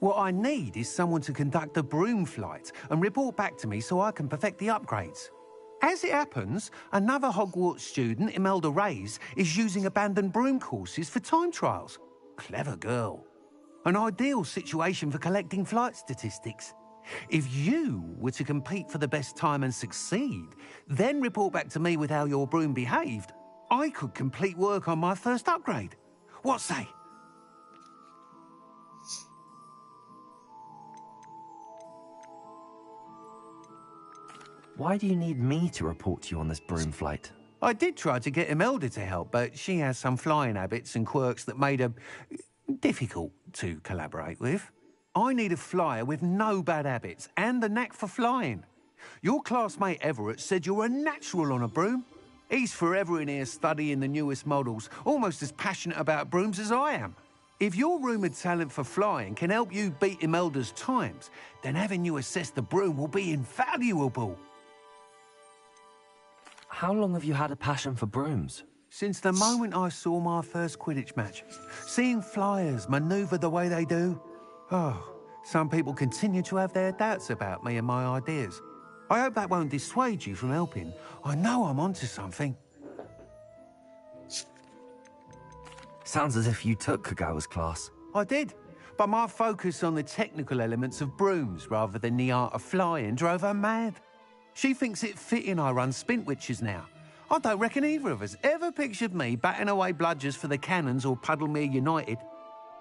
What I need is someone to conduct a broom flight and report back to me so I can perfect the upgrades. As it happens, another Hogwarts student, Imelda Reyes, is using abandoned broom courses for time trials. Clever girl. An ideal situation for collecting flight statistics. If you were to compete for the best time and succeed, then report back to me with how your broom behaved, I could complete work on my first upgrade. What say? Why do you need me to report to you on this broom flight? I did try to get Imelda to help, but she has some flying habits and quirks that made her difficult to collaborate with. I need a flyer with no bad habits and the knack for flying. Your classmate Everett said you're a natural on a broom. He's forever in here studying the newest models, almost as passionate about brooms as I am. If your rumoured talent for flying can help you beat Imelda's times, then having you assess the broom will be invaluable. How long have you had a passion for brooms? Since the moment I saw my first Quidditch match. Seeing flyers manoeuvre the way they do. Oh, some people continue to have their doubts about me and my ideas. I hope that won't dissuade you from helping. I know I'm onto something. Sounds as if you took Kagawa's class. I did, but my focus on the technical elements of brooms rather than the art of flying drove her mad. She thinks it fitting I run Spintwitches now. I don't reckon either of us ever pictured me batting away bludgers for the Cannons or Puddlemere United.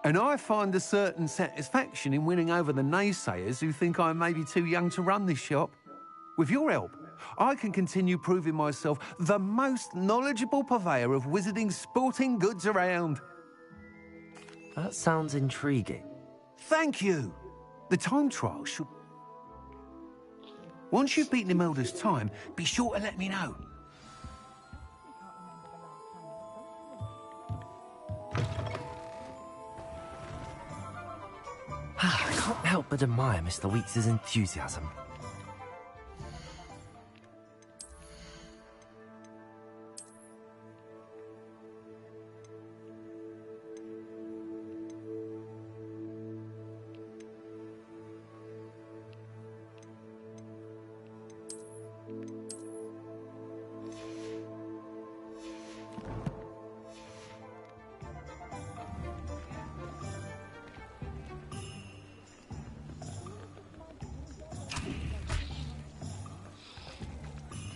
And I find a certain satisfaction in winning over the naysayers who think I may be too young to run this shop. With your help, I can continue proving myself the most knowledgeable purveyor of wizarding sporting goods around. That sounds intriguing. Thank you. The time trial should... Once you've beaten Imelda's time, be sure to let me know. I can't help but admire Mr. Weeks' enthusiasm.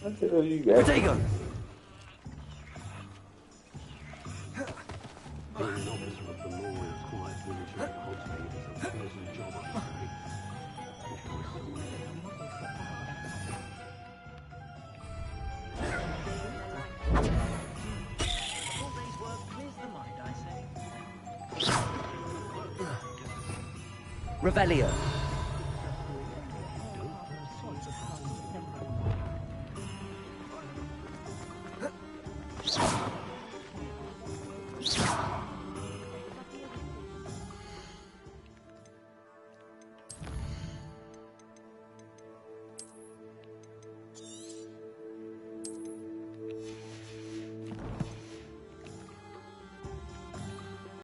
What the hell you got? Protego! Revelio.